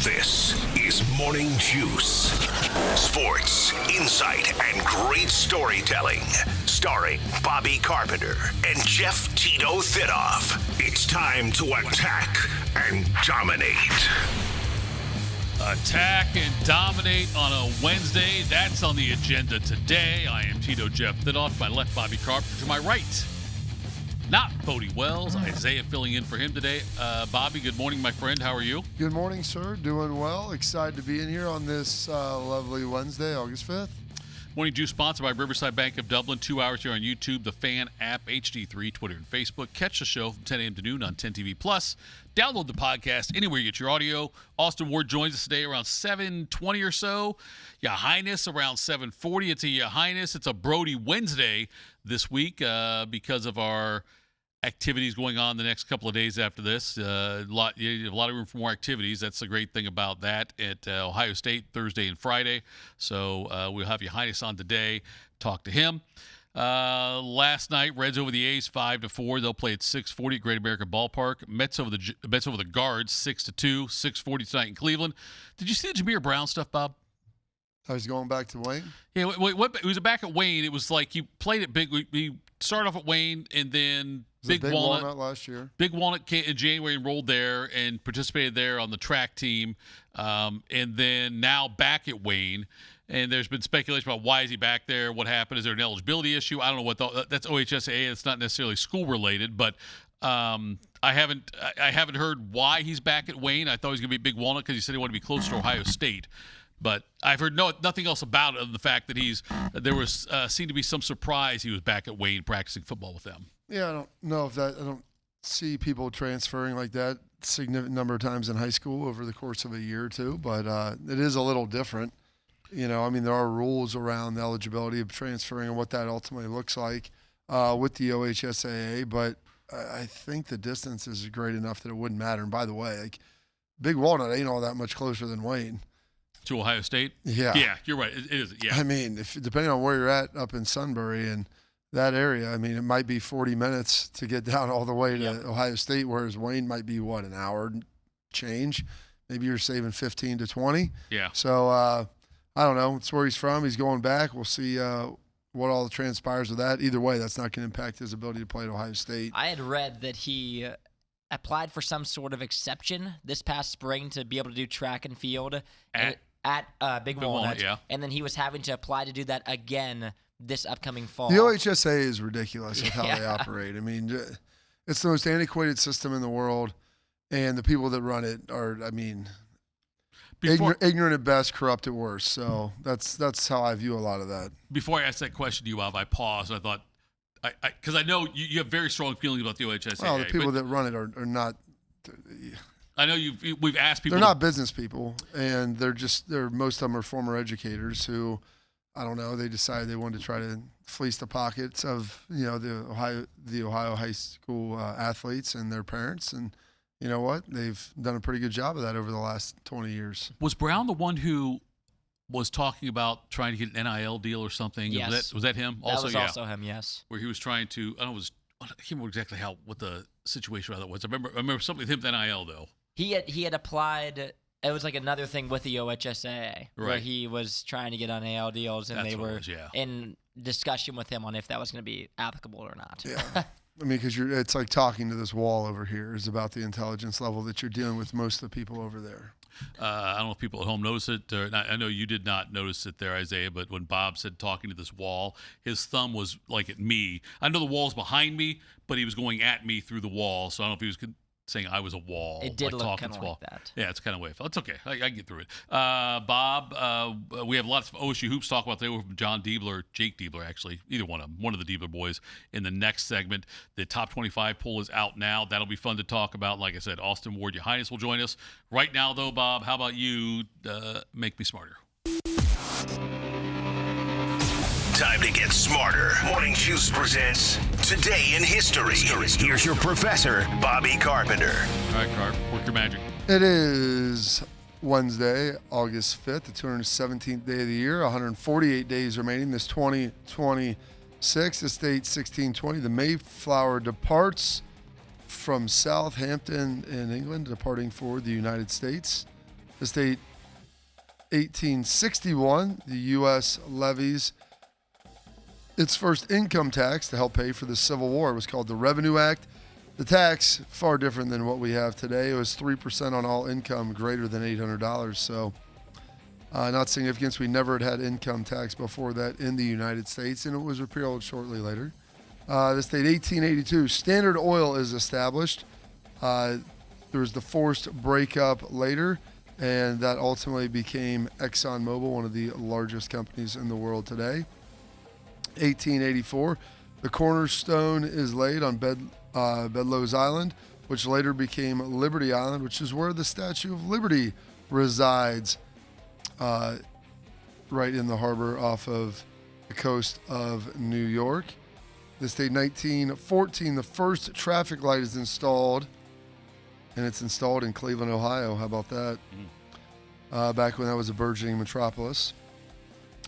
This is Morning Juice. Sports, insight, and great storytelling. Starring Bobby Carpenter and Jeff Tito Thitoff. It's time to attack and dominate. Attack and dominate on a Wednesday. That's on the agenda today. I am Tito Jeff Thitoff. To my left, Bobby Carpenter. To my right, not Bodie Wells. Isaiah filling in for him today. Bobby, good morning, my friend. How are you? Good morning, sir. Doing well. Excited to be in here on this lovely Wednesday, August 5th. Morning Juice sponsored by Riverside Bank of Dublin. 2 hours here on YouTube, the Fan app, HD3, Twitter, and Facebook. Catch the show from 10 a.m. to noon on 10 TV Plus. Download the podcast anywhere you get your audio. Austin Ward joins us today around 7:20 or so. Your Highness around 7:40. It's a Your Highness. It's a Brody Wednesday this week because of our activities going on the next couple of days after this. A lot of room for more activities. That's the great thing about that at Ohio State Thursday and Friday. So we'll have Your Highness on today. Talk to him. Last night, Reds over the A's 5-4. They'll play at 6:40 at Great American Ballpark. Mets over the Guards 6-2. 6:40 tonight in Cleveland. Did you see the Jameer Brown stuff, Bob? I was going back to Wayne. Yeah, it was back at Wayne. It was like he played it big. We started off at Wayne and then Big Walnut last year. Big Walnut came in January, enrolled there and participated there on the track team, and then now back at Wayne. And there's been speculation about why is he back there? What happened? Is there an eligibility issue? I don't know what that's OHSAA. It's not necessarily school related, but I haven't heard why he's back at Wayne. I thought he was going to be Big Walnut because he said he wanted to be closer to Ohio State. But I've heard nothing else about it other than the fact that there was seemed to be some surprise he was back at Wayne practicing football with them. Yeah, I don't know if that – I don't see people transferring like that significant number of times in high school over the course of a year or two, but it is a little different. You know, I mean, there are rules around the eligibility of transferring and what that ultimately looks like with the OHSAA, but I think the distance is great enough that it wouldn't matter. And by the way, like Big Walnut ain't all that much closer than Wayne. To Ohio State? Yeah. Yeah, you're right. It is. Yeah. I mean, depending on where you're at up in Sunbury and that area, I mean, it might be 40 minutes to get down all the way to Ohio State, whereas Wayne might be, an hour change? Maybe you're saving 15 to 20. Yeah. So, I don't know. It's where he's from. He's going back. We'll see what all transpires with that. Either way, that's not going to impact his ability to play at Ohio State. I had read that he applied for some sort of exception this past spring to be able to do track and field at Big Walnut. Yeah. And then he was having to apply to do that again this upcoming fall. The OHSAA is ridiculous with how they operate. I mean, it's the most antiquated system in the world, and the people that run it are, I mean, ignorant at best, corrupt at worst. So that's how I view a lot of that. Before I asked that question to you, Bob, I paused and I thought, because I know you have very strong feelings about the OHSAA. Well, the people that run it are not. I know we've asked people. They're not business people, and most of them are former educators who, I don't know, they decided they wanted to try to fleece the pockets of the Ohio high school athletes and their parents, and you know what? They've done a pretty good job of that over the last 20 years. Was Brown the one who was talking about trying to get an NIL deal or something? Yes. Was that him? That was also him, yes. Where he was trying to, I can't remember exactly what the situation around that was. I remember something with him with NIL, though. He had applied. It was like another thing with the OHSAA where he was trying to get on NIL deals, and they were in discussion with him on if that was going to be applicable or not. Yeah. I mean, because it's like talking to this wall over here is about the intelligence level that you're dealing with most of the people over there. I don't know if people at home notice it. Or not. I know you did not notice it there, Isaiah, but when Bob said talking to this wall, his thumb was like at me. I know the wall's behind me, but he was going at me through the wall. So I don't know if he was saying I was a wall. It did look kind of like that. Yeah, it's kind of way I felt. It's okay. I can get through it. Bob, we have lots of OSU hoops to talk about today from John Diebler, Jake Diebler, actually. Either one of them. One of the Diebler boys in the next segment. The top 25 poll is out now. That'll be fun to talk about. Like I said, Austin Ward, Your Highness, will join us. Right now, though, Bob, how about you make me smarter? Time to get smarter. Morning Juice presents Today in History. Here's your professor, Bobby Carpenter. All right, Carp, work your magic. It is Wednesday, August 5th, the 217th day of the year, 148 days remaining. This 2026, this date 1620, the Mayflower departs from Southampton in England, departing for the United States. The state 1861, the U.S. levies its first income tax to help pay for the Civil War. It was called the Revenue Act. The tax, far different than what we have today. It was 3% on all income greater than $800. So not significant. We never had income tax before that in the United States, and it was repealed shortly later. The state 1882, Standard Oil is established. There was the forced breakup later, and that ultimately became ExxonMobil, one of the largest companies in the world today. 1884, the cornerstone is laid on Bedloe's Island, which later became Liberty Island, which is where the Statue of Liberty resides, right in the harbor off of the coast of New York. This day, 1914, the first traffic light is installed, and it's installed in Cleveland, Ohio. How about that? Back when that was a burgeoning metropolis.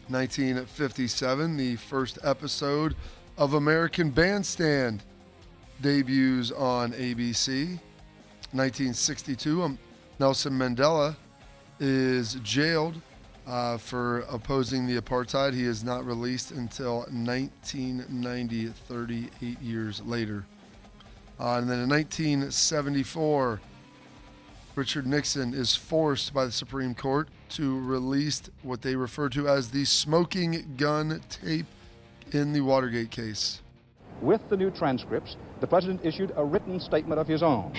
1957, the first episode of American Bandstand debuts on ABC. 1962, Nelson Mandela is jailed for opposing the apartheid. He is not released until 1990, 38 years later. And then in 1974, Richard Nixon is forced by the Supreme Court to release what they refer to as the smoking gun tape in the Watergate case. With the new transcripts, the president issued a written statement of his own.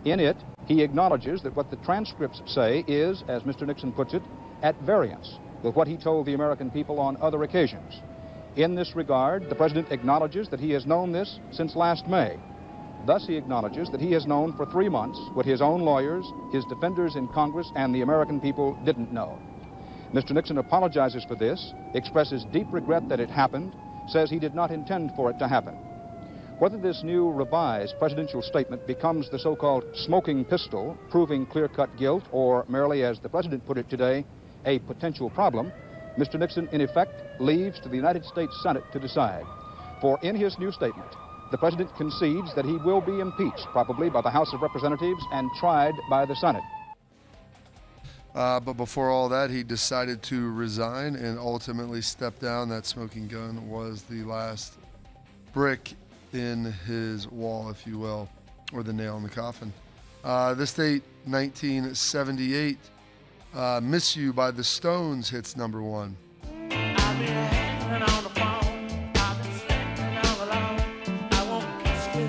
In it, he acknowledges that what the transcripts say is, as Mr. Nixon puts it, at variance with what he told the American people on other occasions. In this regard, the president acknowledges that he has known this since last May. Thus, he acknowledges that he has known for 3 months what his own lawyers, his defenders in Congress, and the American people didn't know. Mr. Nixon apologizes for this, expresses deep regret that it happened, says he did not intend for it to happen. Whether this new revised presidential statement becomes the so-called smoking pistol, proving clear-cut guilt, or merely, as the president put it today, a potential problem, Mr. Nixon, in effect, leaves to the United States Senate to decide. For in his new statement, the president concedes that he will be impeached, probably by the House of Representatives, and tried by the Senate. But before all that, he decided to resign and ultimately step down. That smoking gun was the last brick in his wall, if you will, or the nail in the coffin. This date, 1978, Miss You by the Stones hits number 1. I've been hanging on the phone. I've been sleeping all alone. I won't kiss you.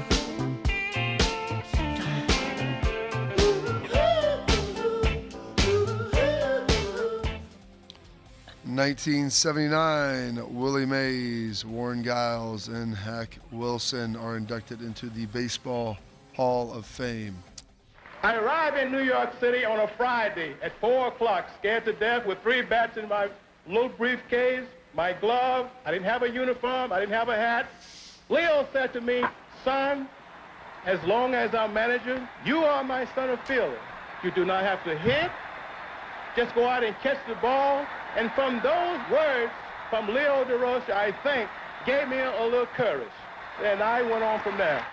1979, Willie Mays, Warren Giles, and Hack Wilson are inducted into the Baseball Hall of Fame. I arrived in New York City on a Friday at 4 o'clock, scared to death with 3 bats in my little briefcase, my glove. I didn't have a uniform. I didn't have a hat. Leo said to me, son, as long as I'm manager, you are my center fielder. You do not have to hit. Just go out and catch the ball. And from those words from Leo DeRocha, I think, gave me a little courage. And I went on from there.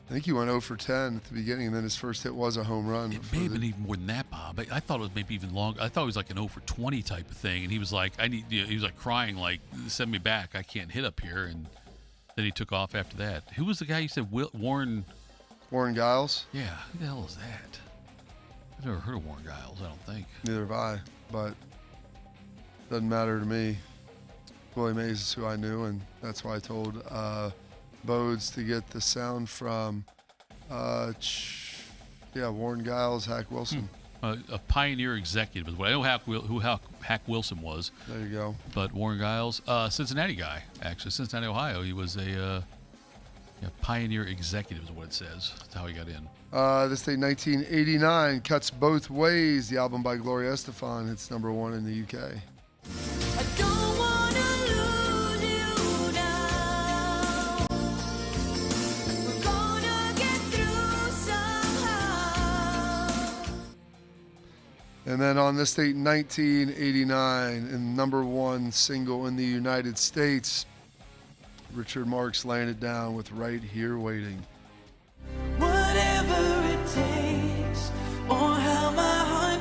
I think he went 0 for 10 at the beginning, and then his first hit was a home run. It may have been even more than that, Bob. I thought it was maybe even longer. I thought it was like an 0 for 20 type of thing, and he was like, he was like crying, like, send me back. I can't hit up here. And then he took off after that. Who was the guy you said? Warren Giles? Yeah, who the hell is that? I've never heard of Warren Giles, I don't think. Neither have I, but doesn't matter to me. Willie Mays is who I knew, and that's why I told Bodes to get the sound from Warren Giles, Hack Wilson. A pioneer executive is what I know who Hack Wilson was. There you go. But Warren Giles, Cincinnati guy, actually, Cincinnati, Ohio. He was a pioneer executive is what it says. That's how he got in. This day, 1989, Cuts Both Ways, the album by Gloria Estefan. It's number 1 in the UK. I don't wanna lose you now. We're gonna get through somehow. And then on this date, 1989, and number 1 single in the United States, Richard Marx laying it down with Right Here Waiting. Whatever it takes, or how my heart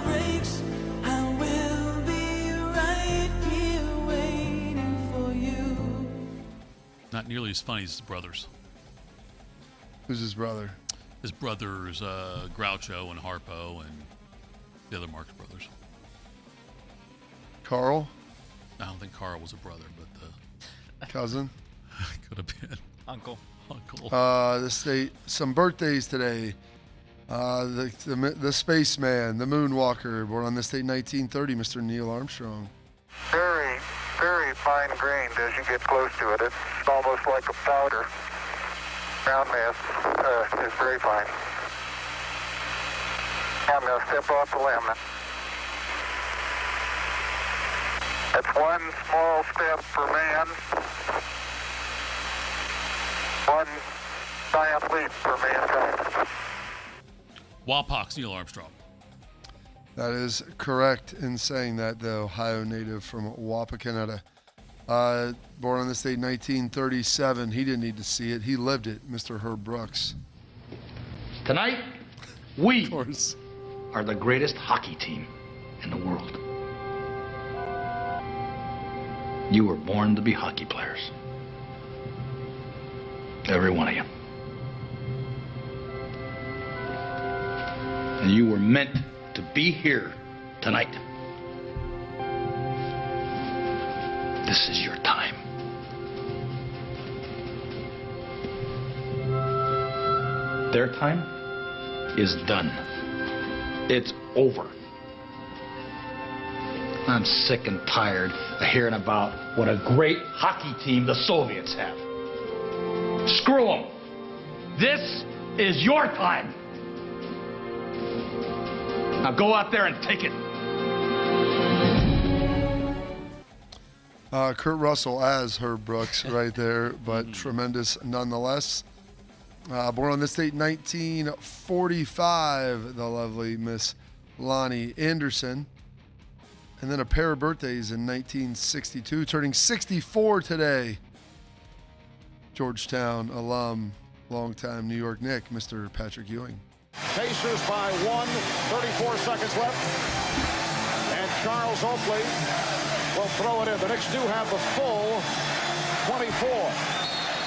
nearly as funny as his brothers. Who's his brother? His brothers, Groucho and Harpo, and the other Marx brothers. Carl? I don't think Carl was a brother, but cousin? Could have been. Uncle. Some birthdays today. The spaceman, the moonwalker, born on this date 1930, Mr. Neil Armstrong. Very, very fine grained as you get close to it. It's almost like a powder. Ground mass is very fine. I'm going to step off the limb. That's one small step for man, one giant leap for mankind. Wapok's Neil Armstrong. That is correct in saying that, the Ohio native from Wapakoneta. Born on this date 1937. He didn't need to see it. He lived it, Mr. Herb Brooks. Tonight, we Of course. are the greatest hockey team in the world. You were born to be hockey players. Every one of you. And you were meant to be here tonight. This is your time. Their time is done. It's over. I'm sick and tired of hearing about what a great hockey team the Soviets have. Screw them. This is your time. Now go out there and take it. Kurt Russell as Herb Brooks right there, but tremendous nonetheless. Born on this date 1945, the lovely Miss Lonnie Anderson. And then a pair of birthdays in 1962, turning 64 today. Georgetown alum, longtime New York Knick, Mr. Patrick Ewing. Pacers by 1, 34 seconds left. And Charles Oakley will throw it in. The Knicks do have the full 24.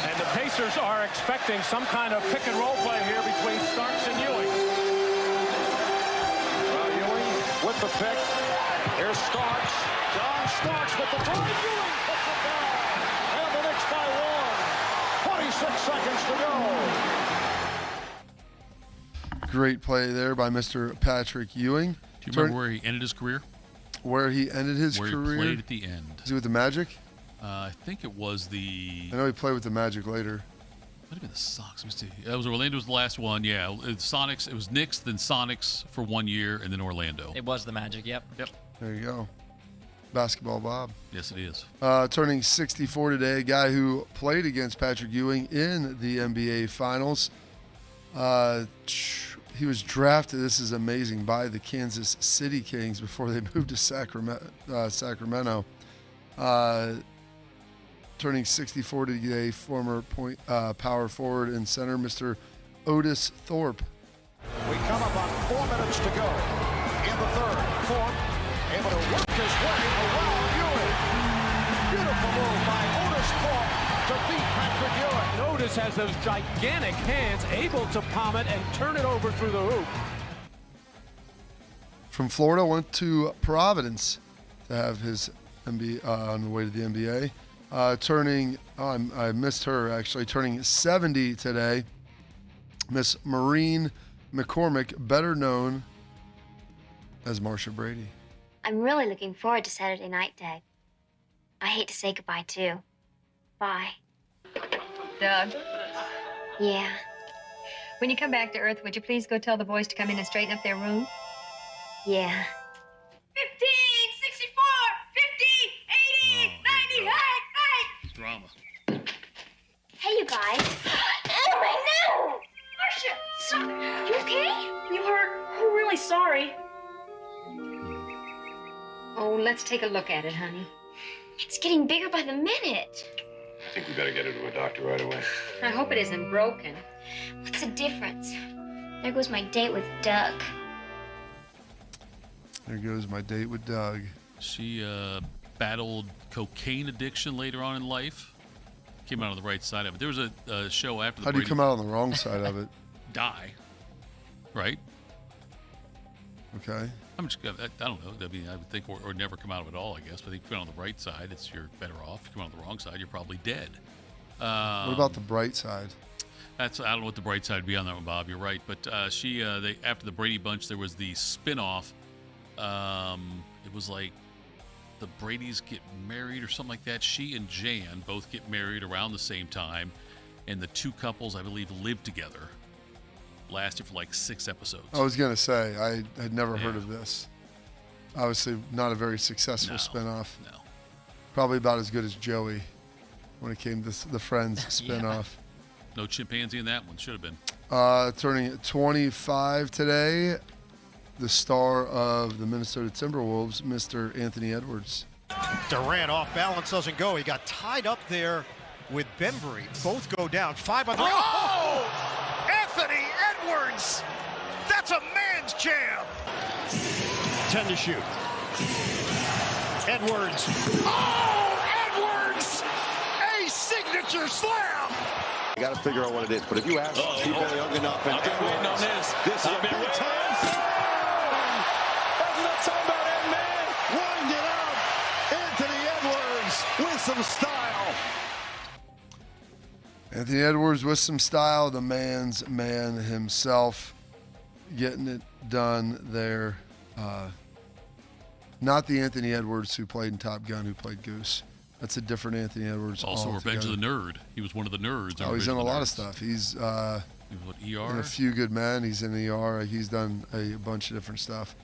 And the Pacers are expecting some kind of pick and roll play here between Starks and Ewing. Ewing with the pick. Here's Starks. John Starks with the throw. Ewing puts it down. And the Knicks by 1. 26 seconds to go. Great play there by Mr. Patrick Ewing. Do you remember where he ended his career? Where he ended his career? Where he played at the end. Is he with the Magic? I think it was the... I know he played with the Magic later. Might have been the Sox. Let me see. It was Orlando's the last one. Yeah, Sonics. It was Knicks, then Sonics for 1 year, and then Orlando. It was the Magic. Yep. There you go. Basketball Bob. Yes, it is. Turning 64 today, a guy who played against Patrick Ewing in the NBA Finals. He was drafted, this is amazing, by the Kansas City Kings before they moved to Sacramento. Turning 64 today, former power forward and center, Mr. Otis Thorpe. We come up on 4 minutes to go in the third. Thorpe able to work his way around Ewing. Beautiful move by Otis Thorpe to beat Patrick Ewing. And Otis has those gigantic hands, able to palm it and turn it over through the hoop. From Florida, went to Providence to have his NBA on the way to the NBA. I missed her actually, turning 70 today. Miss Maureen McCormick, better known as Marcia Brady. I'm really looking forward to Saturday night, Dad. I hate to say goodbye, too. Bye. Doug? Yeah. When you come back to Earth, would you please go tell the boys to come in and straighten up their room? Yeah. 15, 64, 50, 80, 90, hey! Drama. Hey, you guys. Oh, my nose! Marcia, you okay? You hurt? I'm really sorry. Oh, let's take a look at it, honey. It's getting bigger by the minute. I think we better get her to a doctor right away. I hope it isn't broken. What's the difference? There goes my date with Doug. There goes my date with Doug. She battled cocaine addiction later on in life. Came out on the right side of it. There was a show after the How do you come out on the wrong side of it? Die. Right? Okay. I don't know. I mean, I would think, or never come out of it all, I guess. But if you come out on the right side, you're better off. If you come out on the wrong side, you're probably dead. What about the bright side? I don't know what the bright side would be on that one, Bob. You're right. But after the Brady Bunch, there was the spinoff. It was like the Bradys get married or something like that. She and Jan both get married around the same time, and the two couples, I believe, live together. Lasted for like 6 episodes. I was going to say, I had never heard of this. Obviously, not a very successful spinoff. No. Probably about as good as Joey when it came to the Friends spinoff. No chimpanzee in that one. Should have been. Turning 25 today, the star of the Minnesota Timberwolves, Mr. Anthony Edwards. Durant off balance, doesn't go. He got tied up there with Bembry. Both go down. 5 on 3. Oh! Anthony Edwards! That's a man's jam! 10 to shoot. Edwards. Oh! Edwards! A signature slam! You got to figure out what it is. But if you ask Steve Young enough, and I've been waiting on this. This is a big time. That's what I'm talking about, Ed-Man. Wind it out. Anthony Edwards with some style. Anthony Edwards with some style, the man's man himself, getting it done there. Not the Anthony Edwards who played in Top Gun, who played Goose. That's a different Anthony Edwards. Also, Revenge of the Nerd. He was one of the nerds. Oh, he's in a lot of stuff. He's he was what, ER? in A Few Good Men. He's in ER. He's done a bunch of different stuff.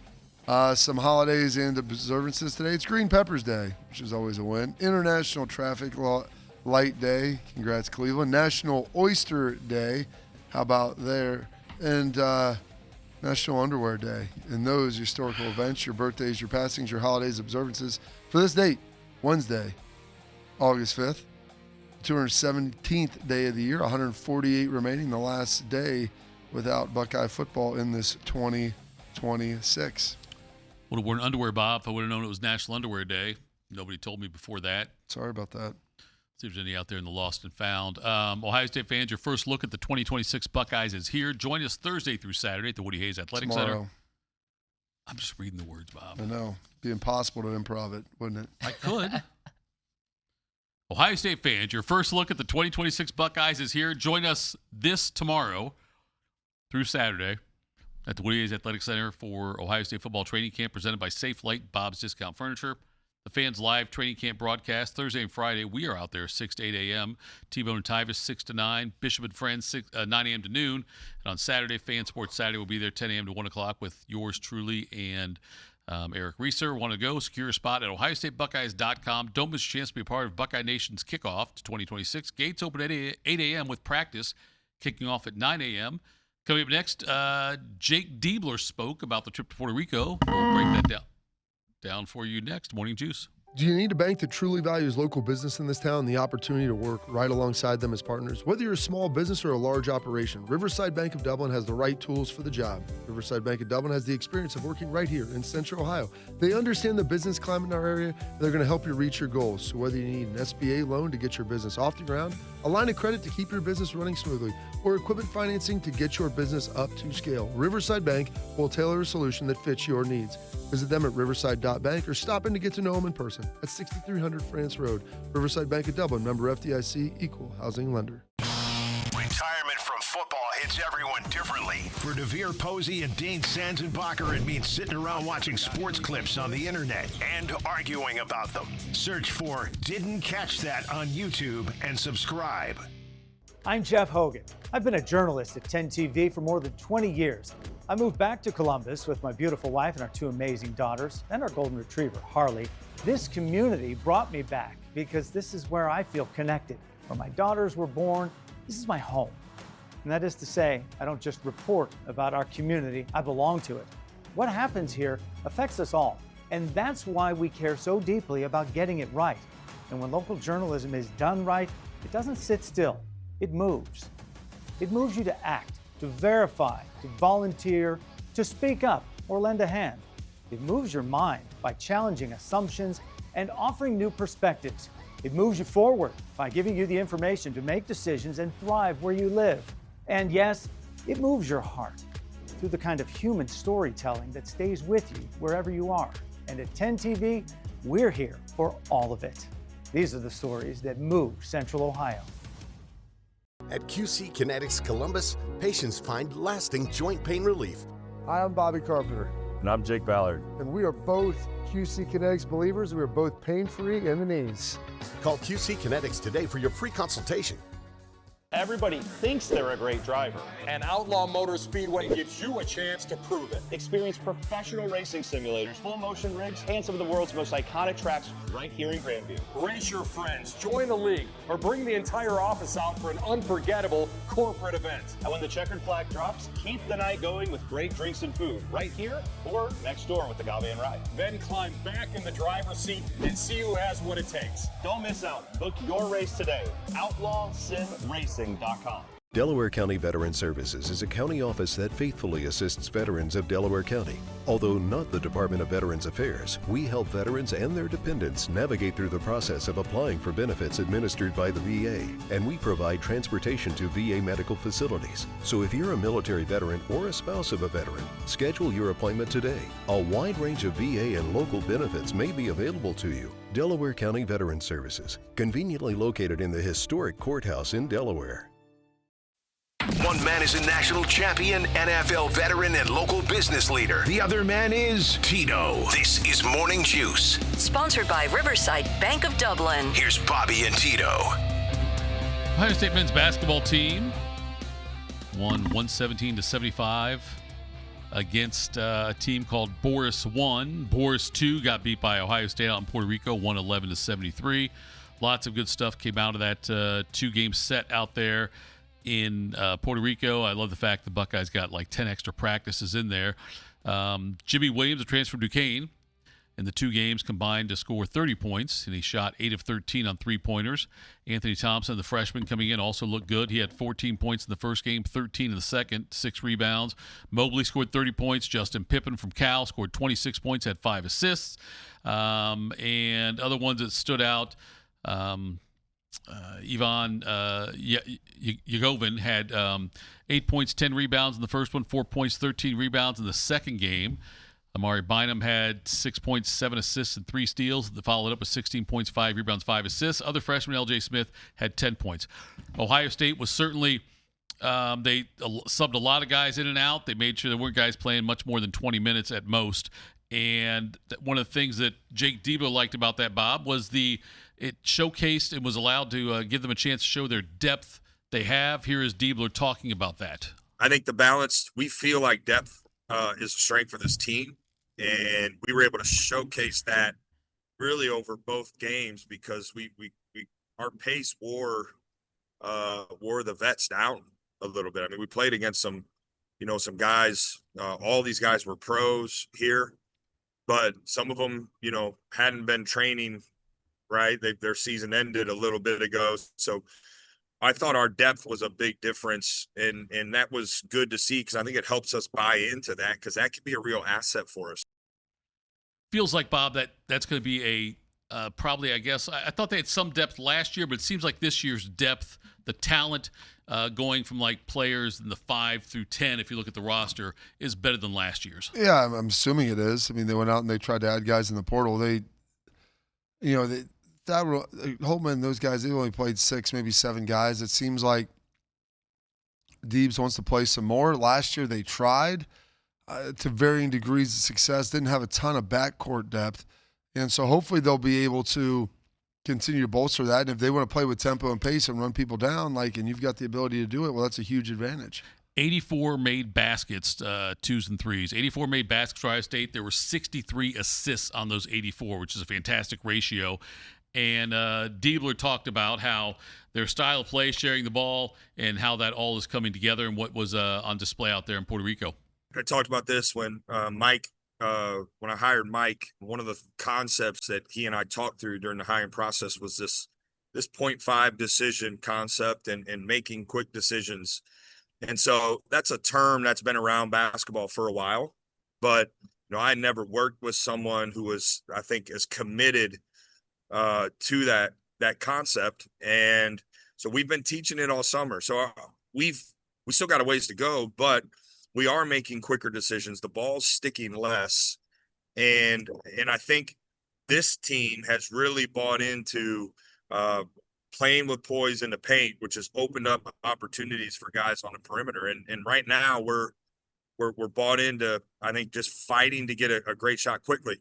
Some holidays and observances today. It's Green Peppers Day, which is always a win. International Traffic Light Day. Congrats, Cleveland. National Oyster Day. How about there? And National Underwear Day. And those historical events, your birthdays, your passings, your holidays, observances. For this date, Wednesday, August 5th, 217th day of the year, 148 remaining, the last day without Buckeye football in this 2026. Would have worn underwear, Bob, if I would have known it was National Underwear Day. Nobody told me before that. Sorry about that. See if there's any out there in the lost and found. Ohio State fans, your first look at the 2026 Buckeyes is here. Join us Thursday through Saturday at the Woody Hayes Athletic Center. I'm just reading the words, Bob. I know. It'd be impossible to improv it, wouldn't it? I could. Ohio State fans, your first look at the 2026 Buckeyes is here. Join us this tomorrow through Saturday at the Woody Hayes Athletic Center for Ohio State football training camp presented by Safe Light, Bob's Discount Furniture. The fans live training camp broadcast Thursday and Friday. We are out there 6 to 8 a.m. T-Bone and Tyvis 6 to 9. Bishop and Friends 9 a.m. to noon. And on Saturday, Fan Sports Saturday will be there 10 a.m. to 1 o'clock with yours truly and Eric Reeser. Want to go? Secure a spot at OhioStateBuckeyes.com. Don't miss a chance to be a part of Buckeye Nation's kickoff to 2026. Gates open at 8 a.m. with practice kicking off at 9 a.m. Coming up next, Jake Diebler spoke about the trip to Puerto Rico. We'll break that down for you next. Morning Juice. Do you need a bank that truly values local business in this town and the opportunity to work right alongside them as partners? Whether you're a small business or a large operation, Riverside Bank of Dublin has the right tools for the job. Riverside Bank of Dublin has the experience of working right here in Central Ohio. They understand the business climate in our area, and they're going to help you reach your goals. So whether you need an SBA loan to get your business off the ground, a line of credit to keep your business running smoothly, or equipment financing to get your business up to scale, Riverside Bank will tailor a solution that fits your needs. Visit them at riverside.bank or stop in to get to know them in person at 6300 France Road. Riverside Bank of Dublin, member FDIC, equal housing lender. Retirement from football hits everyone differently. For DeVere Posey and Dane Sanzenbacher, it means sitting around watching sports clips on the internet and arguing about them. Search for Didn't Catch That on YouTube and subscribe. I'm Jeff Hogan. I've been a journalist at 10 TV for more than 20 years. I moved back to Columbus with my beautiful wife and our 2 amazing daughters and our golden retriever, Harley. This community brought me back because this is where I feel connected. Where my daughters were born, this is my home. And that is to say, I don't just report about our community, I belong to it. What happens here affects us all. And that's why we care so deeply about getting it right. And when local journalism is done right, it doesn't sit still, it moves. It moves you to act, to verify, to volunteer, to speak up or lend a hand. It moves your mind by challenging assumptions and offering new perspectives. It moves you forward by giving you the information to make decisions and thrive where you live. And yes, it moves your heart through the kind of human storytelling that stays with you wherever you are. And at 10 TV, we're here for all of it. These are the stories that move Central Ohio. At QC Kinetics Columbus, patients find lasting joint pain relief. Hi, I'm Bobby Carpenter. And I'm Jake Ballard. And we are both QC Kinetics believers. We are both pain-free in the knees. Call QC Kinetics today for your free consultation. Everybody thinks they're a great driver. And Outlaw Motor Speedway gives you a chance to prove it. Experience professional racing simulators, full motion rigs, and some of the world's most iconic tracks right here in Grandview. Race your friends, join the league, or bring the entire office out for an unforgettable corporate event. And when the checkered flag drops, keep the night going with great drinks and food right here or next door with the Gabe and Ride. Then climb back in the driver's seat and see who has what it takes. Don't miss out. Book your race today. OutlawSimRacing.com. Delaware County Veteran Services is a county office that faithfully assists veterans of Delaware County. Although not the Department of Veterans Affairs, we help veterans and their dependents navigate through the process of applying for benefits administered by the VA, and we provide transportation to VA medical facilities. So if you're a military veteran or a spouse of a veteran, schedule your appointment today. A wide range of VA and local benefits may be available to you. Delaware County Veteran Services, conveniently located in the historic courthouse in Delaware. One man is a national champion, NFL veteran, and local business leader. The other man is Tito. This is Morning Juice. Sponsored by Riverside Bank of Dublin. Here's Bobby and Tito. Ohio State men's basketball team won 117-75 against a team called Boris 1. Boris 2 got beat by Ohio State out in Puerto Rico, 111-73. Lots of good stuff came out of that two-game set out there in Puerto Rico. I love the fact the Buckeyes got like 10 extra practices in there. Jimmy Williams, a transfer from Duquesne, in the two games combined to score 30 points, and he shot 8 of 13 on three-pointers. Anthony Thompson, the freshman coming in, also looked good. He had 14 points in the first game, 13 in the second, 6 rebounds. Mobley scored 30 points. Justin Pippen from Cal scored 26 points, had 5 assists. And other ones that stood out, Ivan Yagovin had 8 points, 10 rebounds in the first one, 4 points, 13 rebounds in the second game. Amari Bynum had 6 points, 7 assists, and 3 steals. They followed up with 16 points, 5 rebounds, 5 assists. Other freshman, L.J. Smith, had 10 points. Ohio State was certainly they subbed a lot of guys in and out. They made sure there weren't guys playing much more than 20 minutes at most. And one of the things that Jake Diebler liked about that, Bob, was it showcased and was allowed to give them a chance to show their depth they have. Here is Diebler talking about that. I think the balance, we feel like depth is a strength for this team. And we were able to showcase that really over both games because our pace wore the vets down a little bit. I mean, we played against some guys. All these guys were pros here, but some of them, hadn't been training. Right, their season ended a little bit ago, so I thought our depth was a big difference, and that was good to see because I think it helps us buy into that because that could be a real asset for us. Feels like, Bob, that's going to be a probably, I guess, I thought they had some depth last year, but it seems like this year's depth, the talent going from like players in the 5 through 10, if you look at the roster, is better than last year's. Yeah, I'm assuming it is. I mean, they went out and they tried to add guys in the portal. Holtman, those guys, they only played 6, maybe 7 guys. It seems like Deebs wants to play some more. Last year they tried to varying degrees of success, didn't have a ton of backcourt depth. And so hopefully they'll be able to continue to bolster that. And if they want to play with tempo and pace and run people down, and you've got the ability to do it, well, that's a huge advantage. 84 made baskets, 2s and 3s. 84 made baskets for Ohio State. There were 63 assists on those 84, which is a fantastic ratio. And Diebler talked about how their style of play, sharing the ball, and how that all is coming together and what was on display out there in Puerto Rico. I talked about this when Mike, when I hired Mike. One of the concepts that he and I talked through during the hiring process was this 0.5 decision concept and making quick decisions. And so that's a term that's been around basketball for a while. But, I never worked with someone who was, I think, as committed to that concept. And so we've been teaching it all summer. So we still got a ways to go, but we are making quicker decisions. The ball's sticking less. And I think this team has really bought into playing with poise in the paint, which has opened up opportunities for guys on the perimeter. And right now we're bought into, I think, just fighting to get a great shot quickly.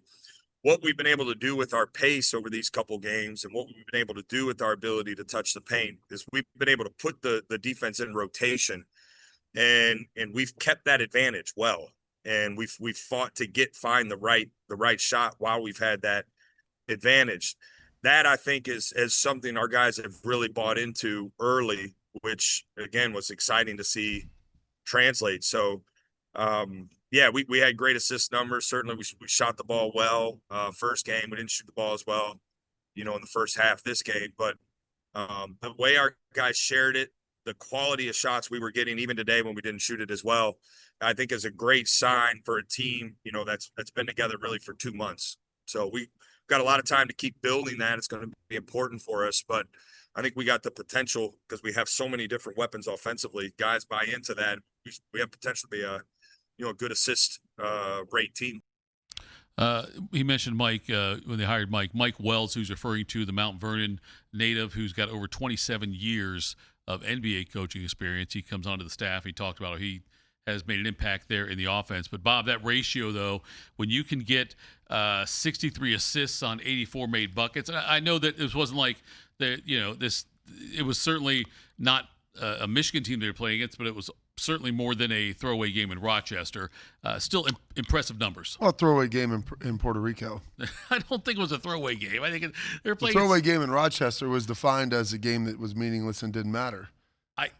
What we've been able to do with our pace over these couple games and what we've been able to do with our ability to touch the paint is we've been able to put the defense in rotation, and we've kept that advantage well. And we've fought to find the right shot while we've had that advantage. That, I think, is something our guys have really bought into early, which again was exciting to see translate. So yeah, we had great assist numbers. Certainly we shot the ball well. First game, we didn't shoot the ball as well, in the first half this game. But the way our guys shared it, the quality of shots we were getting, even today when we didn't shoot it as well, I think is a great sign for a team, that's been together really for 2 months. So we got a lot of time to keep building that. It's going to be important for us, but I think we got the potential because we have so many different weapons offensively. Guys buy into that. We have potential to be a good assist rate team. He mentioned Mike when they hired Mike Wells, who's referring to the Mount Vernon native who's got over 27 years of NBA coaching experience. He comes onto the staff. He talked about how he has made an impact there in the offense. But, Bob, that ratio, though, when you can get 63 assists on 84 made buckets, and I know that this wasn't like it was certainly not a Michigan team they were playing against, but it was certainly more than a throwaway game in Rochester. Still impressive numbers. Well, a throwaway game in Puerto Rico. I don't think it was a throwaway game. I think they were playing. The throwaway game in Rochester was defined as a game that was meaningless and didn't matter.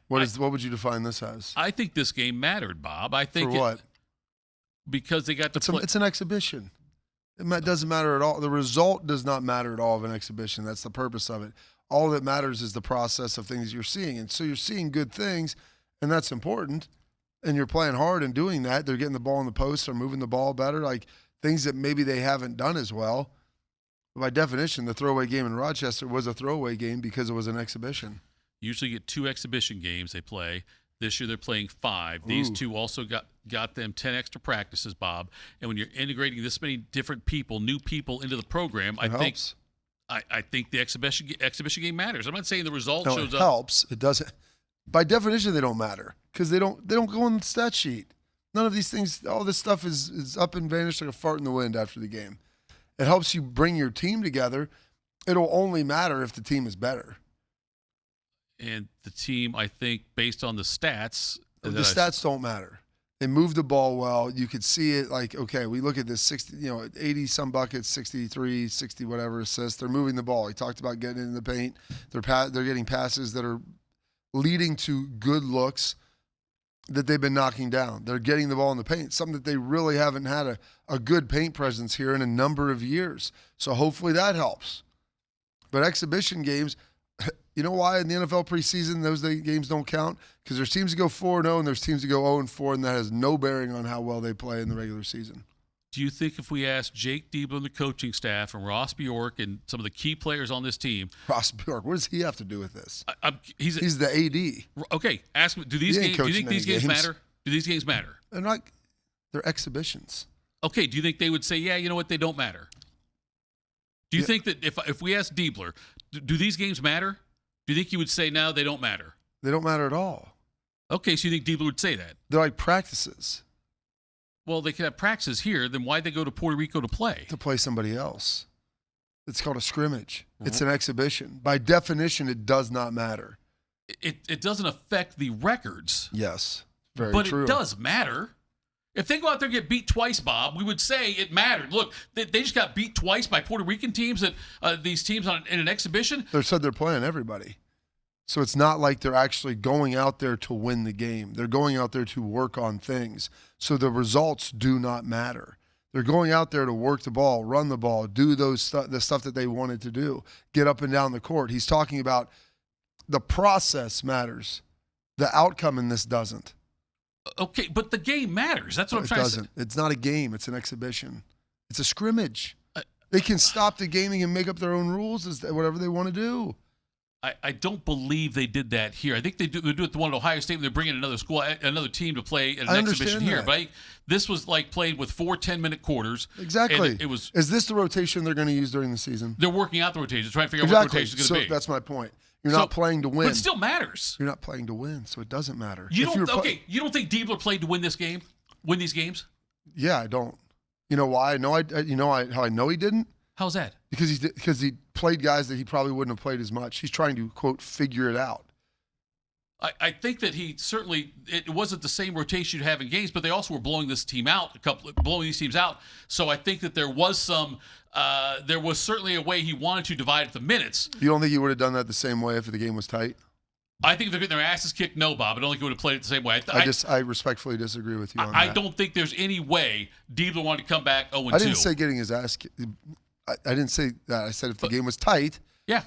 What would you define this as? I think this game mattered, Bob. I think for what? Because they got to play. It's an exhibition. It doesn't matter at all. The result does not matter at all of an exhibition. That's the purpose of it. All that matters is the process of things you're seeing. And so you're seeing good things, and that's important. And you're playing hard and doing that. They're getting the ball in the post. They're moving the ball better, like things that maybe they haven't done as well. But by definition, the throwaway game in Rochester was a throwaway game because it was an exhibition. Usually get 2 exhibition games they play. This year they're playing 5. These 2 also got them 10 extra practices, Bob. And when you're integrating this many different people, new people into the program, I think the exhibition game matters. I'm not saying the result shows up. It helps. It doesn't. By definition, they don't matter because they don't go on the stat sheet. None of these things, all this stuff is up and vanished like a fart in the wind after the game. It helps you bring your team together. It'll only matter if the team is better. And the team, I think, based on the stats. The stats don't matter. They move the ball well. You could see it like, okay, we look at this 80-some buckets, 63, 60 whatever assists. They're moving the ball. He talked about getting in the paint. They're getting passes that are leading to good looks that they've been knocking down. They're getting the ball in the paint, something that they really haven't had a good paint presence here in a number of years. So hopefully that helps. But exhibition games, you know why in the NFL preseason those games don't count? Because there's teams that go 4-0 and there's teams that go 0-4, and that has no bearing on how well they play in the regular season. Do you think if we asked Jake Diebler and the coaching staff and Ross Bjork and some of the key players on this team. Ross Bjork, what does he have to do with this? He's the AD. Okay, ask me, do you think these games matter? Do these games matter? They're exhibitions. Okay, do you think they would say, yeah, you know what, they don't matter? Do you think that if we ask Diebler, do these games matter? Do you think he would say, no, they don't matter? They don't matter at all. Okay, so you think Diebler would say that? They're like practices. Well, they could have practices here. Then why'd they go to Puerto Rico to play? To play somebody else. It's called a scrimmage. It's an exhibition. By definition, it does not matter. It doesn't affect the records. Yes, very but true. But it does matter. If they go out there and get beat twice, Bob, we would say it mattered. Look, they just got beat twice by Puerto Rican teams, these teams in an exhibition. They said they're playing everybody. So it's not like they're actually going out there to win the game. They're going out there to work on things. So the results do not matter. They're going out there to work the ball, run the ball, do the stuff that they wanted to do, get up and down the court. He's talking about the process matters. The outcome in this doesn't. Okay, but the game matters. That's what I'm trying to say. It doesn't. It's not a game. It's an exhibition. It's a scrimmage. They can stop the game and make up their own rules, whatever they want to do. I don't believe they did that here. I think they do it the one at Ohio State when they're bringing another team to play at an exhibition here. But this was like played with 4 10-minute quarters. Exactly. Is this the rotation they're going to use during the season? They're working out the rotations, trying to figure out what the rotation is going to be. That's my point. You're not playing to win. But it still matters. You're not playing to win, so it doesn't matter. You don't think Diebler played to win this game? Win these games? Yeah, I don't. You know why? How I know he didn't? How's that? Because he played guys that he probably wouldn't have played as much. He's trying to, quote, figure it out. I think that it wasn't the same rotation you'd have in games, but they also were blowing this team out, blowing these teams out. So I think that there was certainly a way he wanted to divide up the minutes. You don't think he would have done that the same way if the game was tight? I think if they're getting their asses kicked, no, Bob. I don't think he would have played it the same way. I respectfully disagree with you on that. I don't think there's any way Diebler wanted to come back 0-2. I didn't say getting his ass kicked. I didn't say that. I said if the game was tight. Yeah.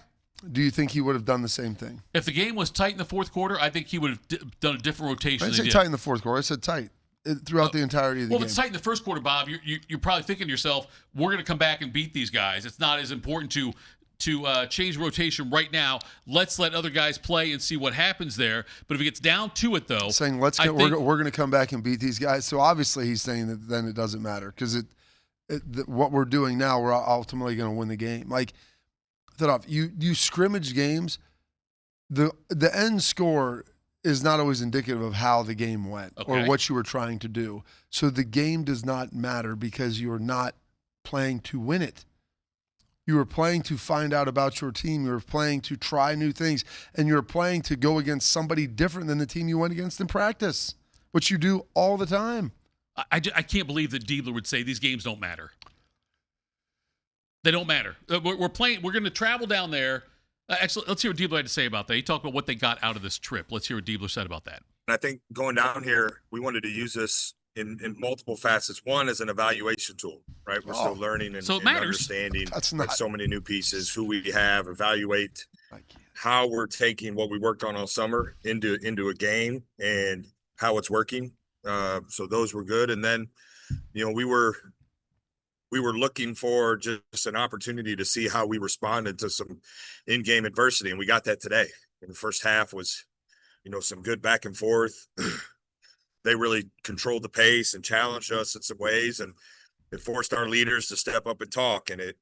Do you think he would have done the same thing? If the game was tight in the fourth quarter, I think he would have done a different rotation. I didn't say tight in the fourth quarter. I said tight throughout the entirety of the game. Well, if it's tight in the first quarter, Bob, you're probably thinking to yourself, we're going to come back and beat these guys. It's not as important to change rotation right now. Let's let other guys play and see what happens there. But if it gets down to it, though, saying we're going to come back and beat these guys. So obviously he's saying that then it doesn't matter because what we're doing now, we're ultimately going to win the game. Like Thitoff, you scrimmage games. The end score is not always indicative of how the game went or what you were trying to do. So the game does not matter because you're not playing to win it. You were playing to find out about your team. You were playing to try new things. And you're playing to go against somebody different than the team you went against in practice, which you do all the time. I can't believe that Diebler would say these games don't matter. They don't matter. We're playing. We're going to travel down there. Actually, let's hear what Diebler had to say about that. He talked about what they got out of this trip. Let's hear what Diebler said about that. I think going down here, we wanted to use this in multiple facets. One is an evaluation tool, right? We're still learning and understanding with so many new pieces, who we have, evaluate how we're taking what we worked on all summer into a game and how it's working. So those were good. And then, we were looking for just an opportunity to see how we responded to some in-game adversity. And we got that today. In the first half was, some good back and forth. They really controlled the pace and challenged us in some ways. And it forced our leaders to step up and talk. And it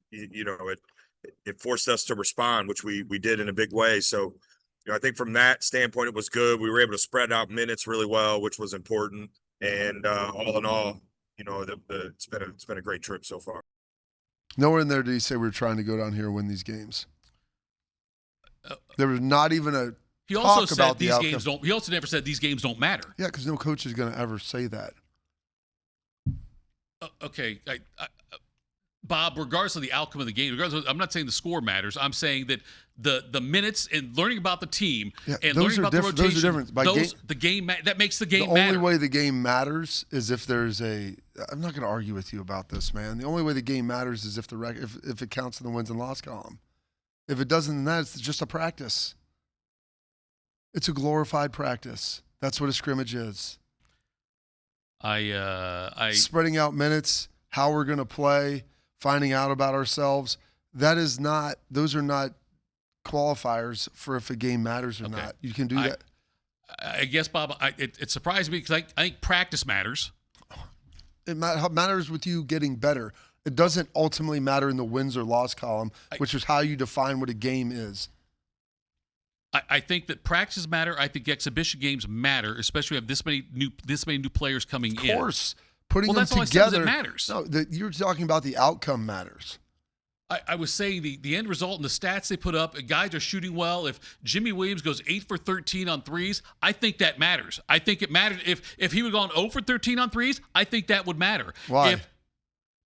forced us to respond, which we did in a big way. So, I think from that standpoint, it was good. We were able to spread out minutes really well, which was important. And all in all, it's been a great trip so far. Nowhere in there did he say we're trying to go down here and win these games. There was not even a He also said these games don't. He also never said these games don't matter. Yeah, because no coach is going to ever say that. Okay, Bob. Regardless of the outcome of the game, I'm not saying the score matters. I'm saying that the minutes and learning about the team and learning about the rotation. Those are different. The game that makes the game matter. The only way the game matters is if there's a. I'm not going to argue with you about this, man. The only way the game matters is if it counts in the wins and loss column. If it doesn't, then that's just a practice. It's a glorified practice. That's what a scrimmage is. Spreading out minutes, how we're going to play, finding out about ourselves. Those are not qualifiers for if a game matters or not. You can do that. I guess, Bob, it surprised me because I think practice matters. It matters with you getting better. It doesn't ultimately matter in the wins or loss column, which is how you define what a game is. I think that practices matter. I think exhibition games matter, especially if this many new players coming in. Of course. Putting them together. All I said is it matters. No, you're talking about the outcome matters. I was saying the end result and the stats they put up, guys are shooting well. If Jimmy Williams goes 8 for 13 on threes, I think that matters. I think it matters. If he would have gone 0 for 13 on threes, I think that would matter. Why?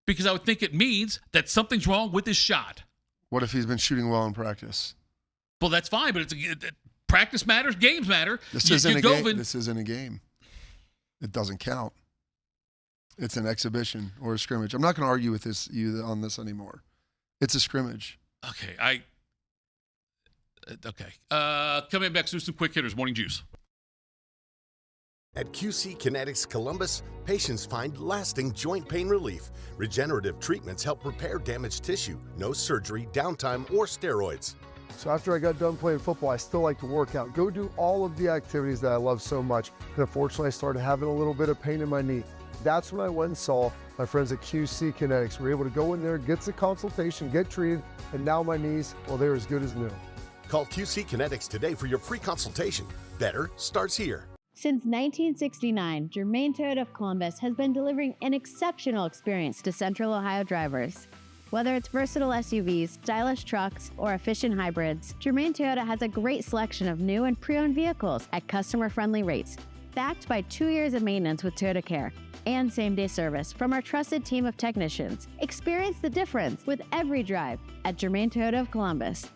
Because I would think it means that something's wrong with his shot. What if he's been shooting well in practice? Well, that's fine, but practice matters, games matter. This isn't a game. This isn't a game. It doesn't count. It's an exhibition or a scrimmage. I'm not going to argue with you on this anymore. It's a scrimmage. Okay. Coming back to some quick hitters. Morning Juice. At QC Kinetics Columbus, patients find lasting joint pain relief. Regenerative treatments help repair damaged tissue. No surgery, downtime, or steroids. So after I got done playing football, I still like to work out, go do all of the activities that I love so much. And unfortunately, I started having a little bit of pain in my knee. That's when I went and saw my friends at QC Kinetics. We were able to go in there, get the consultation, get treated, and now my knees, well, they're as good as new. Call QC Kinetics today for your free consultation. Better starts here. Since 1969, Germain Toyota of Columbus has been delivering an exceptional experience to Central Ohio drivers. Whether it's versatile SUVs, stylish trucks, or efficient hybrids, Germain Toyota has a great selection of new and pre-owned vehicles at customer-friendly rates, backed by 2 years of maintenance with Toyota Care and same-day service from our trusted team of technicians. Experience the difference with every drive at Germain Toyota of Columbus.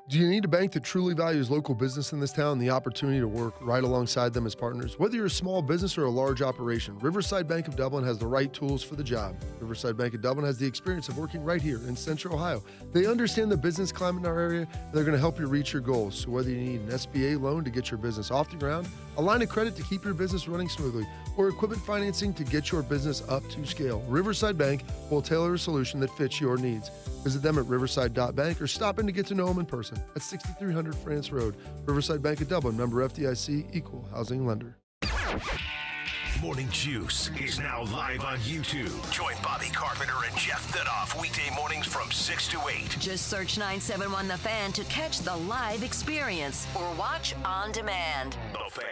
Do you need a bank that truly values local business in this town and the opportunity to work right alongside them as partners? Whether you're a small business or a large operation, Riverside Bank of Dublin has the right tools for the job. Riverside Bank of Dublin has the experience of working right here in Central Ohio. They understand the business climate in our area, and they're going to help you reach your goals. So whether you need an SBA loan to get your business off the ground, a line of credit to keep your business running smoothly, or equipment financing to get your business up to scale, Riverside Bank will tailor a solution that fits your needs. Visit them at riverside.bank or stop in to get to know them in person at 6300 France Road. Riverside Bank of Dublin, member FDIC, equal housing lender. Morning Juice is now live on YouTube. Join Bobby Carpenter and Jeff Thitoff weekday mornings from 6 to 8. Just search 971 The Fan to catch the live experience or watch on demand. The Fan.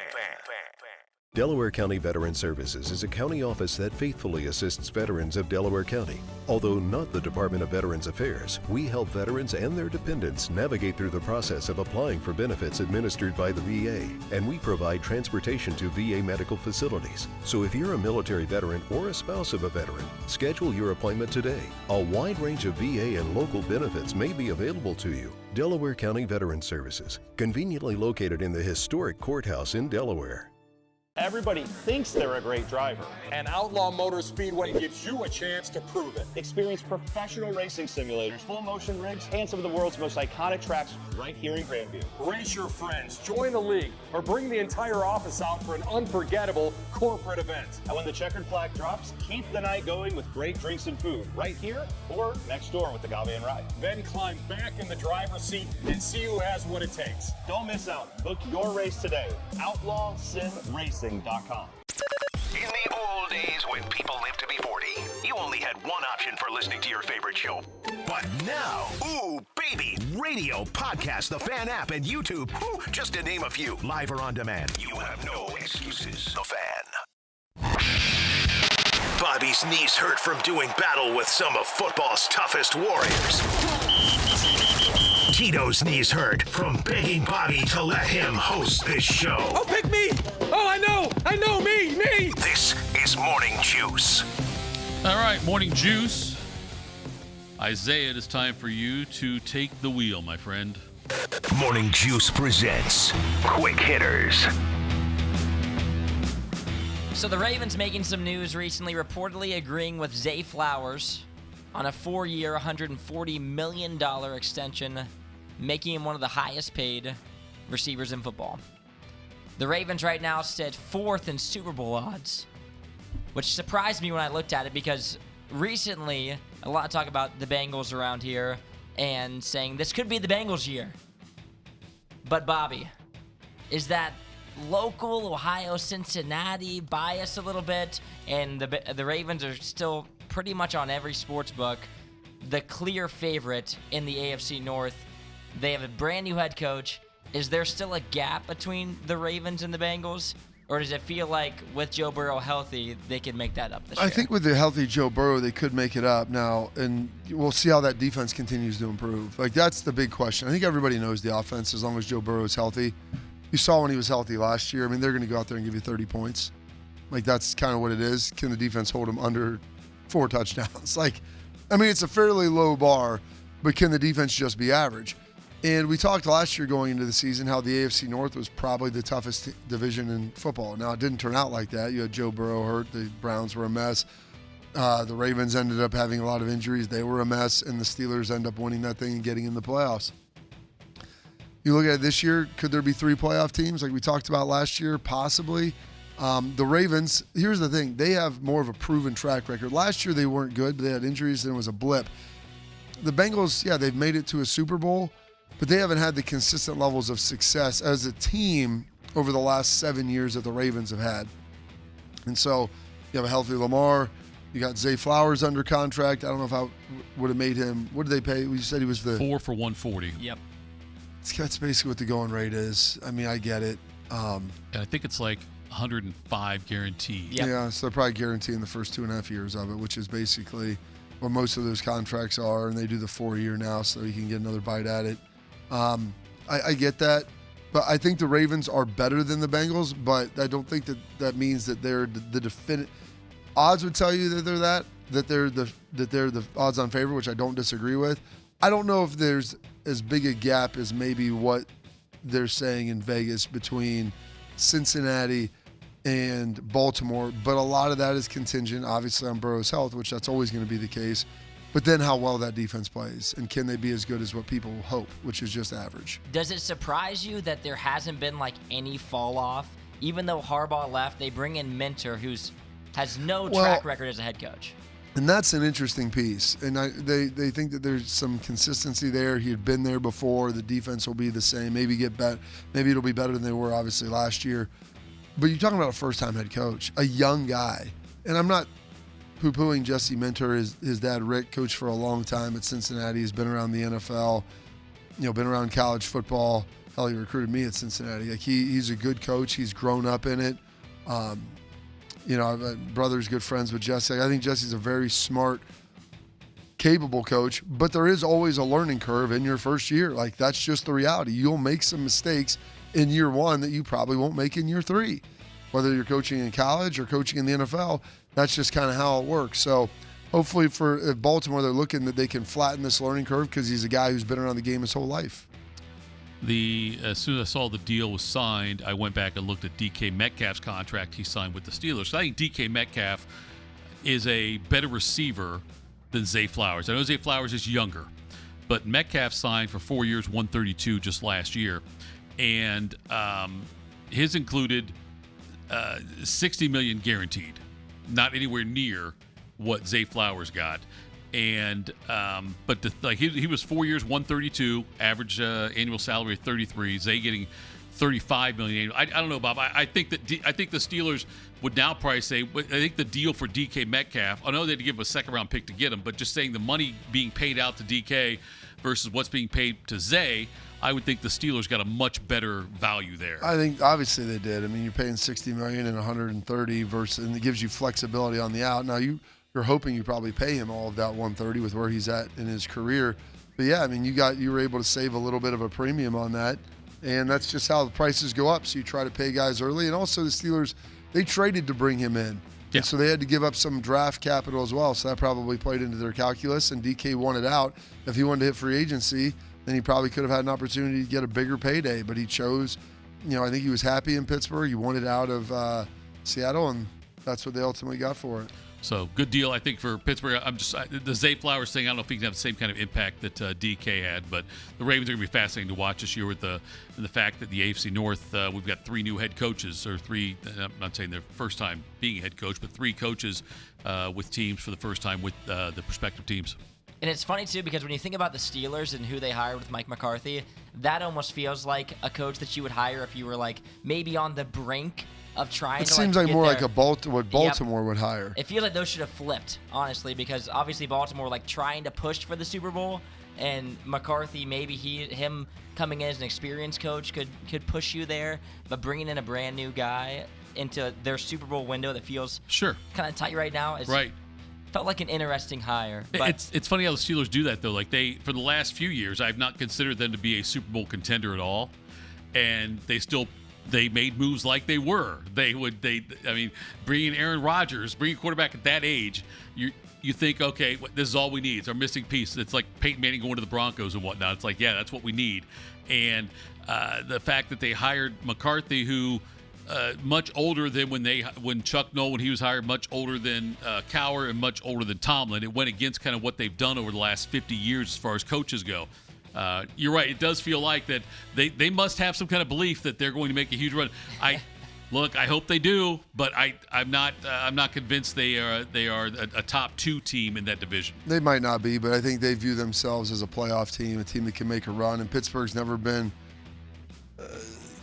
Delaware County Veteran Services is a county office that faithfully assists veterans of Delaware County. Although not the Department of Veterans Affairs, we help veterans and their dependents navigate through the process of applying for benefits administered by the VA, and we provide transportation to VA medical facilities. So if you're a military veteran or a spouse of a veteran, schedule your appointment today. A wide range of VA and local benefits may be available to you. Delaware County Veteran Services, conveniently located in the historic courthouse in Delaware. Everybody thinks they're a great driver. And Outlaw Motor Speedway gives you a chance to prove it. Experience professional racing simulators, full motion rigs, and some of the world's most iconic tracks right here in Grandview. Race your friends, join a league, or bring the entire office out for an unforgettable corporate event. And when the checkered flag drops, keep the night going with great drinks and food right here or next door with the Gavian Ride. Then climb back in the driver's seat and see who has what it takes. Don't miss out. Book your race today. OutlawSimRacing.com. In the old days when people lived to be 40, you only had one option for listening to your favorite show. But now, ooh, baby, radio, podcast, the Fan app, and YouTube, just to name a few, live or on demand. You have no excuses. The Fan. Bobby's knees hurt from doing battle with some of football's toughest warriors. Tito's knees hurt from begging Bobby to let him host this show. Oh, pick me! Oh, I know, me! This is Morning Juice. All right, Morning Juice. Isaiah, it is time for you to take the wheel, my friend. Morning Juice presents Quick Hitters. So the Ravens making some news recently, reportedly agreeing with Zay Flowers on a 4-year, $140 million extension, making him one of the highest paid receivers in football. The Ravens right now sit 4th in Super Bowl odds, which surprised me when I looked at it because recently, a lot of talk about the Bengals around here and saying this could be the Bengals' year. But Bobby, is that local Ohio, Cincinnati bias a little bit, and the Ravens are still pretty much on every sports book the clear favorite in the AFC North? They have a brand new head coach. Is there still a gap between the Ravens and the Bengals? Or does it feel like with Joe Burrow healthy, they can make that up this year? I think with the healthy Joe Burrow, they could make it up now, and we'll see how that defense continues to improve. Like, that's the big question. I think everybody knows the offense as long as Joe Burrow is healthy. You saw when he was healthy last year. I mean, they're going to go out there and give you 30 points. Like, that's kind of what it is. Can the defense hold him under 4 touchdowns? Like, I mean, it's a fairly low bar, but can the defense just be average? And we talked last year going into the season how the AFC North was probably the toughest division in football. Now, it didn't turn out like that. You had Joe Burrow hurt. The Browns were a mess. The Ravens ended up having a lot of injuries. They were a mess. And the Steelers end up winning that thing and getting in the playoffs. You look at it this year, could there be 3 playoff teams like we talked about last year? Possibly. The Ravens, here's the thing. They have more of a proven track record. Last year they weren't good, but they had injuries and it was a blip. The Bengals, yeah, they've made it to a Super Bowl, but they haven't had the consistent levels of success as a team over the last 7 years that the Ravens have had. And so you have a healthy Lamar. You got Zay Flowers under contract. I don't know if I would have made him. What did they pay? You said he was the 4 for $140. Yep. That's basically what the going rate is. I mean, I get it. And I think it's like 105 guaranteed. Yep. Yeah, so they're probably guaranteeing the first 2.5 years of it, which is basically what most of those contracts are, and they do the 4-year now so you can get another bite at it. I get that, but I think the Ravens are better than the Bengals, but I don't think that means that they're the definitive. Odds would tell you that they're the odds-on favorite, which I don't disagree with. I don't know if there's as big a gap as maybe what they're saying in Vegas between Cincinnati and Baltimore, but a lot of that is contingent, obviously, on Burrow's health, which that's always going to be the case. But then how well that defense plays, and can they be as good as what people hope, which is just average. Does it surprise you that there hasn't been like any fall off? Even though Harbaugh left, they bring in Minter, has no track record as a head coach. And that's an interesting piece. And they think that there's some consistency there. He had been there before. The defense will be the same. Maybe it'll be better than they were obviously last year. But you're talking about a first-time head coach, a young guy. And I'm not poo-pooing Jesse Minter. His dad, Rick, coached for a long time at Cincinnati. He's been around the NFL, been around college football. Hell, he recruited me at Cincinnati. Like he's a good coach. He's grown up in it. Brother's good friends with Jesse. I think Jesse's a very smart, capable coach, but there is always a learning curve in your first year. Like that's just the reality. You'll make some mistakes in year 1 that you probably won't make in year 3. Whether you're coaching in college or coaching in the NFL, that's just kind of how it works. So hopefully for Baltimore, they're looking that they can flatten this learning curve because he's a guy who's been around the game his whole life. As soon as I saw the deal was signed, I went back and looked at DK Metcalf's contract he signed with the Steelers. So I think DK Metcalf is a better receiver than Zay Flowers. I know Zay Flowers is younger, but Metcalf signed for 4 years, $132 just last year. And his included $60 million guaranteed, not anywhere near what Zay Flowers got. And he was 4 years, $132, average annual salary of $33. Zay getting $35 million. I don't know, Bob. I think the Steelers would now probably say, I think the deal for DK Metcalf, I know they had to give him a second-round pick to get him, but just saying the money being paid out to DK versus what's being paid to Zay, I would think the Steelers got a much better value there. I think obviously they did. I mean, you're paying $60 million and $130 versus, and it gives you flexibility on the out. Now you're hoping you probably pay him all of that $130 with where he's at in his career. But yeah, I mean, you were able to save a little bit of a premium on that, and that's just how the prices go up. So you try to pay guys early, and also the Steelers, they traded to bring him in. Yeah. And so they had to give up some draft capital as well. So that probably played into their calculus, and DK wanted out. If he wanted to hit free agency, then he probably could have had an opportunity to get a bigger payday, but he chose, I think he was happy in Pittsburgh. He wanted out of Seattle, and that's what they ultimately got for it. So good deal, I think, for Pittsburgh. The Zay Flowers thing, I don't know if he can have the same kind of impact that DK had, but the Ravens are going to be fascinating to watch this year with the fact that the AFC North, we've got 3 new head coaches, or 3, I'm not saying their first time being a head coach, but 3 coaches with teams for the first time with the prospective teams. And it's funny, too, because when you think about the Steelers and who they hired with Mike McCarthy, that almost feels like a coach that you would hire if you were, maybe on the brink of trying it to, seems like more like what Baltimore would hire. It feels like those should have flipped, honestly, because obviously Baltimore, trying to push for the Super Bowl, and McCarthy, maybe him coming in as an experienced coach could push you there, but bringing in a brand new guy into their Super Bowl window that feels kind of tight right now is felt like an interesting hire. But it's funny how the Steelers do that, though. For the last few years, I've not considered them to be a Super Bowl contender at all, and they made moves like they were. Bringing Aaron Rodgers, bringing a quarterback at that age, you think, okay, this is all we need. It's our missing piece. It's like Peyton Manning going to the Broncos and whatnot. It's like, yeah, that's what we need. And the fact that they hired McCarthy, who much older than when Chuck Noll, when he was hired, much older than Cowher and much older than Tomlin. It went against kind of what they've done over the last 50 years as far as coaches go. you're right. It does feel like that they must have some kind of belief that they're going to make a huge run. Look, I hope they do, but I'm not convinced they are a top 2 team in that division. They might not be, but I think they view themselves as a playoff team, a team that can make a run. And Pittsburgh's never been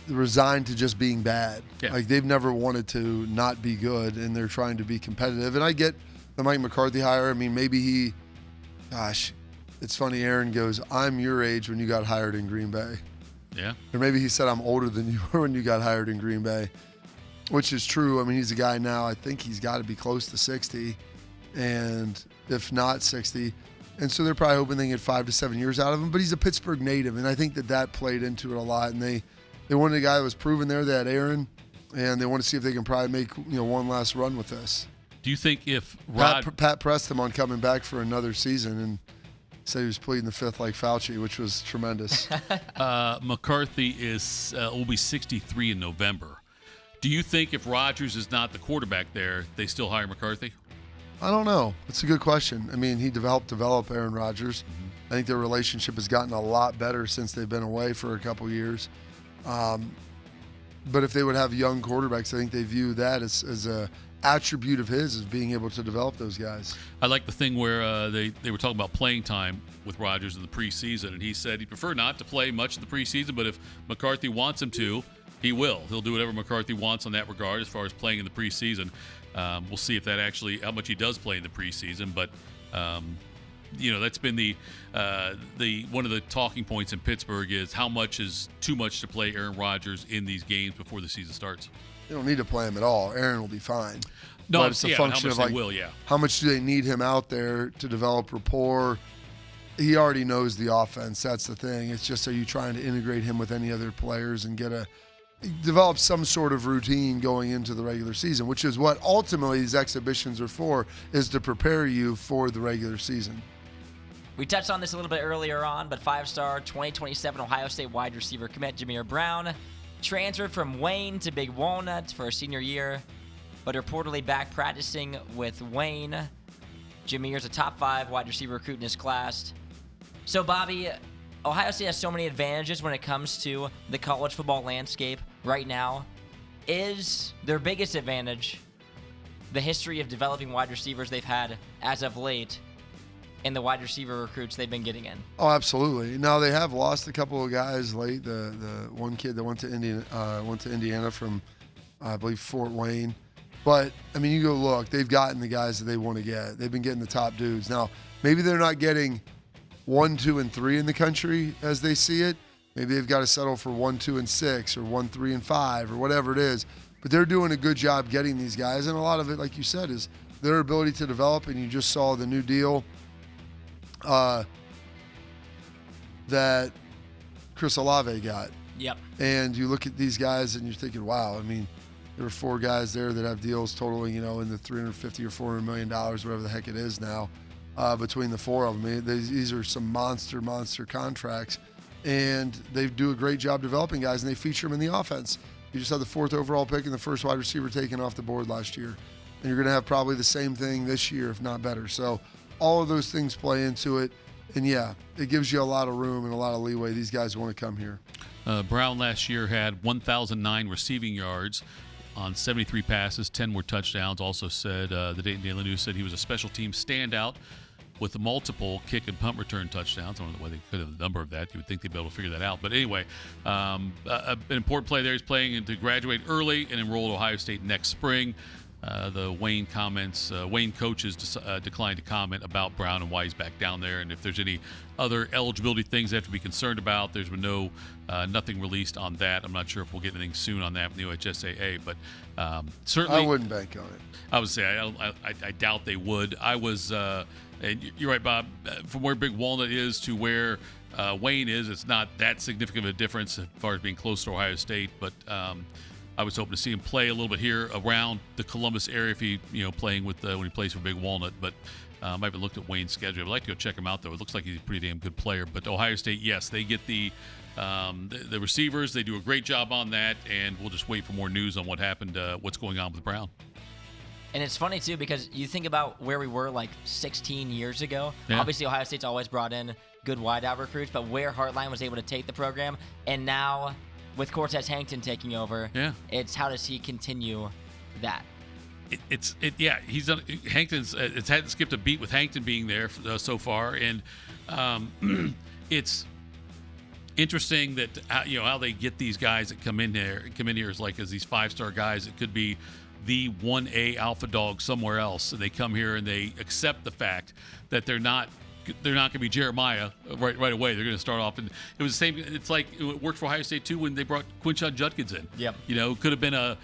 resigned to just being bad. Yeah. Like, they've never wanted to not be good, and they're trying to be competitive. And I get the Mike McCarthy hire. I mean, maybe it's funny. Aaron goes, "I'm your age when you got hired in Green Bay." Yeah. Or maybe he said, "I'm older than you were when you got hired in Green Bay." Which is true. I mean, he's a guy now, I think he's got to be close to 60, and if not 60. And so they're probably hoping they get 5 to 7 years out of him. But he's a Pittsburgh native, and I think that played into it a lot. And they wanted a guy that was proven there. They had Aaron, and they want to see if they can probably make one last run with this. Do you think if Pat pressed him on coming back for another season and said he was pleading the fifth like Fauci, which was tremendous. McCarthy will be 63 in November. Do you think if Rodgers is not the quarterback there, they still hire McCarthy? I don't know. It's a good question. I mean, he helped develop Aaron Rodgers. I think their relationship has gotten a lot better since they've been away for a couple years. But if they would have young quarterbacks, I think they view that as a attribute of his, as being able to develop those guys. I like the thing where they were talking about playing time with Rodgers in the preseason, and he said he'd prefer not to play much in the preseason, but if McCarthy wants him to, he will. He'll do whatever McCarthy wants on that regard as far as playing in the preseason. We'll see if that how much he does play in the preseason. But that's been the one of the talking points in Pittsburgh is how much is too much to play Aaron Rodgers in these games before the season starts. They don't need to play him at all. Aaron will be fine. No, but it's a function of how much do they need him out there to develop rapport. He already knows the offense. That's the thing. It's just, are you trying to integrate him with any other players and develop some sort of routine going into the regular season, which is what ultimately these exhibitions are for, is to prepare you for the regular season. We touched on this a little bit earlier on, but 5-star 2027 Ohio State wide receiver commit Jameer Brown transferred from Wayne to Big Walnut for a senior year, but reportedly back practicing with Wayne. Jameer's a top 5 wide receiver recruit in his class. So, Bobby, Ohio State has so many advantages when it comes to the college football landscape right now. Is their biggest advantage the history of developing wide receivers they've had as of late and the wide receiver recruits they've been getting in? Oh, absolutely. Now, they have lost a couple of guys late. The one kid that went to Indiana from, I believe, Fort Wayne. But, I mean, you go look, they've gotten the guys that they want to get. They've been getting the top dudes. Now, maybe they're not getting 1, 2, and 3 in the country as they see it. Maybe they've got to settle for 1, 2, and 6 or 1, 3, and 5 or whatever it is. But they're doing a good job getting these guys. And a lot of it, like you said, is their ability to develop. And you just saw the new deal that Chris Olave got. Yep. And you look at these guys and you're thinking, wow, I mean, there were 4 guys there that have deals totaling, in the $350 or $400 million, whatever the heck it is now, between the 4 of them. These are some monster contracts. And they do a great job developing guys, and they feature them in the offense. You just had the 4th overall pick and the first wide receiver taken off the board last year. And you're going to have probably the same thing this year, if not better. So all of those things play into it. And, yeah, it gives you a lot of room and a lot of leeway. These guys want to come here. Brown last year had 1,009 receiving yards on 73 passes. 10 were touchdowns. Also said, the Dayton Daily News said he was a special team standout with multiple kick and punt return touchdowns. I don't know why they could have the number of that. You would think they'd be able to figure that out. But anyway, an important play there. He's playing to graduate early and enroll at Ohio State next spring. The Wayne coaches declined to comment about Brown and why he's back down there, and if there's any other eligibility things they have to be concerned about. There's been nothing released on that. I'm not sure if we'll get anything soon on that from the OHSAA, but certainly I wouldn't bank on it. I would say I doubt they would. And you're right, Bob. From where Big Walnut is to where Wayne is, it's not that significant of a difference as far as being close to Ohio State, but I was hoping to see him play a little bit here around the Columbus area if he, playing with when he plays for Big Walnut. But I haven't looked at Wayne's schedule. I'd like to go check him out, though. It looks like he's a pretty damn good player. But Ohio State, yes, they get the receivers. They do a great job on that, and we'll just wait for more news on what happened, what's going on with Brown. And it's funny, too, because you think about where we were like 16 years ago. Yeah. Obviously, Ohio State's always brought in good wideout recruits, but where Heartline was able to take the program, and now with Cortez Hankton taking over, it's how does he continue that? He's done. Hankton's it hadn't skipped a beat with Hankton being there so far, and it's interesting that how they get these guys that come in here as these 5-star guys. It could be the 1A alpha dog somewhere else, and they come here and they accept the fact that they're not going to be Jeremiah right away. They're going to start off, and it was the same. It's like it worked for Ohio State too when they brought Quinshon Judkins in. Yep. Could have been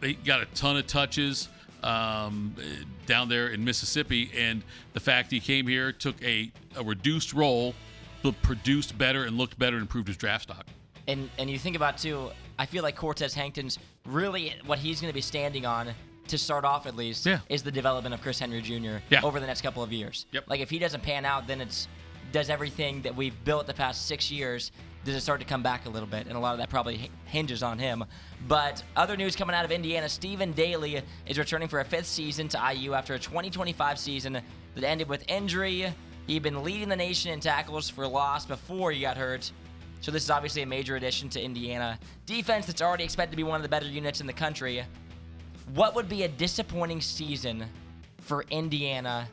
he got a ton of touches down there in Mississippi, and the fact he came here, took a reduced role, but produced better and looked better and improved his draft stock. And you think about, too, I feel like Cortez Hankton's really what he's going to be standing on, to start off at least, is the development of Chris Henry Jr. Over the next couple of years. Yep. Like, if he doesn't pan out, then does everything that we've built the past 6 years, does it start to come back a little bit? And a lot of that probably hinges on him. But other news coming out of Indiana, Stephen Daly is returning for a 5th season to IU after a 2025 season that ended with injury. He'd been leading the nation in tackles for loss before he got hurt. So this is obviously a major addition to Indiana. Defense that's already expected to be one of the better units in the country. What would be a disappointing season for Indiana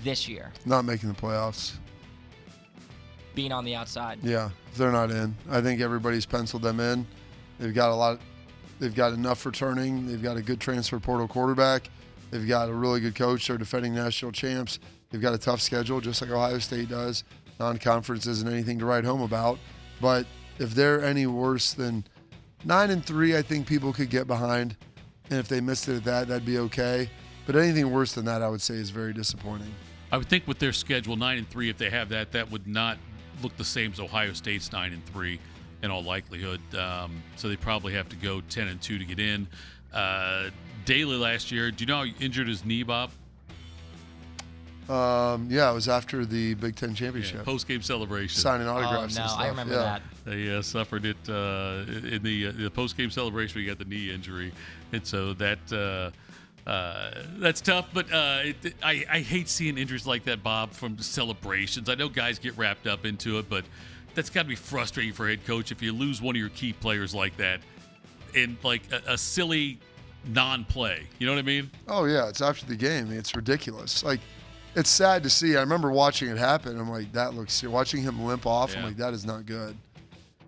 this year? Not making the playoffs. Being on the outside. Yeah, they're not in. I think everybody's penciled them in. They've got enough returning. They've got a good transfer portal quarterback. They've got a really good coach. They're defending national champs. They've got a tough schedule, just like Ohio State does. Non-conference isn't anything to write home about. But if they're any worse than 9-3, I think people could get behind. And if they missed it at that, that'd be okay. But anything worse than that, I would say, is very disappointing. I would think with their schedule, 9-3, if they have that would not look the same as Ohio State's 9-3 in all likelihood. So they probably have to go 10-2 to get in. Daly last year, do you know how he injured his knee, Bob? Yeah, it was after the Big Ten championship. Post-game celebration. Signing autographs and stuff. I remember that. They suffered it in the post-game celebration. We got the knee injury, and so that's tough. But I hate seeing injuries like that, Bob, from celebrations. I know guys get wrapped up into it, but that's got to be frustrating for a head coach if you lose one of your key players like that in like a silly non-play. You know what I mean? Oh yeah, it's after the game. It's ridiculous. Like, it's sad to see. I remember watching it happen. I'm like, that looks. Watching him limp off, I'm like, that is not good.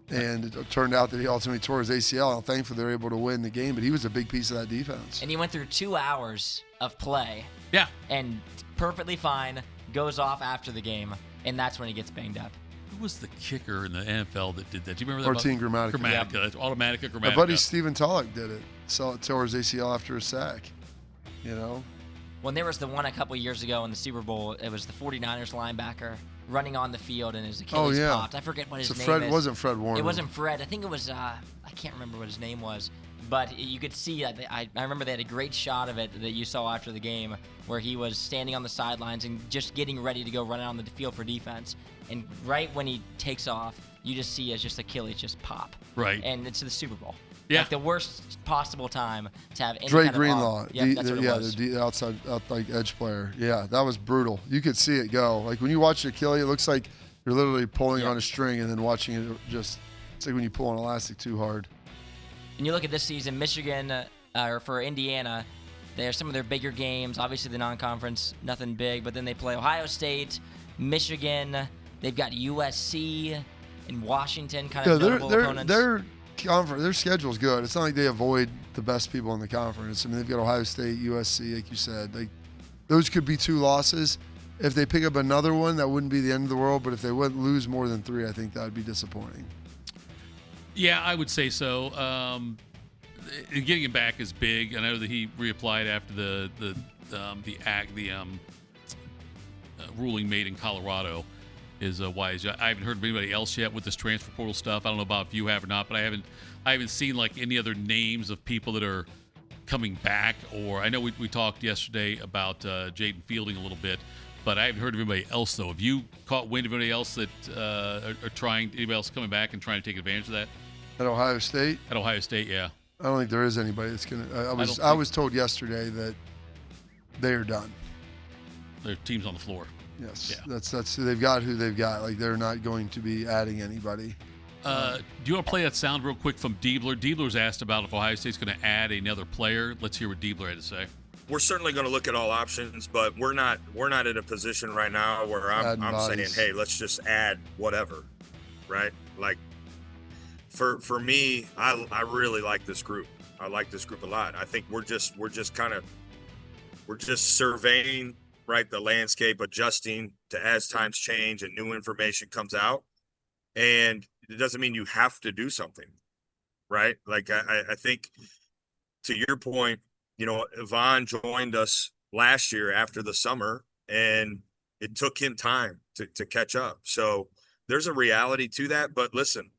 And it turned out that he ultimately tore his ACL. Thankfully, they were able to win the game, but he was a big piece of that defense. And he went through 2 hours of play. Yeah. And perfectly fine, goes off after the game, and that's when he gets banged up. Who was the kicker in the NFL that did that? Do you remember that? Martin Gramatica. Gramatica. Automatica, Gramatica. My buddy Stephen Tulloch did it. So tore his ACL after a sack. You know? When there was the one a couple years ago in the Super Bowl, it was the 49ers linebacker running on the field and his Achilles popped. I forget what his name is. It wasn't Fred Warner. It wasn't Fred. I think it was, I can't remember what his name was. But you could see, I remember they had a great shot of it that you saw after the game where he was standing on the sidelines and just getting ready to go run out on the field for defense. And right when he takes off, you just see just Achilles just pop. Right. And it's the Super Bowl. Yeah. Like the worst possible time to have any Dre kind Greenlaw. of that's what it was. The outside edge player. Yeah, that was brutal. You could see it go. Like when you watch Achilles, it looks like you're literally pulling on a string and then watching it just, it's like when you pull an elastic too hard. And you look at this season, Michigan, or for Indiana, they're some of their bigger games. Obviously the non-conference, nothing big, but then they play Ohio State, Michigan. They've got USC and Washington, kind of notable opponents. Their schedule's good. It's not like they avoid the best people in the conference. I mean, they've got Ohio State, USC, like you said. Like, those could be 2 losses. If they pick up another one, that wouldn't be the end of the world. But if they wouldn't lose more than 3, I think that would be disappointing. Yeah, I would say so. Getting him back is big. I know that he reapplied after the ruling made in Colorado. Is wise. I haven't heard of anybody else yet with this transfer portal stuff. I don't know about if you have or not, but I haven't seen like any other names of people that are coming back. Or I know we talked yesterday about Jaden Fielding a little bit, but I haven't heard of anybody else though. Have you caught wind of anybody else that are trying? Anybody else coming back and trying to take advantage of that? At Ohio State? At Ohio State, yeah. I don't think there is anybody that's gonna. I was told yesterday that they are done. Their team's on the floor. Yes, Yeah. that's who they've got. Like they're not going to be adding anybody. Do you want to play that sound real quick from Diebler? Diebler's asked about if Ohio State's going to add another player. Let's hear what Diebler had to say. We're certainly going to look at all options, but we're not in a position right now where I'm saying, hey, let's just add whatever, right? Like for me, I really like this group. I like this group a lot. I think we're just surveying, right, the landscape, adjusting to as times change and new information comes out. And it doesn't mean you have to do something, right? Like I think to your point, you know, Yvonne joined us last year after the summer, and it took him time to catch up. So there's a reality to that. But listen,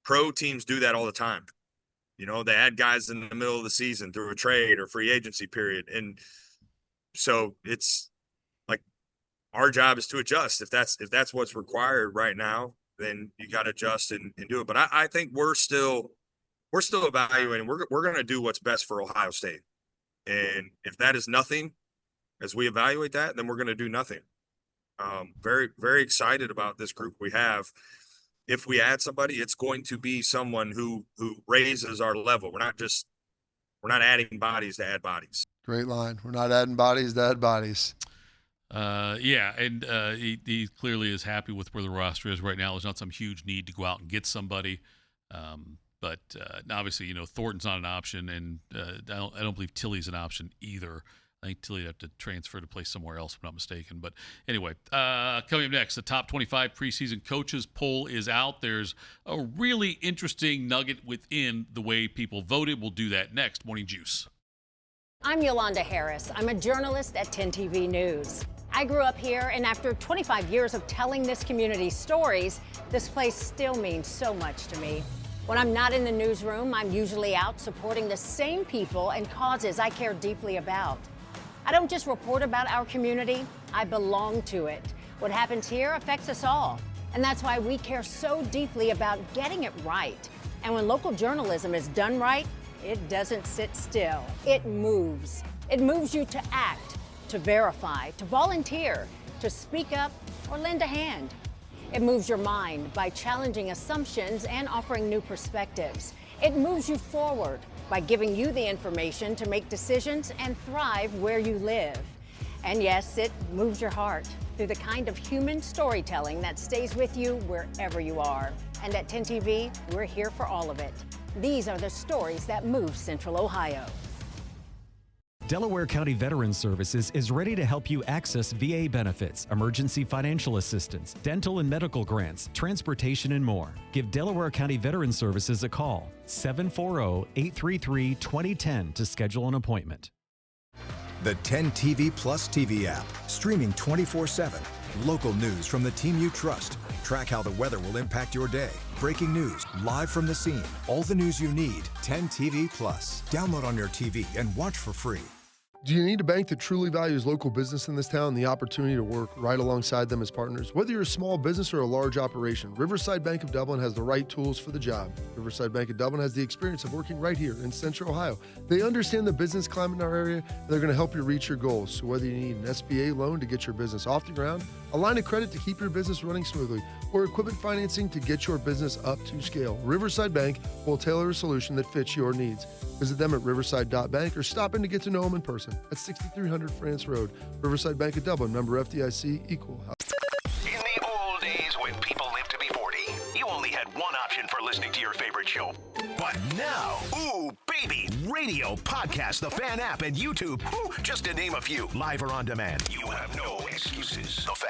pro teams do that all the time. You know, they add guys in the middle of the season through a trade or free agency period. And so it's like our job is to adjust. If that's what's required right now, then you got to adjust and do it. But I think we're still evaluating. We're going to do what's best for Ohio State. And if that is nothing, as we evaluate that, then we're going to do nothing. Very, very excited about this group we have. If we add somebody, it's going to be someone who raises our level. We're not adding bodies to add bodies. Great line. We're not adding bodies to add bodies. Yeah, and he clearly is happy with where the roster is right now. There's not some huge need to go out and get somebody. But obviously, you know, Thornton's not an option, and I don't believe Tilly's an option either. I think Tilly would have to transfer to play somewhere else, if I'm not mistaken. But anyway, coming up next, the top 25 preseason coaches poll is out. There's a really interesting nugget within the way people voted. We'll do that next. Morning Juice. I'm Yolanda Harris. I'm a journalist at 10 TV News. I grew up here, and after 25 years of telling this community's stories, this place still means so much to me. When I'm not in the newsroom, I'm usually out supporting the same people and causes I care deeply about. I don't just report about our community, I belong to it. What happens here affects us all, and that's why we care so deeply about getting it right. And when local journalism is done right, it doesn't sit still. It moves. It moves you to act, to verify, to volunteer, to speak up, or lend a hand. It moves your mind by challenging assumptions and offering new perspectives. It moves you forward by giving you the information to make decisions and thrive where you live. And yes, it moves your heart through the kind of human storytelling that stays with you wherever you are. And at 10 TV, we're here for all of it. These are the stories that move Central Ohio. Delaware County Veterans Services is ready to help you access VA benefits, emergency financial assistance, dental and medical grants, transportation, and more. Give Delaware County Veterans Services a call, 740-833-2010 to schedule an appointment. The 10 TV Plus TV app, streaming 24/7. Local news from the team you trust. Track how the weather will impact your day. Breaking news, live from the scene. All the news you need. 10 TV Plus. Download on your TV and watch for free. Do you need a bank that truly values local business in this town and the opportunity to work right alongside them as partners? Whether you're a small business or a large operation, Riverside Bank of Dublin has the right tools for the job. Riverside Bank of Dublin has the experience of working right here in Central Ohio. They understand the business climate in our area, and they're going to help you reach your goals. So whether you need an SBA loan to get your business off the ground, a line of credit to keep your business running smoothly, or equipment financing to get your business up to scale, Riverside Bank will tailor a solution that fits your needs. Visit them at riverside.bank or stop in to get to know them in person at 6300 France Road. Riverside Bank of Dublin, member FDIC, equal house. In the old days when people lived to be 40, you only had one option for listening to your favorite show. But now, ooh, baby, radio, podcast, the Fan app, and YouTube, just to name a few, live or on demand. You have no excuses. The Fan.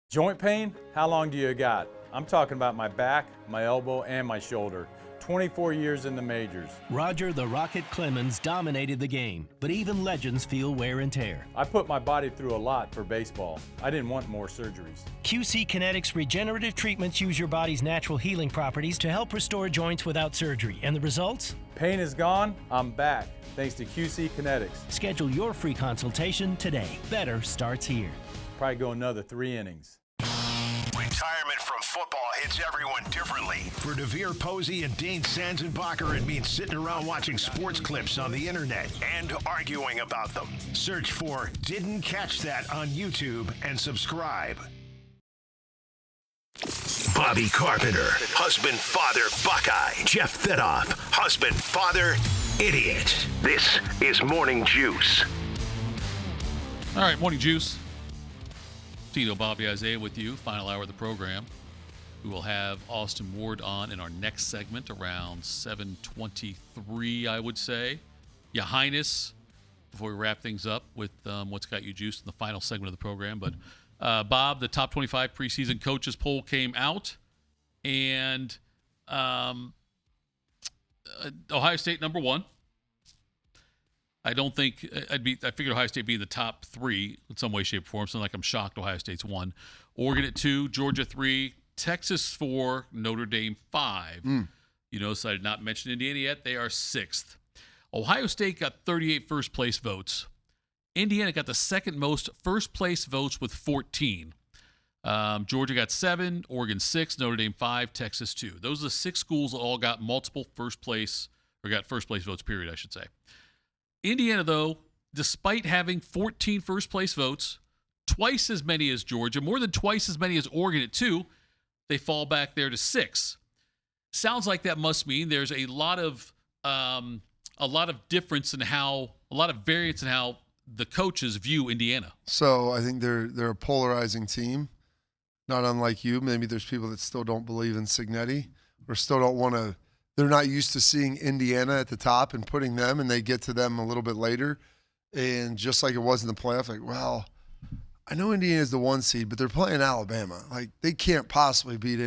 Joint pain? How long do you got? I'm talking about my back, my elbow, and my shoulder. 24 years in the majors. Roger the Rocket Clemens dominated the game, but even legends feel wear and tear. I put my body through a lot for baseball. I didn't want more surgeries. QC Kinetics regenerative treatments use your body's natural healing properties to help restore joints without surgery. And the results? Pain is gone, I'm back, thanks to QC Kinetics. Schedule your free consultation today. Better starts here. Probably go another 3 innings. When Retirement from football hits everyone differently. For DeVere Posey and Dean Sanzenbacher, it means sitting around watching sports clips on the internet and arguing about them. Search for Didn't Catch That on YouTube and subscribe. Bobby Carpenter, husband, father, Buckeye. Jeff Thitoff, husband, father, idiot. This is Morning Juice. All right, Morning Juice. Tito, Bobby, Isaiah with you. Final hour of the program. We will have Austin Ward on in our next segment around 7:23, I would say. Your Highness, before we wrap things up with what's got you juiced in the final segment of the program. But, Bob, the top 25 preseason coaches poll came out, and Ohio State number 1. I don't think I figured Ohio State be in the top 3 in some way, shape, or form. It's not like I'm shocked Ohio State's 1. Oregon at 2, Georgia 3, Texas 4, Notre Dame 5. You notice I did not mention Indiana yet. They are 6th. Ohio State got 38 first-place votes. Indiana got the second most first-place votes with 14. Georgia got 7, Oregon 6, Notre Dame 5, Texas 2. Those are the 6 schools that all got multiple first-place votes, period, I should say. Indiana, though, despite having 14 first-place votes, twice as many as Georgia, more than twice as many as Oregon at 2, they fall back there to 6. Sounds like that must mean there's a lot of difference in how, a lot of variance in how the coaches view Indiana. So I think they're a polarizing team, not unlike you. Maybe there's people that still don't believe in Cignetti or still don't want to. They're not used to seeing Indiana at the top and putting them, and they get to them a little bit later. And just like it was in the playoff, like, well, I know Indiana is the 1 seed, but they're playing Alabama. Like, they can't possibly beat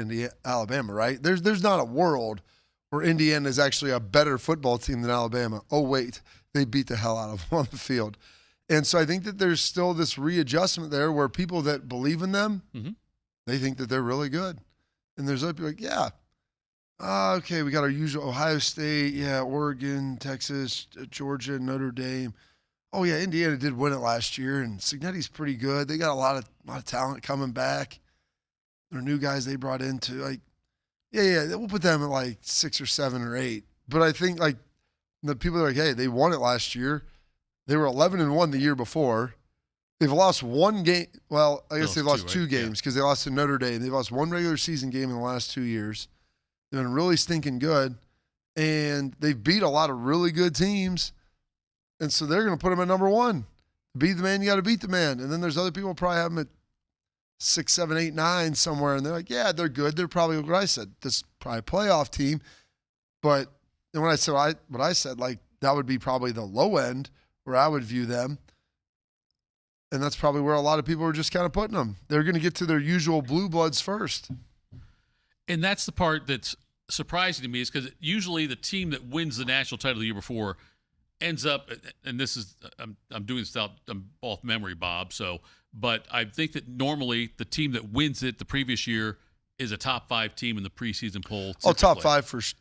Alabama, right? There's not a world where Indiana is actually a better football team than Alabama. Oh, wait, they beat the hell out of them on the field. And so I think that there's still this readjustment there where people that believe in them, they think that they're really good. And there's other people like, yeah, okay, we got our usual Ohio State, Oregon, Texas, Georgia, Notre Dame. Oh, yeah, Indiana did win it last year, and Cignetti's pretty good. They got a lot of talent coming back. They're new guys they brought into. Like, we'll put them at like 6 or 7 or 8. But I think, like, the people that are like, hey, they won it last year. They were 11-1 the year before. They've lost 1 game. Well, I guess they've lost 2 games because they lost to Notre Dame. They've lost 1 regular season game in the last 2 years. They've been really stinking good, and they've beat a lot of really good teams, and so they're going to put them at number 1. Beat the man, you got to beat the man. And then there's other people probably have them at 6, 7, 8, 9 somewhere, and they're like, yeah, they're good. They're probably what I said. This is probably a playoff team, but then when I said what I said, like that would be probably the low end where I would view them, and that's probably where a lot of people are just kind of putting them. They're going to get to their usual blue bloods first. And that's the part that's surprising to me, is because usually the team that wins the national title the year before ends up, and this is, I'm doing this out, I'm off memory, Bob, but I think that normally the team that wins it the previous year is a top 5 team in the preseason poll. Oh, top 5 for sure.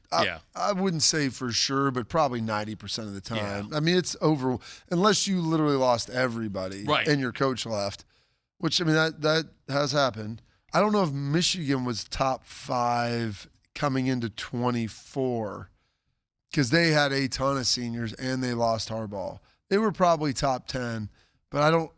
I wouldn't say for sure, but probably 90% of the time. Yeah. I mean, it's over, unless you literally lost everybody and your coach left, which, I mean, that has happened. I don't know if Michigan was top 5 coming into 24 because they had a ton of seniors and they lost Harbaugh. They were probably top 10, but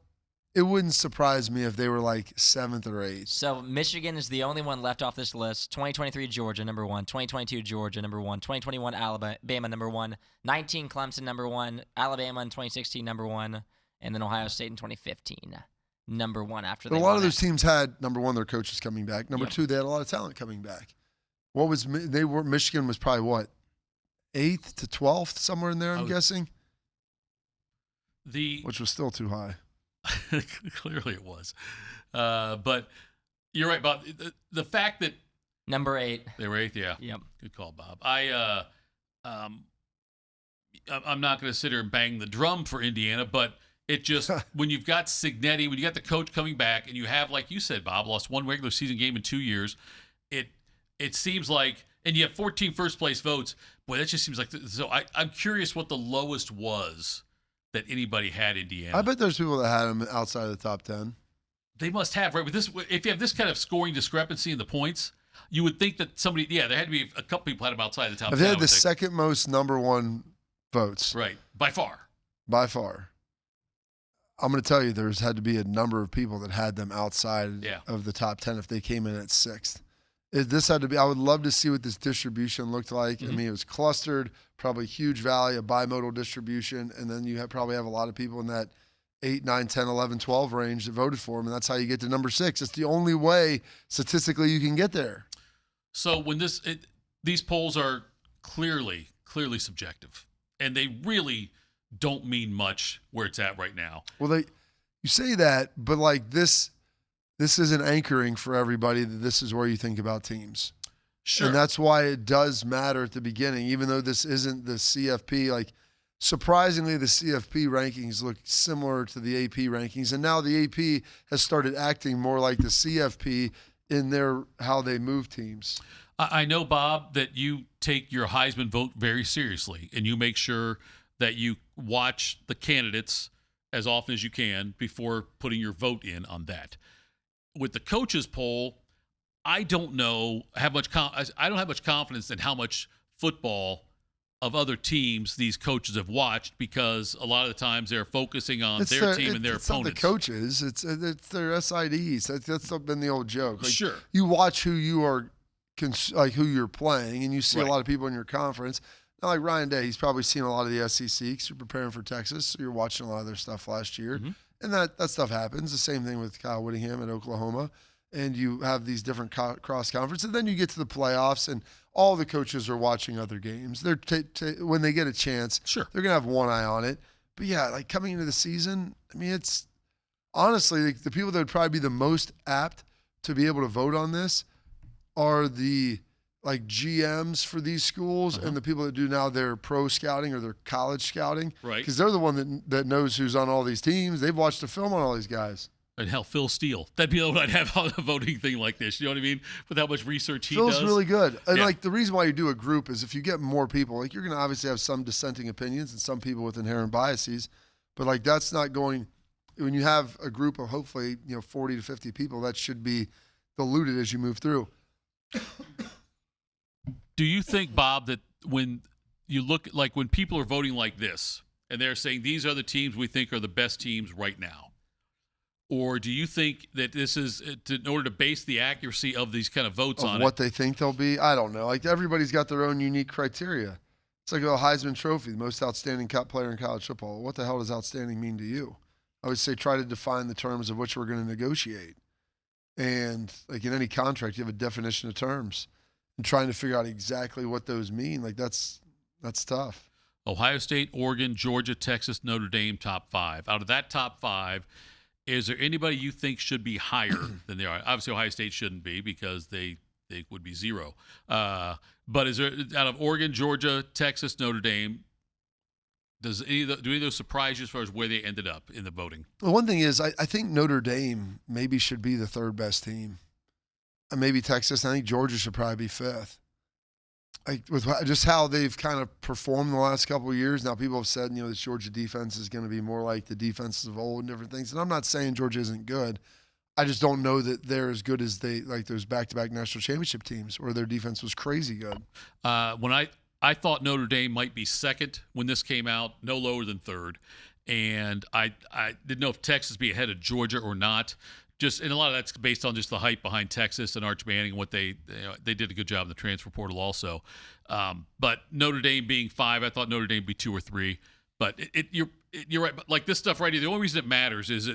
it wouldn't surprise me if they were like 7th or 8th. So Michigan is the only one left off this list. 2023 Georgia, number 1. 2022 Georgia, number 1. 2021 Alabama, number 1. 19 Clemson, number 1. Alabama in 2016, number 1. And then Ohio State in 2015. Number 1 after that. A lot of those teams had, number 1, their coaches coming back. Number 2, they had a lot of talent coming back. Michigan was probably what, 8th to 12th, somewhere in there, I'm guessing? Which was still too high. Clearly it was. But you're right, Bob. The fact that number 8. They were 8th, yeah. Yep. Good call, Bob. I'm not going to sit here and bang the drum for Indiana, but it just, when you've got Cignetti, when you got the coach coming back, and you have, like you said, Bob, lost 1 regular season game in 2 years, it seems like, and you have 14 first-place votes, boy, that just seems like, so I'm curious what the lowest was that anybody had Indiana. I bet there's people that had them outside of the top 10. They must have, right? With this, if you have this kind of scoring discrepancy in the points, you would think that somebody, there had to be a couple people had them outside the top 10. They had the second most number one votes. Right. By far. By far. I'm going to tell you, there's had to be a number of people that had them outside of the top 10 if they came in at 6th. This had to be, I would love to see what this distribution looked like. Mm-hmm. I mean, it was clustered, probably huge valley, a bimodal distribution, and then you probably have a lot of people in that 8, 9, 10, 11, 12 range that voted for him, and that's how you get to number 6. It's the only way statistically you can get there. So when these polls are clearly subjective, and they really don't mean much where it's at right now. Well, you say that, but like this isn't anchoring for everybody that this is where you think about teams. Sure. And that's why it does matter at the beginning, even though this isn't the CFP. Like, surprisingly, the CFP rankings look similar to the AP rankings, and now the AP has started acting more like the CFP in how they move teams. I know, Bob, that you take your Heisman vote very seriously, and you make sure that you watch the candidates as often as you can before putting your vote in on that. With the coaches poll, I don't know I don't have much confidence in how much football of other teams these coaches have watched, because a lot of the times they're focusing on their team and their opponents. It's not the coaches. It's their SIDs. That's been the old joke. Like, sure. You watch who you are, who you're playing, and you see a lot of people in your conference. Not like Ryan Day. He's probably seen a lot of the SEC because you're preparing for Texas, so you're watching a lot of their stuff last year. Mm-hmm. And that stuff happens. The same thing with Kyle Whittingham at Oklahoma. And you have these different cross-conference. And then you get to the playoffs, and all the coaches are watching other games. They're when they get a chance, sure, they're going to have one eye on it. But, yeah, like coming into the season, I mean, it's honestly the people that would probably be the most apt to be able to vote on this are the GMs for these schools and the people that do now their pro scouting or their college scouting. Right. Because they're the one that knows who's on all these teams. They've watched the film on all these guys. And hell, Phil Steele. That'd be the one I'd have on a voting thing like this. You know what I mean? With how much research he does. Phil's really good. And the reason why you do a group is if you get more people, you're going to obviously have some dissenting opinions and some people with inherent biases. But that's not going, when you have a group of hopefully 40 to 50 people, that should be diluted as you move through. Do you think, Bob, that when you look when people are voting like this and they're saying these are the teams we think are the best teams right now, or do you think that this is in order to base the accuracy of these kind of votes on what they think they'll be? I don't know. Everybody's got their own unique criteria. It's like the Heisman Trophy, the most outstanding player in college football. What the hell does outstanding mean to you? I would say try to define the terms of which we're going to negotiate. And in any contract, you have a definition of terms. And trying to figure out exactly what those mean, that's tough. Ohio State, Oregon, Georgia, Texas, Notre Dame, top 5. Out of that top 5, is there anybody you think should be higher than they are? Obviously, Ohio State shouldn't be because they would be 0. But is there, out of Oregon, Georgia, Texas, Notre Dame, do any of those surprise you as far as where they ended up in the voting? Well, one thing is, I think Notre Dame maybe should be the 3rd best team. Maybe Texas. I think Georgia should probably be 5th. With just how they've kind of performed the last couple of years. Now, people have said, this Georgia defense is going to be more like the defenses of old and different things. And I'm not saying Georgia isn't good. I just don't know that they're as good as those back-to-back national championship teams where their defense was crazy good. When I thought Notre Dame might be 2nd when this came out, no lower than 3rd. And I didn't know if Texas be ahead of Georgia or not. And a lot of that's based on just the hype behind Texas and Arch Manning and what they did a good job in the transfer portal also. But Notre Dame being 5, I thought Notre Dame would be 2 or 3. But you're right. But this stuff right here, the only reason it matters is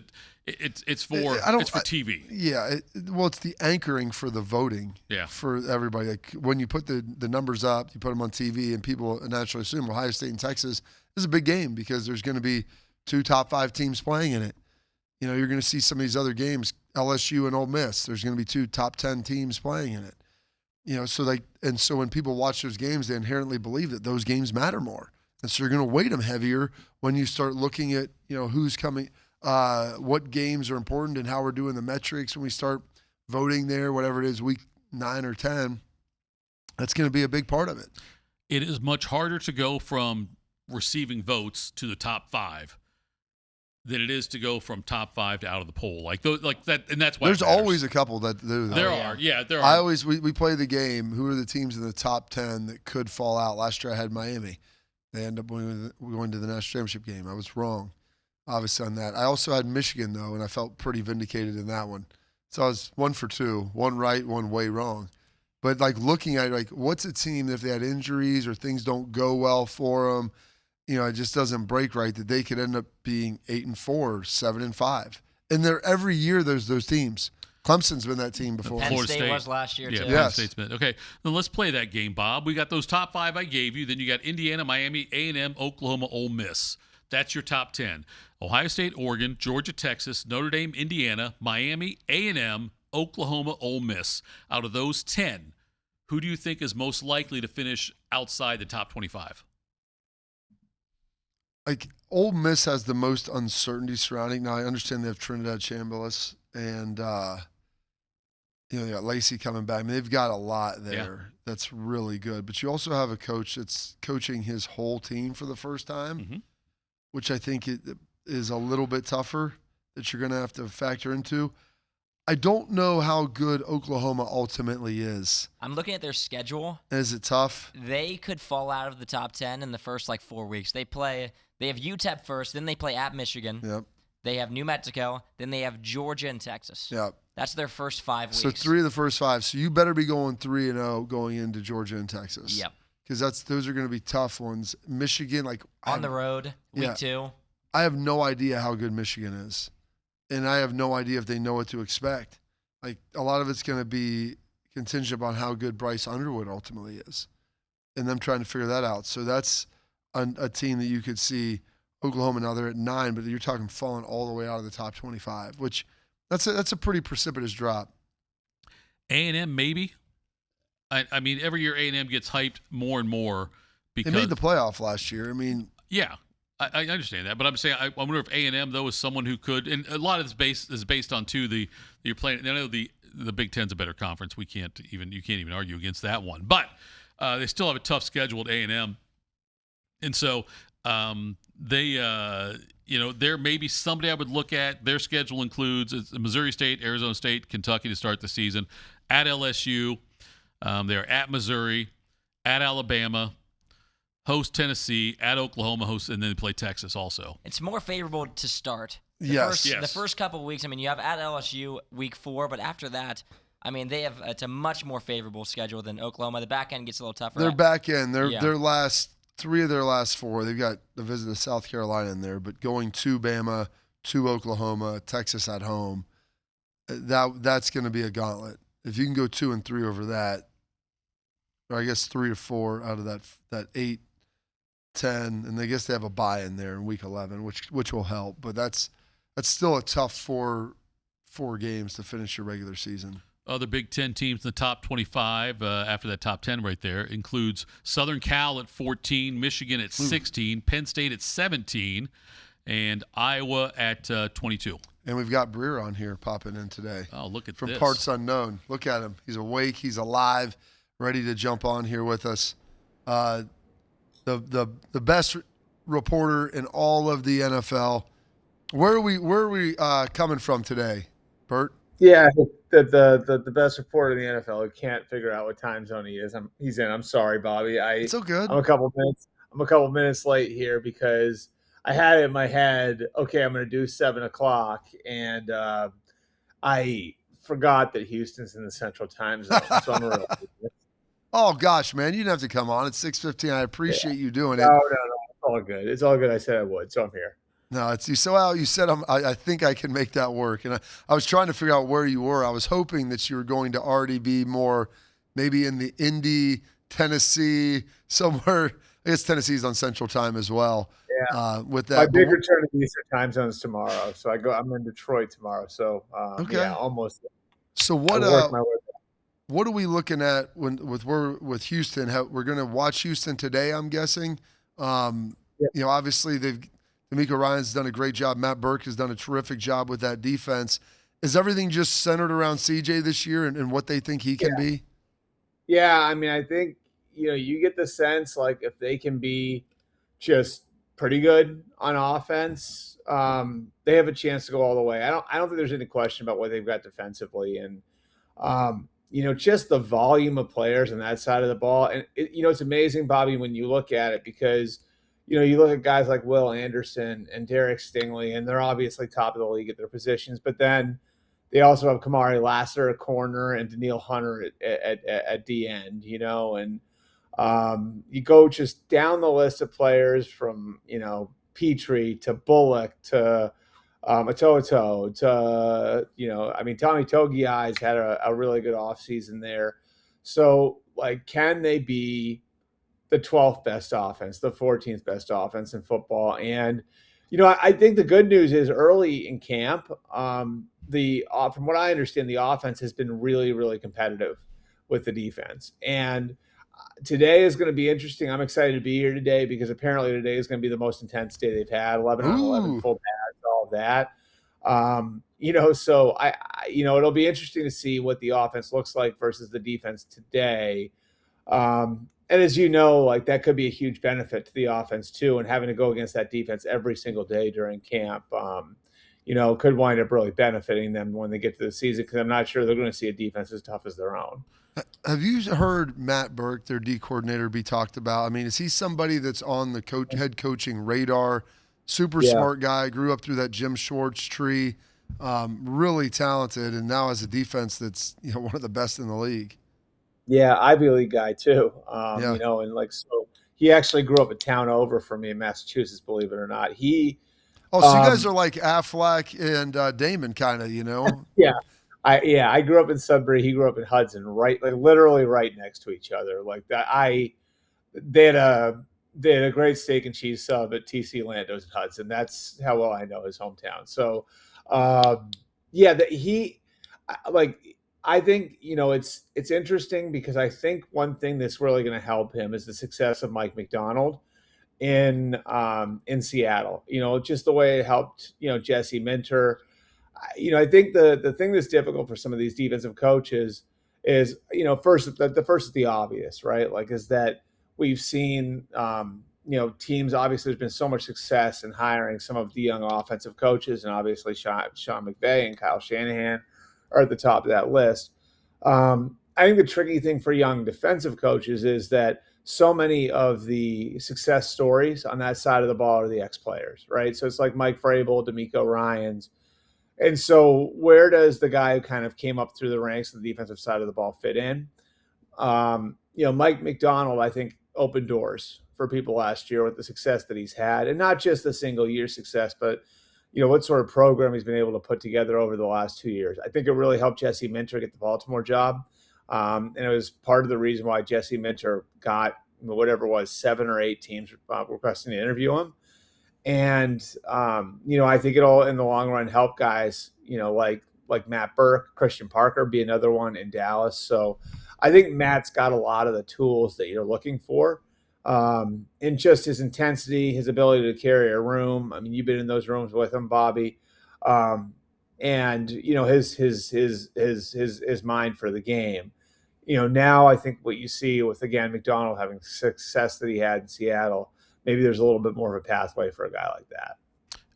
it's for TV. It's the anchoring for the voting. Yeah. For everybody. When you put the numbers up, you put them on TV, and people naturally assume Ohio State and Texas is a big game because there's going to be 2 top 5 teams playing in it. You're going to see some of these other games, LSU and Ole Miss. There's going to be 2 top 10 teams playing in it. So when people watch those games, they inherently believe that those games matter more. And so you're going to weight them heavier when you start looking at, who's coming, what games are important and how we're doing the metrics when we start voting there, whatever it is, week 9 or 10. That's going to be a big part of it. It is much harder to go from receiving votes to the top 5 than it is to go from top 5 to out of the poll. Like that, and that's why there's always a couple that do that. There are. We play the game. Who are the teams in the top 10 that could fall out? Last year I had Miami. They end up going to the national championship game. I was wrong, obviously, on that. I also had Michigan though, and I felt pretty vindicated in that one. So I was 1 for 2, one right, one way wrong. But like looking at like what's a team that if they had injuries or things don't go well for them, it just doesn't break right, that they could end up being 8-4, 7-5. And they're every year there's those teams. Clemson's been that team before. Penn State was last year, too. Penn State's been. Okay, then let's play that game, Bob. We got those top 5 I gave you. Then you got Indiana, Miami, A&M, Oklahoma, Ole Miss. That's your top 10. Ohio State, Oregon, Georgia, Texas, Notre Dame, Indiana, Miami, A&M, Oklahoma, Ole Miss. Out of those 10, who do you think is most likely to finish outside the top 25? Like Ole Miss has the most uncertainty surrounding. Now I understand they have Trinidad Chambliss and they got Lacey coming back. I mean, they've got a lot there that's really good. But you also have a coach that's coaching his whole team for the first time, which I think it is a little bit tougher that you're going to have to factor into. I don't know how good Oklahoma ultimately is. I'm looking at their schedule. Is it tough? They could fall out of the top 10 in the first 4 weeks. They have UTEP first, then they play at Michigan. Yep. They have New Mexico, then they have Georgia and Texas. Yep. That's their first 5 weeks. So 3 of the first 5. So you better be going 3-0 going into Georgia and Texas. Yep. Because those are going to be tough ones. Michigan, on the road, week 2. I have no idea how good Michigan is. And I have no idea if they know what to expect. Like, a lot of it's going to be contingent upon how good Bryce Underwood ultimately is and them trying to figure that out. So that's a team that you could see. Oklahoma, now they're at 9, but you're talking falling all the way out of the top 25, which that's a pretty precipitous drop. A&M, maybe. I mean, every year A&M gets hyped more and more because they made the playoff last year. I mean, yeah. I understand that, but I'm saying I wonder if A&M though is someone who could, and a lot of this is based on you're playing. I know the Big Ten's a better conference. You can't even argue against that one, but they still have a tough schedule at A&M, and so there may be somebody I would look at. Their schedule includes Missouri State, Arizona State, Kentucky to start the season, at LSU, they're at Missouri, at Alabama. Host Tennessee, at Oklahoma, and then they play Texas also. It's more favorable to start. The first couple of weeks, you have at LSU week 4, but after that, it's a much more favorable schedule than Oklahoma. The back end gets a little tougher. Their back end, their last 3 of their last 4, they've got the visit of South Carolina in there, but going to Bama, to Oklahoma, Texas at home, that's going to be a gauntlet. If you can go 2 and 3 over that, or I guess 3 to 4 out of that 8, 10, and I guess they have a bye in there in week 11, which will help. But that's still a tough four games to finish your regular season. Other Big Ten teams in the top 25 after that top 10 right there includes Southern Cal at 14, Michigan at 16, Penn State at 17, and Iowa at 22. And we've got Breer on here popping in today. Oh, look at this. From Parts Unknown. Look at him. He's awake. He's alive, ready to jump on here with us. The best reporter in all of the NFL. Where are we coming from today, Bert? Yeah, the best reporter in the NFL who can't figure out what time zone he's in. I'm sorry, Bobby. It's so good. I'm a couple minutes late here because I had it in my head. Okay, I'm going to do 7 o'clock, and I forgot that Houston's in the Central Time Zone. So I'm really Oh gosh, man, you didn't have to come on. It's 6:15. I appreciate you doing it. No, it's all good. It's all good. I said I would, so I'm here. No, it's you. So you said I think I can make that work, and I was trying to figure out where you were. I was hoping that you were going to already be more, maybe in the Indy, Tennessee, somewhere. I guess Tennessee's on Central Time as well. Yeah. With that, my big return to the Eastern Time zones tomorrow. So I'm in Detroit tomorrow. So okay, yeah, almost. So what? What are we looking at with Houston? We're going to watch Houston today, I'm guessing. Obviously D'Amico Ryan's done a great job. Matt Burke has done a terrific job with that defense. Is everything just centered around CJ this year and what they think he can be? Yeah, I think you get the sense like if they can be just pretty good on offense, they have a chance to go all the way. I don't think there's any question about what they've got defensively, and just the volume of players on that side of the ball. And it's amazing, Bobby, when you look at it, because you look at guys like Will Anderson and Derek Stingley, and they're obviously top of the league at their positions, but then they also have Kamari Lassiter at corner and Daniil Hunter at the end, and you go just down the list of players from, Petrie to Bullock to Atoto to, Tommy Togiai's had a really good offseason there. So, can they be the 12th best offense, the 14th best offense in football? And, I think the good news is early in camp, from what I understand, the offense has been really, really competitive with the defense. And today is going to be interesting. I'm excited to be here today because apparently today is going to be the most intense day they've had. 11 on 11 full pads, all of that. So I it'll be interesting to see what the offense looks like versus the defense today. And as you know, that could be a huge benefit to the offense too, and having to go against that defense every single day during camp, could wind up really benefiting them when they get to the season, because I'm not sure they're going to see a defense as tough as their own. Have you heard Matt Burke, their D coordinator, be talked about? I mean, is he somebody that's on the head coaching radar? Super smart guy, grew up through that Jim Schwartz tree, really talented, and now has a defense that's one of the best in the league. Yeah, Ivy League guy too. So he actually grew up a town over from me in Massachusetts, believe it or not. So you guys are like Affleck and Damon, kind of, Yeah. I grew up in Sudbury. He grew up in Hudson, literally right next to each other. They had a great steak and cheese sub at TC Lando's in Hudson. That's how well I know his hometown. So, I think, it's interesting because I think one thing that's really going to help him is the success of Mike McDonald in Seattle. Just the way it helped, Jesse Minter. I think the thing that's difficult for some of these defensive coaches is, first is the obvious, right? Is that we've seen, teams, obviously there's been so much success in hiring some of the young offensive coaches, and obviously Sean McVay and Kyle Shanahan are at the top of that list. I think the tricky thing for young defensive coaches is that so many of the success stories on that side of the ball are the ex-players, right? So it's like Mike Vrabel, DeMeco Ryans. And so where does the guy who kind of came up through the ranks of the defensive side of the ball fit in? Mike McDonald, I think, opened doors for people last year with the success that he's had, and not just the single year success, but what sort of program he's been able to put together over the last 2 years. I think it really helped Jesse Minter get the Baltimore job. And it was part of the reason why Jesse Minter got whatever it was, 7 or 8 teams requesting to interview him. And, I think it'll, in the long run, help guys, like Matt Burke, Christian Parker be another one in Dallas. So I think Matt's got a lot of the tools that you're looking for. And just his intensity, his ability to carry a room. I mean, you've been in those rooms with him, Bobby. And his mind for the game. Now I think what you see with, again, McDonald having success that he had in Seattle, maybe there's a little bit more of a pathway for a guy like that.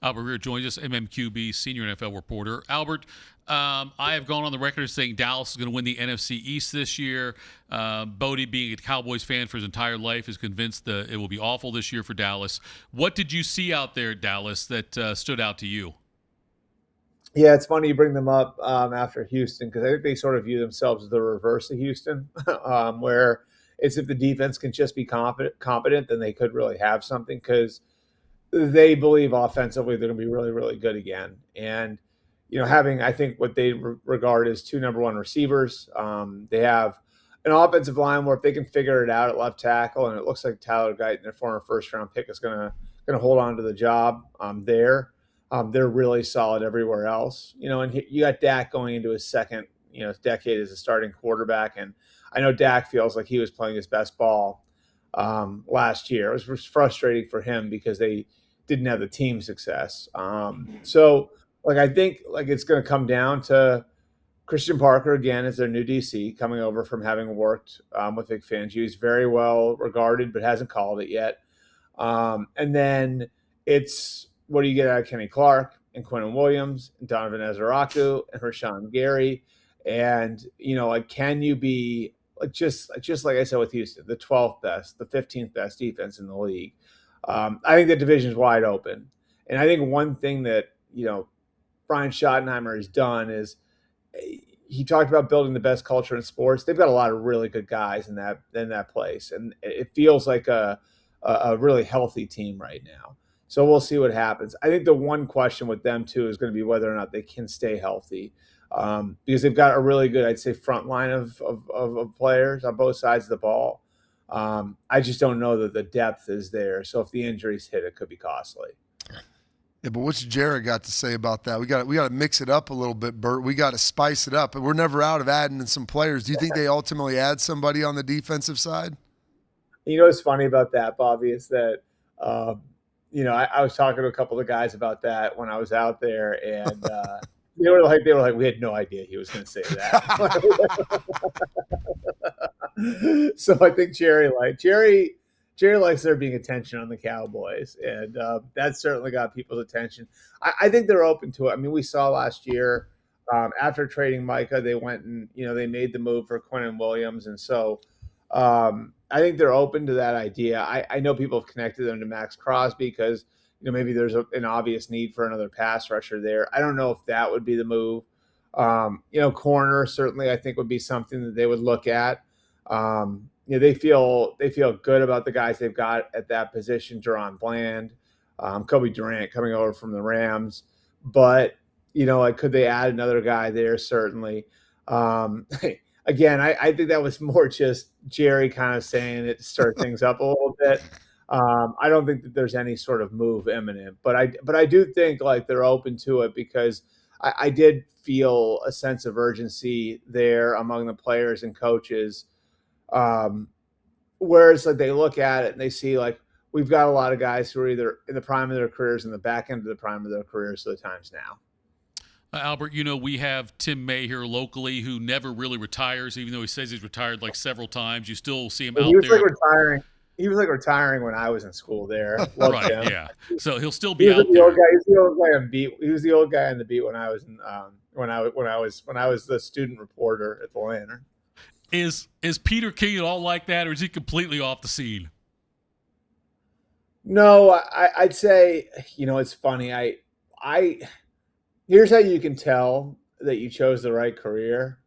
Albert Rear joins us, MMQB, senior NFL reporter. Albert, I have gone on the record as saying Dallas is going to win the NFC East this year. Bodie, being a Cowboys fan for his entire life, is convinced that it will be awful this year for Dallas. What did you see out there at Dallas that stood out to you? Yeah, it's funny you bring them up after Houston, because I think they sort of view themselves as the reverse of Houston, where it's if the defense can just be competent, then they could really have something, because they believe offensively they're going to be really, really good again. And, having, I think, what they regard as 2 number 1 receivers, they have an offensive line where if they can figure it out at left tackle, and it looks like Tyler Guyton, their former first-round pick, is going to hold on to the job there. They're really solid everywhere else, and you got Dak going into his second, decade as a starting quarterback. And I know Dak feels like he was playing his best ball last year. It was frustrating for him because they didn't have the team success. So I think it's going to come down to Christian Parker again as their new DC, coming over from having worked with Vic Fangio. He's very well regarded, but hasn't called it yet. And then it's what do you get out of Kenny Clark and Quentin Williams and Donovan Ezeraku and Rashawn Gary? And, like, can you be like just like I said with Houston, the 12th best, the 15th best defense in the league? I think the division's wide open. And I think one thing that, Brian Schottenheimer has done is he talked about building the best culture in sports. They've got a lot of really good guys in that place. And it feels like a really healthy team right now. So we'll see what happens. I think the one question with them, too, is going to be whether or not they can stay healthy. Because they've got a really good, I'd say, front line of players on both sides of the ball. I just don't know that the depth is there. So if the injuries hit, it could be costly. Yeah, but what's Jared got to say about that? We got to mix it up a little bit, Bert. We got to spice it up. And we're never out of adding in some players. Do you think they ultimately add somebody on the defensive side? What's funny about that, Bobby, is that I was talking to a couple of guys about that when I was out there, and they were like, we had no idea he was going to say that. So I think Jerry likes there being attention on the Cowboys, and that certainly got people's attention. I think they're open to it. I mean, we saw last year after trading Micah, they went and they made the move for Quentin Williams, and so I think they're open to that idea. I know people have connected them to Max Crosby because maybe there's an obvious need for another pass rusher there. I don't know if that would be the move. Corner certainly I think would be something that they would look at. They feel good about the guys they've got at that position. Deron Bland, Kobe Durant coming over from the Rams, but could they add another guy there? Certainly. Again, I think that was more just Jerry kind of saying it to stir things up a little bit. I don't think that there's any sort of move imminent, but I do think like they're open to it because I did feel a sense of urgency there among the players and coaches. Whereas like they look at it and they see like we've got a lot of guys who are either in the prime of their careers in the back end of the prime of their careers, so the time's now. Albert, we have Tim May here locally who never really retires, even though he says he's retired like several times. You still see him out there. He was like retiring when I was in school there. Loved right, him. yeah. So he'll still be out there. He was the old guy on beat. He was the old guy on the beat when I was when I was the student reporter at the Lantern. Is Peter King at all like that, or is he completely off the scene? No, I'd say it's funny. Here's how you can tell that you chose the right career.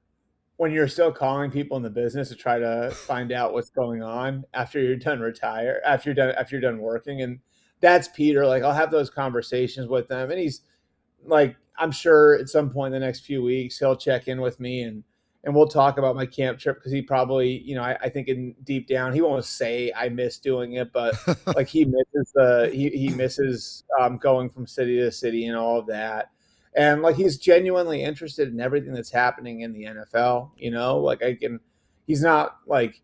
When you're still calling people in the business to try to find out what's going on after you're done working. And that's Peter. Like, I'll have those conversations with them. And he's like, I'm sure at some point in the next few weeks, he'll check in with me and we'll talk about my camp trip. Cause he probably, I think in deep down, he won't say I miss doing it, but like he misses going from city to city and all of that. And like he's genuinely interested in everything that's happening in the NFL, he's not like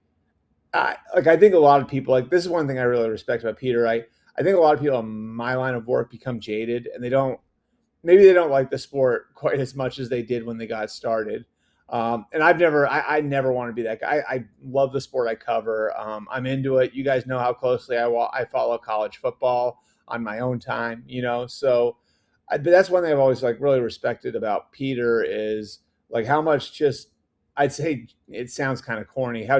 I think a lot of people, like, this is one thing I really respect about Peter. I think a lot of people in my line of work become jaded and maybe they don't like the sport quite as much as they did when they got started. And I never want to be that guy. I love the sport I cover. I'm into it. You guys know how closely I follow college football on my own time, so. But that's one thing I've always like really respected about Peter is like how much I'd say it sounds kind of corny, how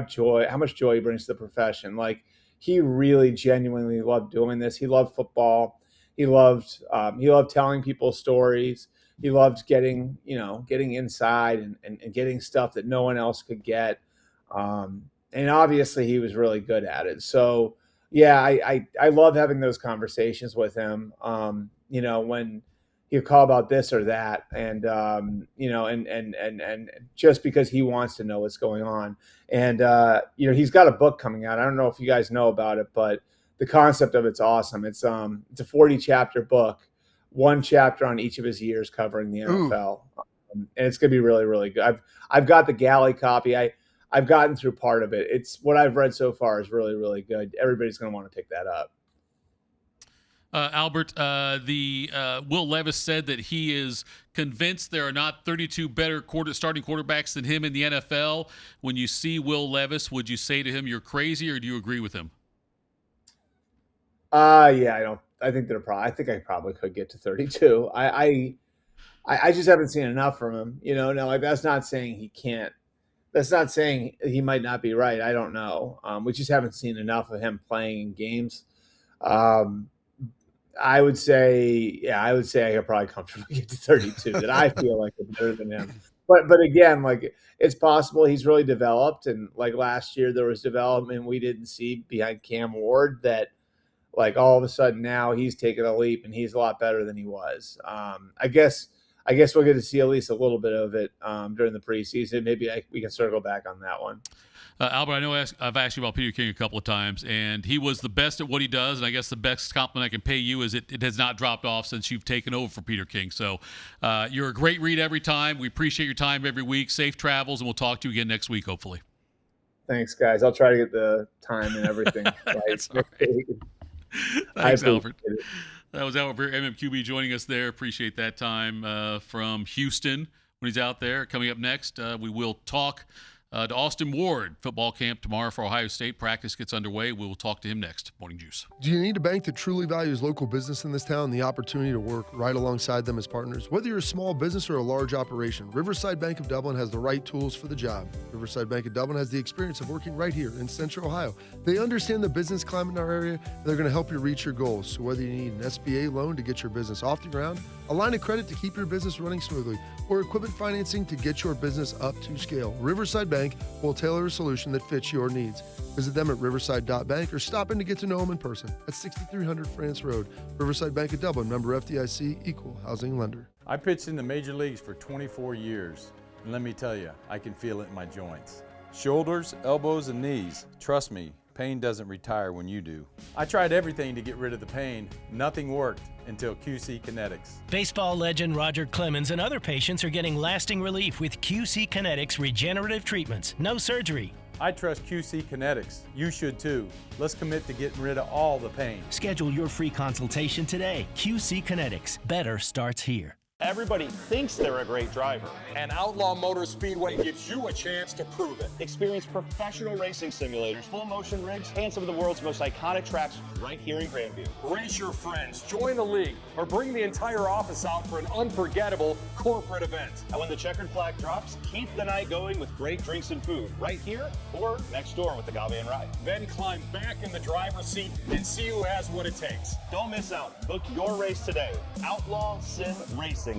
much joy he brings to the profession. Like he really genuinely loved doing this. He loved football. He loved telling people stories. He loved getting inside and getting stuff that no one else could get. And obviously he was really good at it. So yeah, I love having those conversations with him. When he'll call about this or that, and and just because he wants to know what's going on, and he's got a book coming out. I don't know if you guys know about it, but the concept of it's awesome. It's a 40-chapter book, one chapter on each of his years covering the NFL, and it's gonna be really, really good. I've got the galley copy. I've gotten through part of it. It's what I've read so far is really, really good. Everybody's gonna want to pick that up. Albert, Will Levis said that he is convinced there are not 32 better starting quarterbacks than him in the NFL. When you see Will Levis, would you say to him, you're crazy, or do you agree with him? Yeah, I think I probably could get to 32. I just haven't seen enough from him. Now, like, that's not saying he can't. That's not saying he might not be right. I don't know. We just haven't seen enough of him playing in games. I would say I could probably comfortably get to 32. That I feel like I'm better than him. But again, like, it's possible he's really developed, and like last year there was development we didn't see behind Cam Ward that, like, all of a sudden now he's taken a leap and he's a lot better than he was. I guess we'll get to see at least a little bit of it during the preseason. Maybe we can circle back on that one. Albert, I know I've asked you about Peter King a couple of times, and he was the best at what he does, and I guess the best compliment I can pay you is it has not dropped off since you've taken over for Peter King. So you're a great read every time. We appreciate your time every week. Safe travels, and we'll talk to you again next week, hopefully. Thanks, guys. I'll try to get the time and everything right. That's all right. Thanks, Albert. That was Albert, MMQB, joining us there. Appreciate that time from Houston when he's out there. Coming up next, we will talk to Austin Ward. Football camp tomorrow for Ohio State. Practice gets underway. We will talk to him next. Morning Juice. Do you need a bank that truly values local business in this town and the opportunity to work right alongside them as partners? Whether you're a small business or a large operation, Riverside Bank of Dublin has the right tools for the job. Riverside Bank of Dublin has the experience of working right here in Central Ohio. They understand the business climate in our area, and they're going to help you reach your goals. So whether you need an SBA loan to get your business off the ground, a line of credit to keep your business running smoothly, or equipment financing to get your business up to scale, Riverside Bank will tailor a solution that fits your needs. Visit them at riverside.bank or stop in to get to know them in person at 6300 France Road. Riverside Bank of Dublin, member FDIC, equal housing lender. I pitched in the major leagues for 24 years, and let me tell you, I can feel it in my joints. Shoulders, elbows, and knees. Trust me, pain doesn't retire when you do. I tried everything to get rid of the pain. Nothing worked until QC Kinetics. Baseball legend Roger Clemens and other patients are getting lasting relief with QC Kinetics regenerative treatments. No surgery. I trust QC Kinetics. You should too. Let's commit to getting rid of all the pain. Schedule your free consultation today. QC Kinetics. Better starts here. Everybody thinks they're a great driver. And Outlaw Motor Speedway gives you a chance to prove it. Experience professional racing simulators, full motion rigs, and some of the world's most iconic tracks right here in Grandview. Race your friends, join a league, or bring the entire office out for an unforgettable corporate event. And when the checkered flag drops, keep the night going with great drinks and food right here or next door with the Agave and Rye. Then climb back in the driver's seat and see who has what it takes. Don't miss out. Book your race today. OutlawSimRacing.com.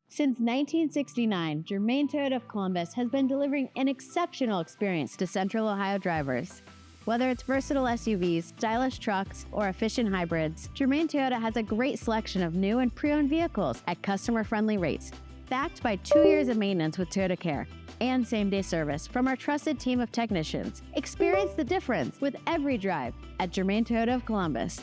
Since 1969, Germain Toyota of Columbus has been delivering an exceptional experience to Central Ohio drivers. Whether it's versatile SUVs, stylish trucks, or efficient hybrids, Germain Toyota has a great selection of new and pre-owned vehicles at customer-friendly rates, backed by 2 years of maintenance with Toyota Care and same-day service from our trusted team of technicians. Experience the difference with every drive at Germain Toyota of Columbus.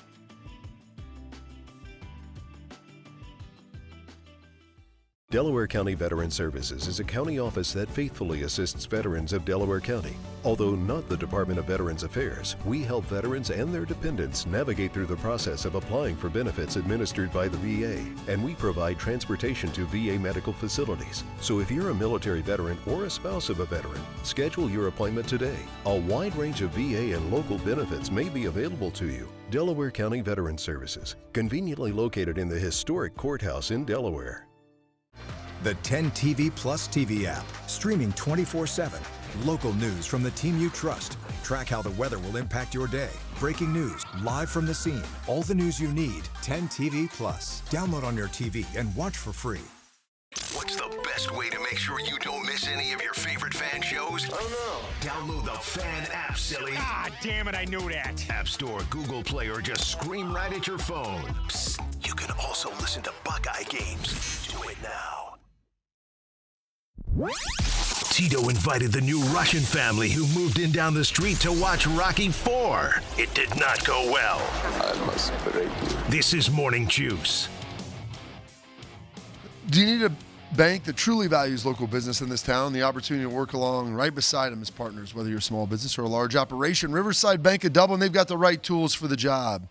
Delaware County Veteran Services is a county office that faithfully assists veterans of Delaware County. Although not the Department of Veterans Affairs, we help veterans and their dependents navigate through the process of applying for benefits administered by the VA, and we provide transportation to VA medical facilities. So if you're a military veteran or a spouse of a veteran, schedule your appointment today. A wide range of VA and local benefits may be available to you. Delaware County Veteran Services, conveniently located in the historic courthouse in Delaware. The 10 TV Plus TV app, streaming 24/7. Local news from the team you trust. Track how the weather will impact your day. Breaking news, live from the scene. All the news you need. 10 TV Plus. Download on your TV and watch for free. What's the best way to make sure you don't miss any of your favorite fan shows? Oh no. Download the Fan app, silly. Ah, damn it, I knew that. App Store, Google Play, or just scream right at your phone. Psst, you can also listen to Buckeye games. Do it now. Tito invited the new Russian family who moved in down the street to watch Rocky IV. It did not go well. I must break you. This is Morning Juice. Do you need a bank that truly values local business in this town, the opportunity to work along right beside them as partners, whether you're a small business or a large operation? Riverside Bank of Dublin, they've got the right tools for the job.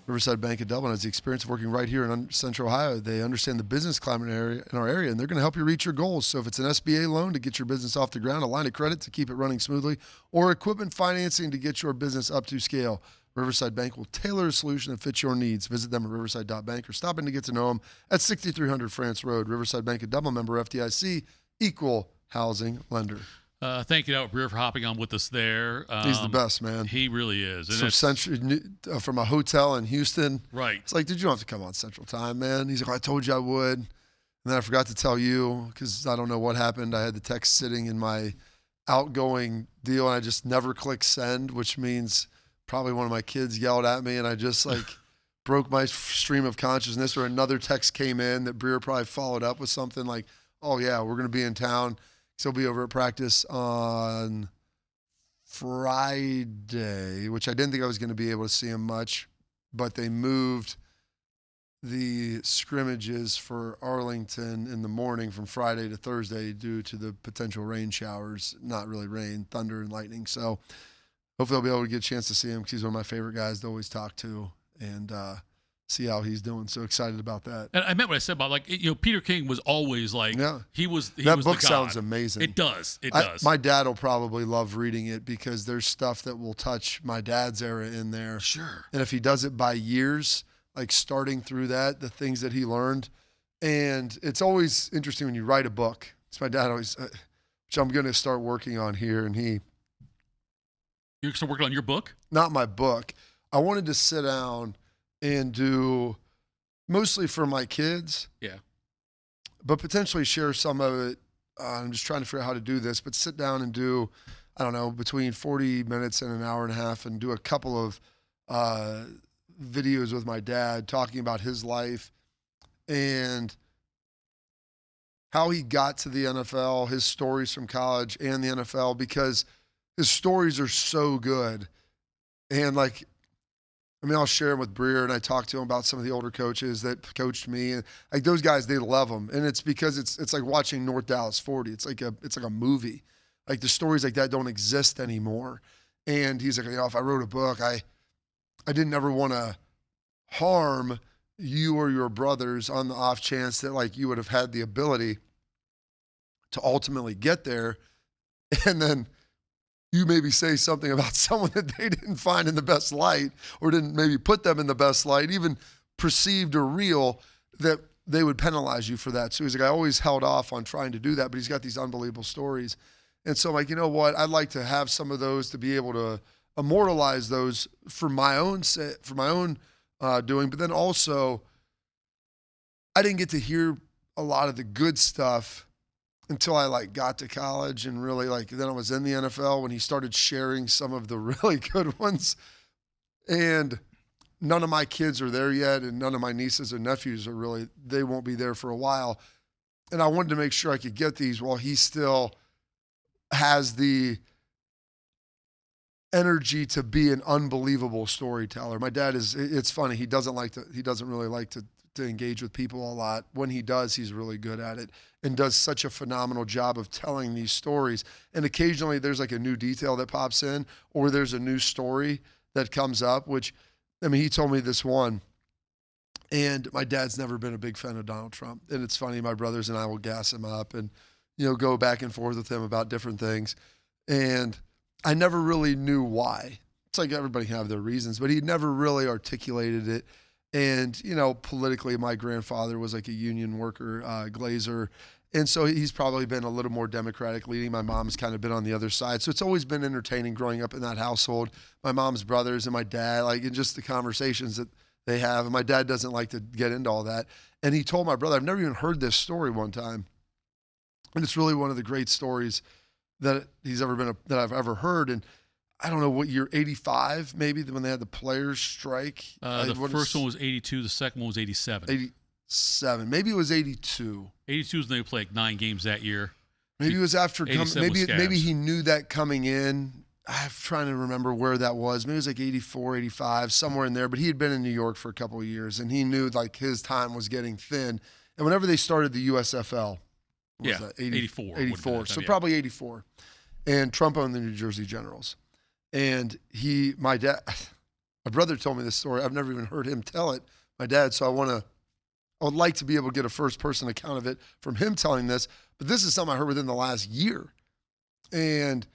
Riverside Bank of Dublin has the experience of working right here in Central Ohio. They understand the business climate in our area, and they're going to help you reach your goals. So if it's an SBA loan to get your business off the ground, a line of credit to keep it running smoothly, or equipment financing to get your business up to scale, Riverside Bank will tailor a solution that fits your needs. Visit them at riverside.bank or stop in to get to know them at 6300 France Road. Riverside Bank, a double member FDIC, equal housing lender. Thank you, Albert Breer, for hopping on with us there. He's the best, man. He really is. And from a hotel in Houston. Right. It's like, dude, you don't have to come on Central Time, man. He's like, I told you I would. And then I forgot to tell you because I don't know what happened. I had the text sitting in my outgoing deal, and I just never clicked send, which means probably one of my kids yelled at me, and I just broke my stream of consciousness, or another text came in that Breer probably followed up with something like, oh, yeah, we're going to be in town. So he'll be over at practice on Friday, which I didn't think I was going to be able to see him much, but they moved the scrimmages for Arlington in the morning from Friday to Thursday due to the potential rain showers. Not really rain, thunder and lightning. So hopefully I'll be able to get a chance to see him because he's one of my favorite guys to always talk to and see how he's doing. So excited about that. And I meant what I said about Peter King was always he was that was book the god. Sounds amazing. It does. It does. My dad will probably love reading it because there's stuff that will touch my dad's era in there. Sure. And if he does it by years, like starting through that, the things that he learned. And it's always interesting when you write a book. It's my dad always, which I'm going to start working on here. And You're still working on your book? Not my book. I wanted to sit down and do mostly for my kids. Yeah. But potentially share some of it. I'm just trying to figure out how to do this, but sit down and do, I don't know, between 40 minutes and an hour and a half and do a couple of videos with my dad talking about his life and how he got to the NFL, his stories from college and the NFL, because his stories are so good. And I'll share them with Breer, and I talk to him about some of the older coaches that coached me, and those guys, they love him. And it's because it's like watching North Dallas 40. It's like a movie. Like the stories like that don't exist anymore. And he's like, if I wrote a book, I didn't ever want to harm you or your brothers on the off chance that you would have had the ability to ultimately get there. And then you maybe say something about someone that they didn't find in the best light or didn't maybe put them in the best light, even perceived or real, that they would penalize you for that. So he's like, I always held off on trying to do that, but he's got these unbelievable stories. And so I'm like, you know what? I'd like to have some of those to be able to immortalize those for my own doing. But then also, I didn't get to hear a lot of the good stuff until I got to college and really then I was in the NFL when he started sharing some of the really good ones. And none of my kids are there yet, and none of my nieces and nephews they won't be there for a while. And I wanted to make sure I could get these while he still has the energy to be an unbelievable storyteller. My dad it's funny, he doesn't really like to engage with people a lot. When he does, he's really good at it and does such a phenomenal job of telling these stories. And occasionally there's a new detail that pops in, or there's a new story that comes up, which, he told me this one, and my dad's never been a big fan of Donald Trump. And it's funny, my brothers and I will gas him up and, go back and forth with him about different things. And I never really knew why. It's like everybody can have their reasons, but he never really articulated it. And, politically, my grandfather was a union worker, glazer. And so he's probably been a little more Democratic leaning. My mom's kind of been on the other side. So it's always been entertaining growing up in that household. My mom's brothers and my dad, and just the conversations that they have. And my dad doesn't like to get into all that. And he told my brother, I've never even heard this story one time. And it's really one of the great stories that I've ever heard. And I don't know what year, 85 maybe, when they had the players strike. The first one was 82. The second one was 87. 87. Maybe it was 82. 82 was when they played 9 games that year. Maybe it was after. Maybe he knew that coming in. I'm trying to remember where that was. Maybe it was 84, 85, somewhere in there. But he had been in New York for a couple of years, and he knew his time was getting thin. And whenever they started the USFL, 84. 84. So probably 84. And Trump owned the New Jersey Generals. And my brother told me this story. I've never even heard him tell it, my dad. So I would like to be able to get a first-person account of it from him telling this. But this is something I heard within the last year. And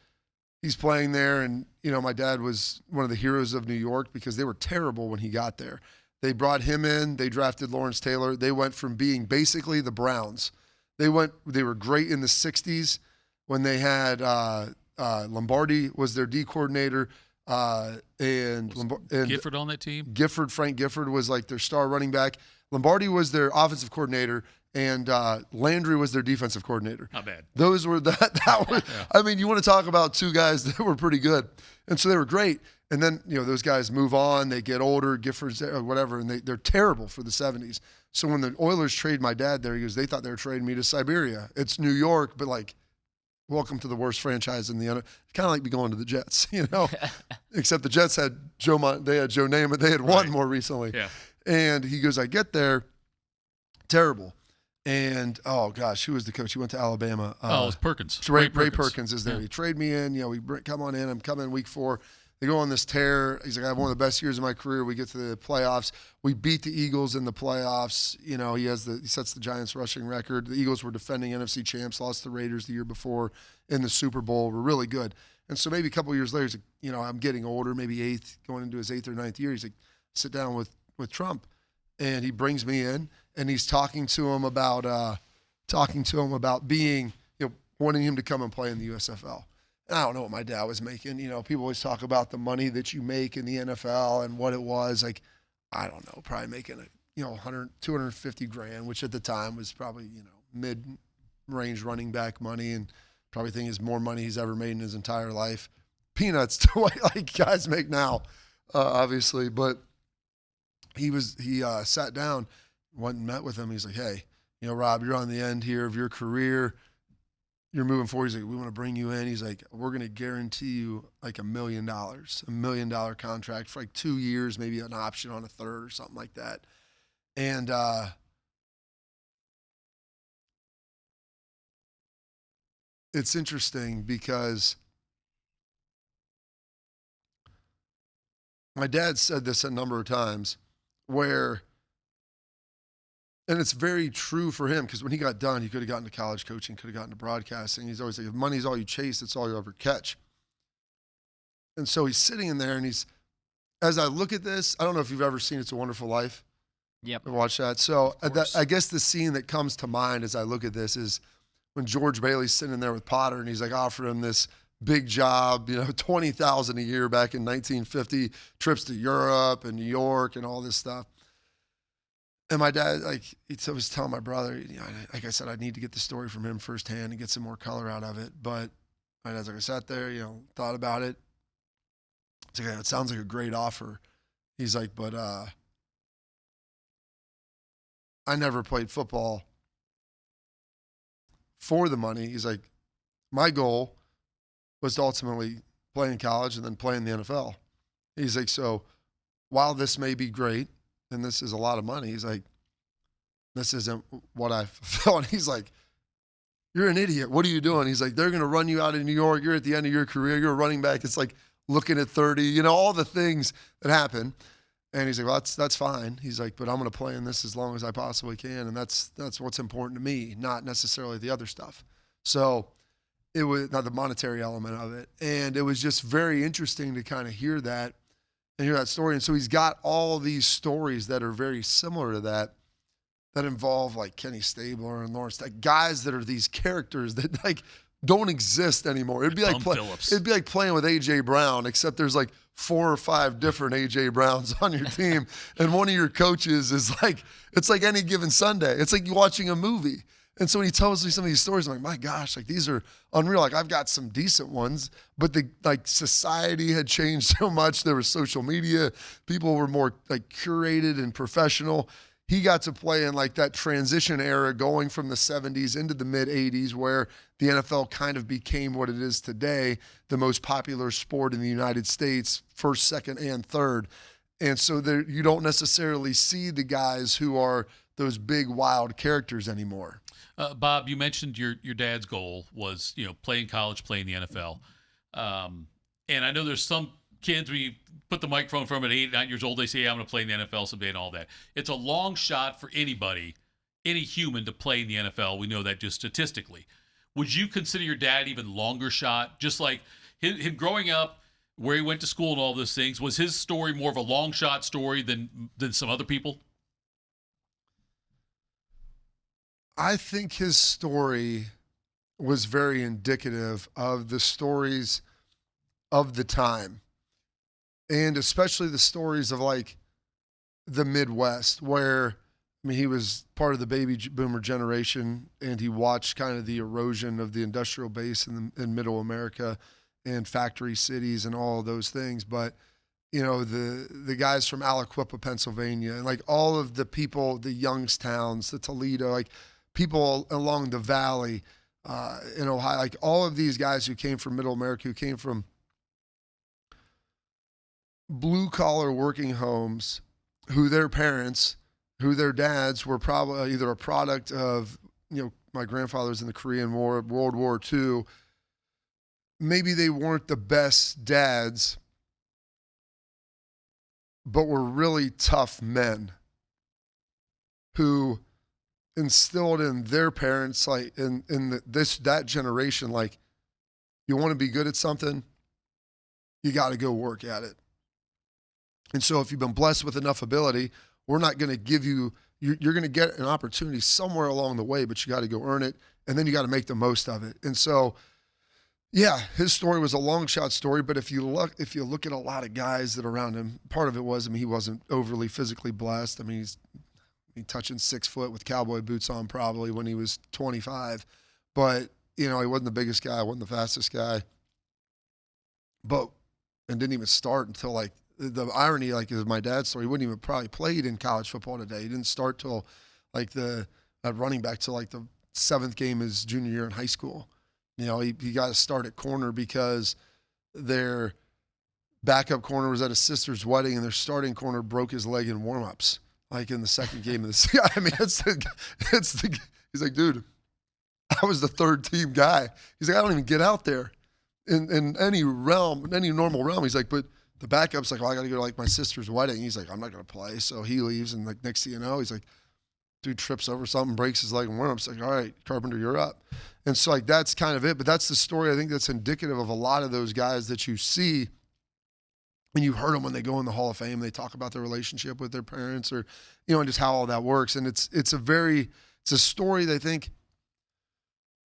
he's playing there, and my dad was one of the heroes of New York because they were terrible when he got there. They brought him in. They drafted Lawrence Taylor. They went from being basically the Browns. They were great in the 60s when they had Lombardi was their D coordinator, and Gifford on that team. Frank Gifford was like their star running back. Lombardi was their offensive coordinator, and Landry was their defensive coordinator. Not bad. Those were that was. Yeah. I mean, you want to talk about two guys that were pretty good, and so they were great. And then those guys move on, they get older, Gifford's or whatever, and they're terrible for the 70s. So when the Oilers trade my dad there, he goes, they thought they were trading me to Siberia. It's New York, but like, welcome to the worst franchise in the NFL. Kind of like me going to the Jets, Except the Jets had Joe Namath. They had won more recently. Yeah. And he goes, I get there, terrible. And, oh, gosh, who was the coach? He went to Alabama. It was Perkins. Ray Perkins is there. Yeah. He traded me in. We come on in. I'm coming week 4. They go on this tear. He's like, I have one of the best years of my career. We get to the playoffs. We beat the Eagles in the playoffs. He sets the Giants rushing record. The Eagles were defending NFC champs, lost to the Raiders the year before in the Super Bowl. We're really good. And so maybe a couple of years later, he's like, I'm getting older, maybe 8th, going into his 8th or 9th year. He's like, sit down with Trump. And he brings me in, and he's talking to him about being, wanting him to come and play in the USFL. I don't know what my dad was making. People always talk about the money that you make in the NFL and what it was. Like, I don't know, probably making $250,000, which at the time was probably, mid-range running back money, and probably think is more money he's ever made in his entire life. Peanuts to what like guys make now, obviously. But he sat down, went and met with him. He's like, hey, Rob, you're on the end here of your career. You're moving forward. He's like, we want to bring you in. He's like, we're going to guarantee you like $1 million contract for like 2 years, maybe an option on a third or something like that. And it's interesting because my dad said this a number of times and it's very true for him because when he got done, he could have gotten to college coaching, could have gotten to broadcasting. He's always like, if money's all you chase, it's all you ever catch. And so he's sitting in there, and as I look at this, I don't know if you've ever seen It's a Wonderful Life. Yep. Watch that. So I guess the scene that comes to mind as I look at this is when George Bailey's sitting there with Potter, and he's like offering him this big job, $20,000 a year back in 1950, trips to Europe and New York and all this stuff. And my dad, he was telling my brother, like I said, I need to get the story from him firsthand and get some more color out of it. But my dad's like, I sat there, thought about it. It's like, it sounds like a great offer. He's like, but I never played football for the money. He's like, my goal was to ultimately play in college and then play in the NFL. He's like, so while this may be great, and this is a lot of money, he's like, this isn't what I fulfill. And he's like, you're an idiot. What are you doing? He's like, they're going to run you out of New York. You're at the end of your career. You're a running back. It's like looking at 30, all the things that happen. And he's like, well, that's fine. He's like, but I'm going to play in this as long as I possibly can. And that's what's important to me, not necessarily the other stuff. So it was not the monetary element of it. And it was just very interesting to kind of hear that and hear that story. And so he's got all these stories that are very similar to that involve like Kenny Stabler and Lawrence, guys that are these characters that like don't exist anymore. It'd be like playing with AJ Brown, except there's like 4 or 5 different AJ Browns on your team. And one of your coaches is like, it's like Any Given Sunday. It's like you watching a movie. And so when he tells me some of these stories, I'm like, my gosh, like these are unreal. Like I've got some decent ones, but the society had changed so much. There was social media. People were more like curated and professional. He got to play in like that transition era going from the 70s into the mid 80s where the NFL kind of became what it is today, the most popular sport in the United States, first, second, and third. And so there, you don't necessarily see the guys who are those big wild characters anymore. Bob, you mentioned your dad's goal was, play in college, play in the NFL. And I know there's some kids, when you put the microphone from them at 8, 9 years old, they say, I'm going to play in the NFL someday and all that. It's a long shot for anybody, any human, to play in the NFL. We know that just statistically. Would you consider your dad even longer shot? Just like his growing up, where he went to school and all those things, was his story more of a long shot story than some other people? I think his story was very indicative of the stories of the time, and especially the stories of like the Midwest, where, I mean, he was part of the baby boomer generation, and he watched kind of the erosion of the industrial base in middle America and factory cities and all of those things. But, you know, the guys from Aliquippa, Pennsylvania, and like all of the people, the Youngstowns, the Toledo, like people along the valley in Ohio, like all of these guys who came from middle America, who came from blue collar working homes, who their parents, who their dads were probably either a product of, you know, my grandfather's in the Korean War, World War II. Maybe they weren't the best dads, but were really tough men who instilled in their parents, like in that generation, like, you want to be good at something, you got to go work at it. And so if you've been blessed with enough ability, we're not going to give you, you're going to get an opportunity somewhere along the way, but you got to go earn it, and then you got to make the most of it. And so, yeah, his story was a long shot story, but if you look at a lot of guys that are around him, part of it was, I mean, he wasn't overly physically blessed. I mean, he's touching 6 foot with cowboy boots on probably when he was 25, but, you know, he wasn't the biggest guy, wasn't the fastest guy, and didn't even start until, like, the irony, like, is my dad's story, he wouldn't even probably played in college football today. He didn't start till, like, at running back till, like, the 7th game his junior year in high school. You know, he got to start at corner because their backup corner was at his sister's wedding, and their starting corner broke his leg in warm-ups, like in the second game of the season. I mean, he's like, dude, I was the third team guy. He's like, I don't even get out there in any realm, any normal realm. He's like, but the backup's like, well, I got to go to like my sister's wedding. He's like, I'm not going to play. So he leaves, and like next thing you know, he's like, dude trips over something, breaks his leg in warm-ups. Like, all right, Carpenter, you're up. And so like that's kind of it. But that's the story I think that's indicative of a lot of those guys that you see, and you heard them when they go in the Hall of Fame. They talk about their relationship with their parents, or, you know, and just how all that works. And it's a story that I think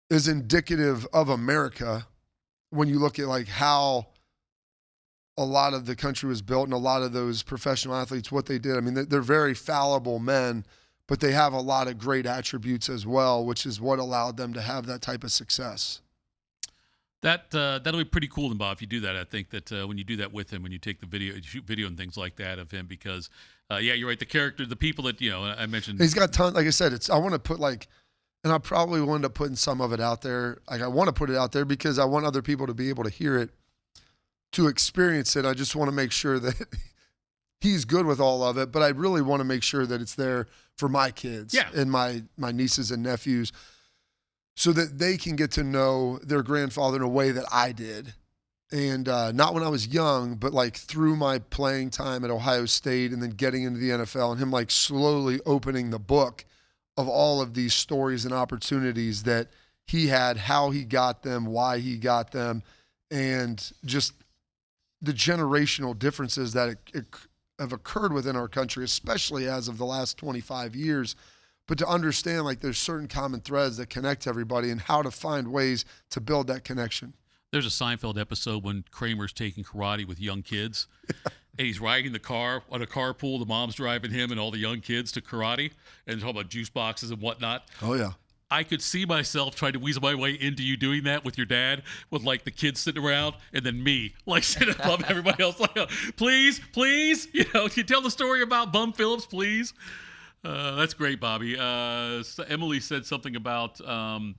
is indicative of America when you look at like how a lot of the country was built and a lot of those professional athletes, what they did. I mean, they're very fallible men, but they have a lot of great attributes as well, which is what allowed them to have that type of success. That'll be pretty cool, then, Bob, if you do that. I think that when you do that with him, when you take the video, you shoot video and things like that of him, because, yeah, you're right, the character, the people that, you know, I mentioned. He's got tons, like I said, I want to put like, and I probably will end up putting some of it out there. Like, I want to put it out there because I want other people to be able to hear it, to experience it. I just want to make sure that he's good with all of it, but I really want to make sure that it's there for my kids and my nieces and nephews, so that they can get to know their grandfather in a way that I did. And not when I was young, but like through my playing time at Ohio State and then getting into the NFL, and him like slowly opening the book of all of these stories and opportunities that he had, how he got them, why he got them, and just the generational differences that have occurred within our country, especially as of the last 25 years. But to understand, like, there's certain common threads that connect everybody and how to find ways to build that connection. There's a Seinfeld episode when Kramer's taking karate with young kids, and he's riding the car on a carpool. The mom's driving him and all the young kids to karate, and talking about juice boxes and whatnot. Oh, yeah. I could see myself trying to weasel my way into you doing that with your dad, with like the kids sitting around, and then me like sitting above everybody else, like, please, you know, can you tell the story about Bum Phillips, please? That's great, Bobby. So Emily said something about a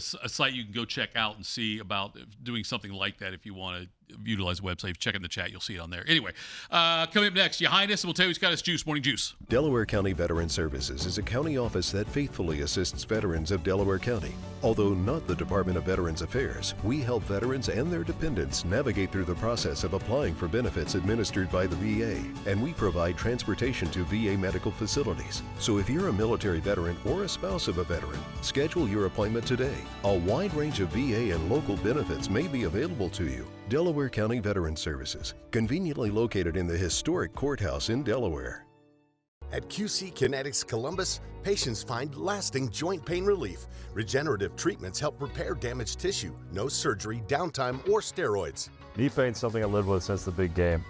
site you can go check out and see about doing something like that if you want to utilize the website. If you check in the chat, you'll see it on there. Anyway, coming up next, Your Highness, and we'll tell you who's got his juice. Morning Juice. Delaware County Veteran Services is a county office that faithfully assists veterans of Delaware County. Although not the Department of Veterans Affairs, we help veterans and their dependents navigate through the process of applying for benefits administered by the VA, and we provide transportation to VA medical facilities. So if you're a military veteran or a spouse of a veteran, schedule Schedule your appointment today. A wide range of VA and local benefits may be available to you. Delaware County Veterans Services, conveniently located in the historic courthouse in Delaware. At QC Kinetics Columbus, patients find lasting joint pain relief. Regenerative treatments help repair damaged tissue. No surgery, downtime, or steroids. Knee pain's something I lived with since the big game,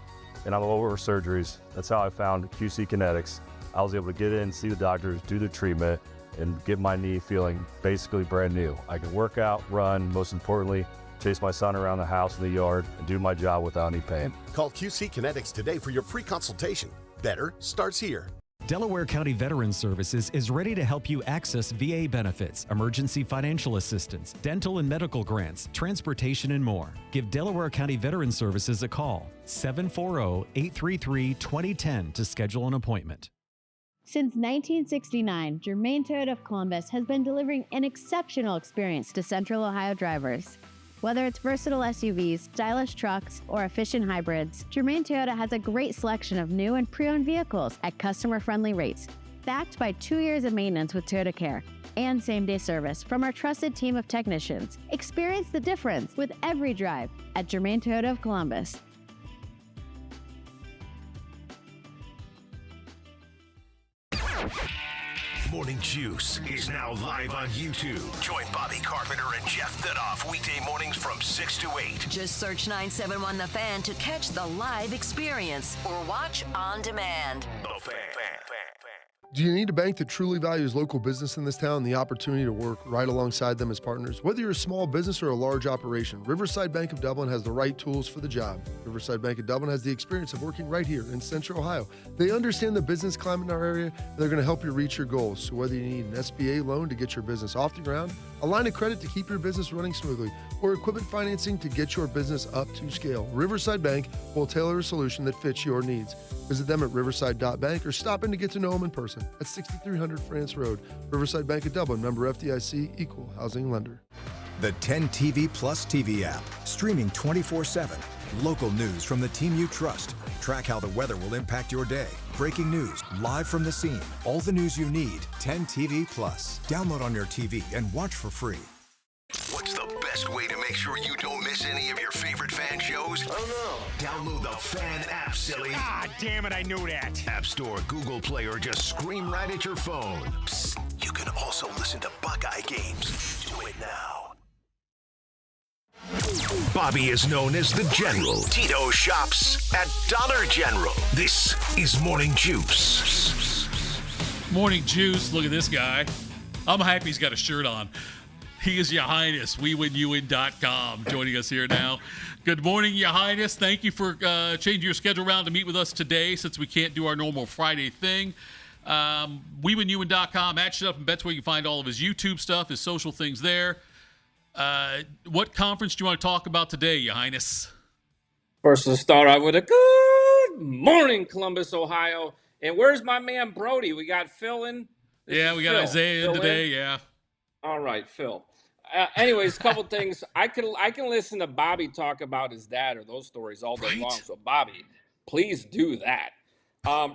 and I'm all over surgeries. That's how I found QC Kinetics. I was able to get in, see the doctors, do the treatment, and get my knee feeling basically brand new. I can work out, run, most importantly, chase my son around the house and the yard, and do my job without any pain. Call QC Kinetics today for your free consultation. Better starts here. Delaware County Veterans Services is ready to help you access VA benefits, emergency financial assistance, dental and medical grants, transportation, and more. Give Delaware County Veterans Services a call, 740-833-2010 to schedule an appointment. Since 1969, Germain Toyota of Columbus has been delivering an exceptional experience to Central Ohio drivers. Whether it's versatile SUVs, stylish trucks, or efficient hybrids, Germain Toyota has a great selection of new and pre-owned vehicles at customer-friendly rates, backed by 2 years of maintenance with Toyota Care and same-day service from our trusted team of technicians. Experience the difference with every drive at Germain Toyota of Columbus. Morning Juice is now live on YouTube. Join Bobby Carpenter and Jeff Thitoff weekday mornings from 6 to 8. Just search 971 The Fan to catch the live experience or watch on demand. The Fan. Do you need a bank that truly values local business in this town and the opportunity to work right alongside them as partners? Whether you're a small business or a large operation, Riverside Bank of Dublin has the right tools for the job. Riverside Bank of Dublin has the experience of working right here in Central Ohio. They understand the business climate in our area, and they're going to help you reach your goals. So whether you need an SBA loan to get your business off the ground, a line of credit to keep your business running smoothly, or equipment financing to get your business up to scale, Riverside Bank will tailor a solution that fits your needs. Visit them at riverside.bank or stop in to get to know them in person at 6300 France Road. Riverside Bank of Dublin, member FDIC, equal housing lender. The 10 TV Plus TV app, streaming 24/7. Local news from the team you trust. Track how the weather will impact your day. Breaking news, live from the scene. All the news you need. 10 TV Plus. Download on your TV and watch for free. What's the best way to make sure you don't miss any of your favorite fan shows? I don't know. Download the Fan app, silly. Ah, damn it, I knew that. App Store, Google Play, or just scream right at your phone. Psst, you can also listen to Buckeye games. Do it now. Bobby is known as the General. Tito shops at Dollar General. This is Morning Juice. Morning Juice. Look at this guy. I'm happy he's got a shirt on. He is Your Highness, WeWinUwin.com, joining us here now. Good morning, Your Highness. Thank you for changing your schedule around to meet with us today since we can't do our normal Friday thing. WeWinUwin.com, match it up and bets where you can find all of his YouTube stuff, his social things there. What conference do you want to talk about today, Your Highness? First, let's start out with a good morning, Columbus, Ohio. And where's my man Brody? We got Phil in. Yeah, we got Phil. Isaiah in Phil today. Yeah. All right, Phil. Anyways, a couple things. I can listen to Bobby talk about his dad or those stories all day long. So, Bobby, please do that.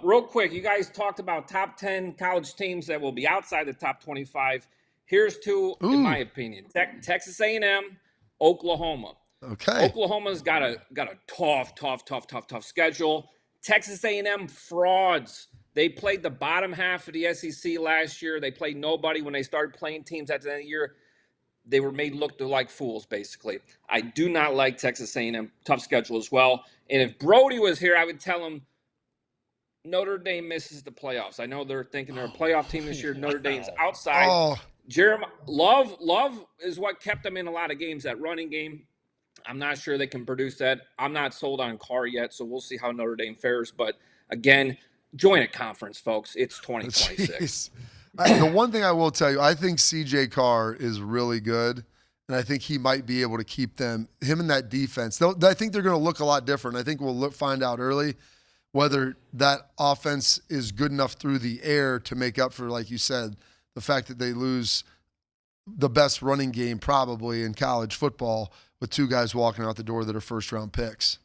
Real quick, you guys talked about top 10 college teams that will be outside the top 25. Here's two, in my opinion: Texas A&M, Oklahoma. Okay. Oklahoma's got a tough schedule. Texas A&M frauds. They played the bottom half of the SEC last year. They played nobody. When they started playing teams at the end of the year, they were made look like fools, basically. I do not like Texas A&M. Tough schedule as well. And if Brody was here, I would tell him Notre Dame misses the playoffs. I know they're thinking they're a playoff team this year. Notre Dame's outside. Oh. Jeremiah Love is what kept them in a lot of games, that running game. I'm not sure they can produce that. I'm not sold on Carr yet, so we'll see how Notre Dame fares. But, again, join a conference, folks. It's 2026. The one thing I will tell you, I think C.J. Carr is really good, and I think he might be able to keep him in that defense. I think they're going to look a lot different. I think we'll find out early whether that offense is good enough through the air to make up for, like you said, the fact that they lose the best running game probably in college football with two guys walking out the door that are first-round picks.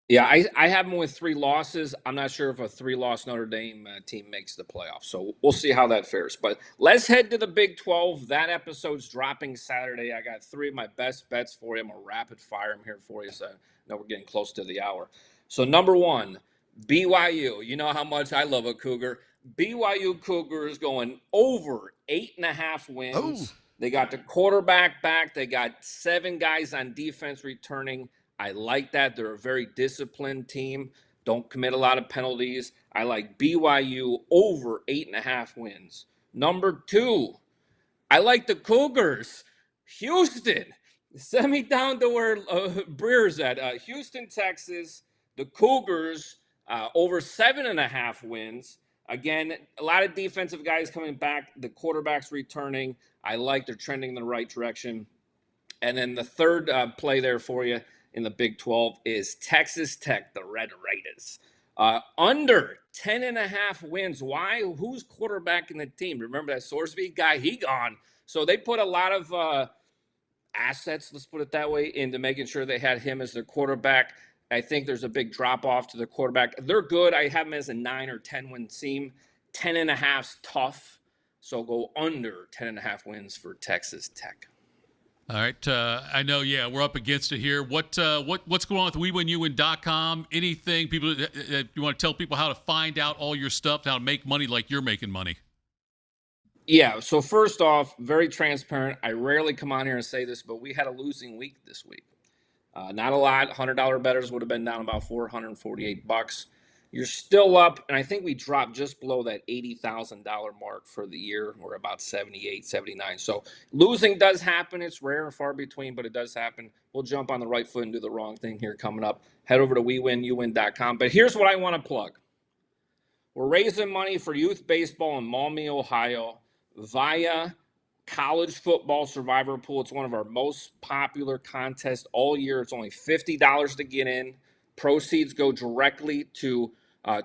Yeah, I have them with 3 losses. I'm not sure if a 3-loss Notre Dame team makes the playoffs, so we'll see how that fares. But let's head to the Big 12. That episode's dropping Saturday. I got 3 of my best bets for you. I'm going to rapid fire them here for you, so I know we're getting close to the hour. So number 1, BYU. You know how much I love a Cougar. BYU Cougars going over 8.5 wins. Oh. They got the quarterback back. They got 7 guys on defense returning. I like that. They're a very disciplined team. Don't commit a lot of penalties. I like BYU over 8.5 wins. Number 2, I like the Cougars. Houston. Send me down to where Breer's at. Houston, Texas. The Cougars over 7.5 wins. Again, a lot of defensive guys coming back. The quarterback's returning. I like they're trending in the right direction. And then the third play there for you in the Big 12 is Texas Tech, the Red Raiders. Under 10.5 wins. Why? Who's quarterbacking the team? Remember that Sorsby guy? He gone. So they put a lot of assets, let's put it that way, into making sure they had him as their quarterback. I think there's a big drop-off to the quarterback. They're good. I have them as a 9 or 10-win team. 10.5's tough. So go under 10.5 wins for Texas Tech. All right. I know, we're up against it here. What's going on with WeWinUwin.com? Anything people you want to tell people how to find out all your stuff, how to make money like you're making money? Yeah, so first off, very transparent. I rarely come on here and say this, but we had a losing week this week. Not a lot. $100 bettors would have been down about $448. You're still up, and I think we dropped just below that $80,000 mark for the year. We're about 78, 79. So losing does happen. It's rare and far between, but it does happen. We'll jump on the right foot and do the wrong thing here coming up. Head over to WeWinUwin.com. But here's what I want to plug. We're raising money for youth baseball in Maumee, Ohio via College Football Survivor Pool. It's one of our most popular contests all year. It's only $50 to get in. Proceeds go directly to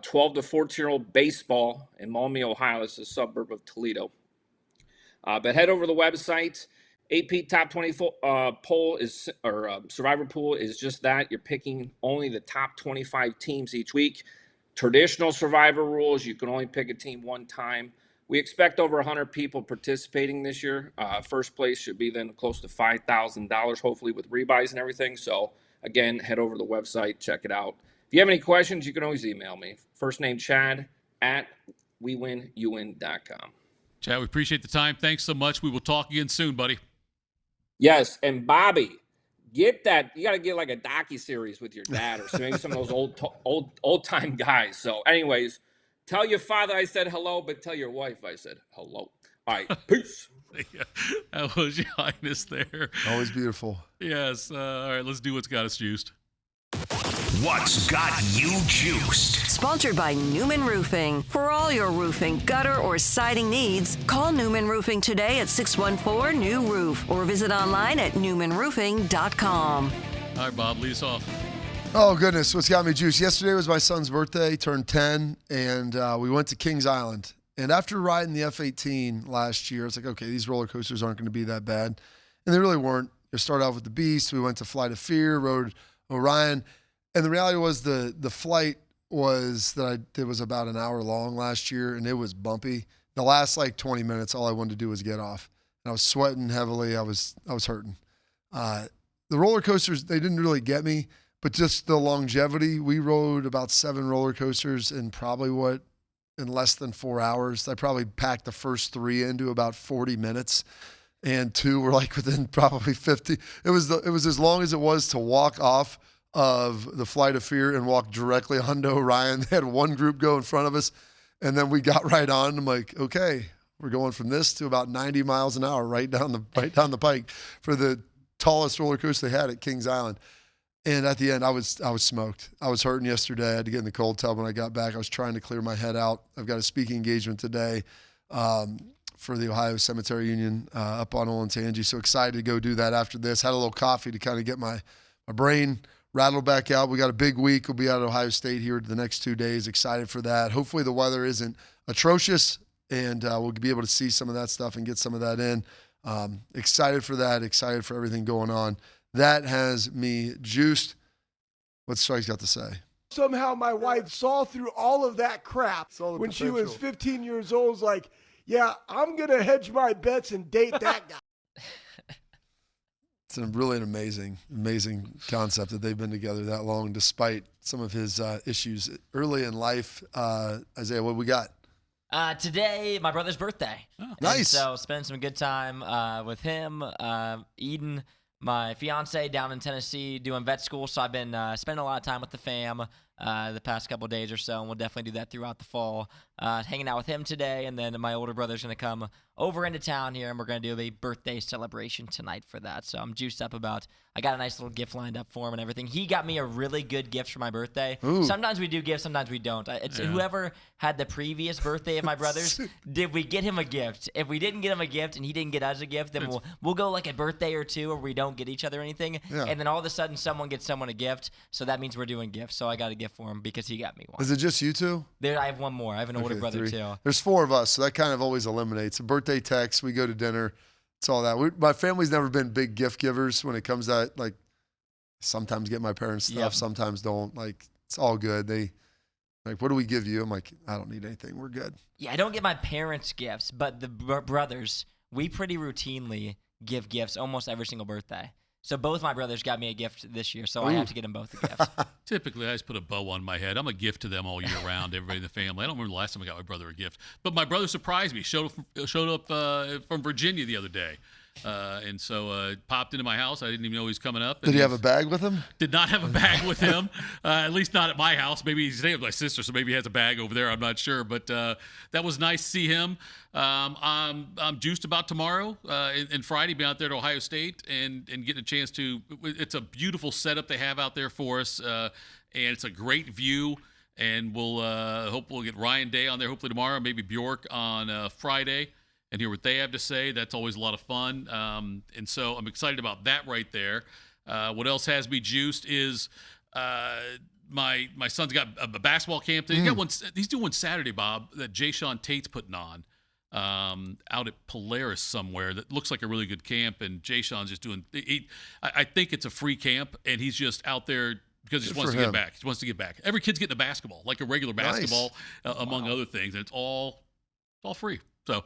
12 to 14-year-old baseball in Maumee, Ohio. It's a suburb of Toledo. But head over to the website. AP Top 20 poll is, or Survivor Pool is just that. You're picking only the top 25 teams each week. Traditional Survivor rules, you can only pick a team one time. We expect over 100 people participating this year. First place should be then close to $5,000, hopefully with rebuys and everything. So, again, head over to the website, check it out. If you have any questions, you can always email me. First name Chad at WeWinUwin.com. Chad, we appreciate the time. Thanks so much. We will talk again soon, buddy. Yes, and Bobby, get that. You got to get like a docuseries with your dad or maybe some of those old time guys. So, anyways, tell your father I said hello, but tell your wife I said hello. All right, peace. That was your highness there. Always beautiful. Yes. All right, let's do what's got us juiced. What's got you juiced? Sponsored by Newman Roofing. For all your roofing, gutter, or siding needs, call Newman Roofing today at 614-NEW-ROOF or visit online at newmanroofing.com. All right, Bob, lead us off. Oh, goodness. What's got me juiced? Yesterday was my son's birthday. He turned 10, and we went to Kings Island. And after riding the F-18 last year, it's like, okay, these roller coasters aren't going to be that bad. And they really weren't. They started off with the Beast. We went to Flight of Fear, rode Orion. And the reality was the flight was that I did was about an hour long last year, and it was bumpy. The last, 20 minutes, all I wanted to do was get off. And I was sweating heavily. I was hurting. The roller coasters, they didn't really get me, but just the longevity. We rode about 7 roller coasters in in less than 4 hours. I probably packed the first 3 into about 40 minutes, and 2 were within probably 50. It was as long as it was to walk off of the Flight of Fear and walk directly onto Orion. They had one group go in front of us, and then we got right on. I'm like, okay, we're going from this to about 90 miles an hour right down the pike for the tallest roller coaster they had at Kings Island. And at the end, I was smoked. I was hurting yesterday. I had to get in the cold tub when I got back. I was trying to clear my head out. I've got a speaking engagement today for the Ohio Cemetery Union up on Olentangy. So excited to go do that after this. Had a little coffee to kind of get my brain rattled back out. We got a big week. We'll be out at Ohio State here the next 2 days. Excited for that. Hopefully the weather isn't atrocious, and we'll be able to see some of that stuff and get some of that in. Excited for that. Excited for everything going on. That has me juiced. What's Strike's got to say? Somehow my wife saw through all of that crap when she was 15 years old. Was like, yeah, I'm going to hedge my bets and date that guy. It's really an amazing concept that they've been together that long, despite some of his issues early in life. Isaiah, what we got? Today, my brother's birthday. Oh, nice. And so spend some good time with him. Eden, my fiance, down in Tennessee doing vet school. So I've been spending a lot of time with the fam the past couple of days or so, and we'll definitely do that throughout the fall. Hanging out with him today, and then my older brother's going to come over into town here, and we're going to do a birthday celebration tonight for that. So I'm juiced up about I got a nice little gift lined up for him and everything. He got me a really good gift for my birthday. Ooh. Sometimes we do gifts, sometimes we don't. It's whoever had the previous birthday of my brother's, did we get him a gift? If we didn't get him a gift and he didn't get us a gift, then we'll go like a birthday or two where we don't get each other anything. Yeah. And then all of a sudden someone gets someone a gift. So that means we're doing gifts. So I got a gift for him because he got me one. Is it just you two? There, I have one more. I have an older brother 3. too. There's 4 of us, so that kind of always eliminates a birthday text. We go to dinner. It's all that. My family's never been big gift givers when it comes to like. Sometimes get my parents stuff, sometimes don't. Like, it's all good. They like, what do we give you? I'm like, I don't need anything. We're good. Yeah, I don't get my parents gifts, but the brothers, we pretty routinely give gifts almost every single birthday. So both my brothers got me a gift this year, so I have to get them both a gift. Typically, I just put a bow on my head. I'm a gift to them all year round, everybody in the family. I don't remember the last time I got my brother a gift. But my brother surprised me. Showed up from Virginia the other day. And so popped into my house. I didn't even know he was coming up. Did he have a bag with him? Did not have a bag with him, at least not at my house. Maybe he's staying with my sister, so maybe he has a bag over there. I'm not sure. But that was nice to see him. I'm juiced about tomorrow and Friday, being out there at Ohio State and getting a chance to – it's a beautiful setup they have out there for us, and it's a great view. And we'll hope we'll get Ryan Day on there hopefully tomorrow, maybe Bjork on Friday, and hear what they have to say. That's always a lot of fun. And so I'm excited about that right there. What else has me juiced is my son's got a basketball camp. He's got one. He's doing one Saturday, Bob, that Jay Sean Tate's putting on out at Polaris somewhere. That looks like a really good camp. And Jay Sean's just doing. I think it's a free camp, and he's just out there because he just wants to get back. He wants to get back. Every kid's getting a basketball, like a regular basketball, among other things, and it's all free. So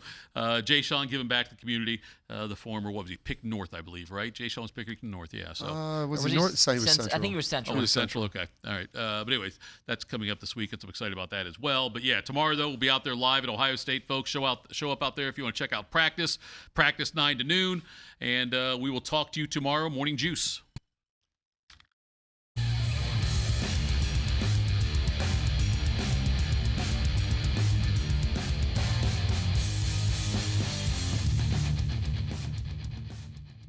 Jay Sean giving back to the community, the former, what was he, Pick North, I believe, right? Jay Sean was Pick North, yeah. So was he North? He was Central. I think he was Central. Oh, he was Central, okay. All right. But anyways, that's coming up this weekend, so I'm excited about that as well. But yeah, tomorrow, though, we'll be out there live at Ohio State, folks. Show up out there if you want to check out practice 9 to noon. And we will talk to you tomorrow, Morning Juice.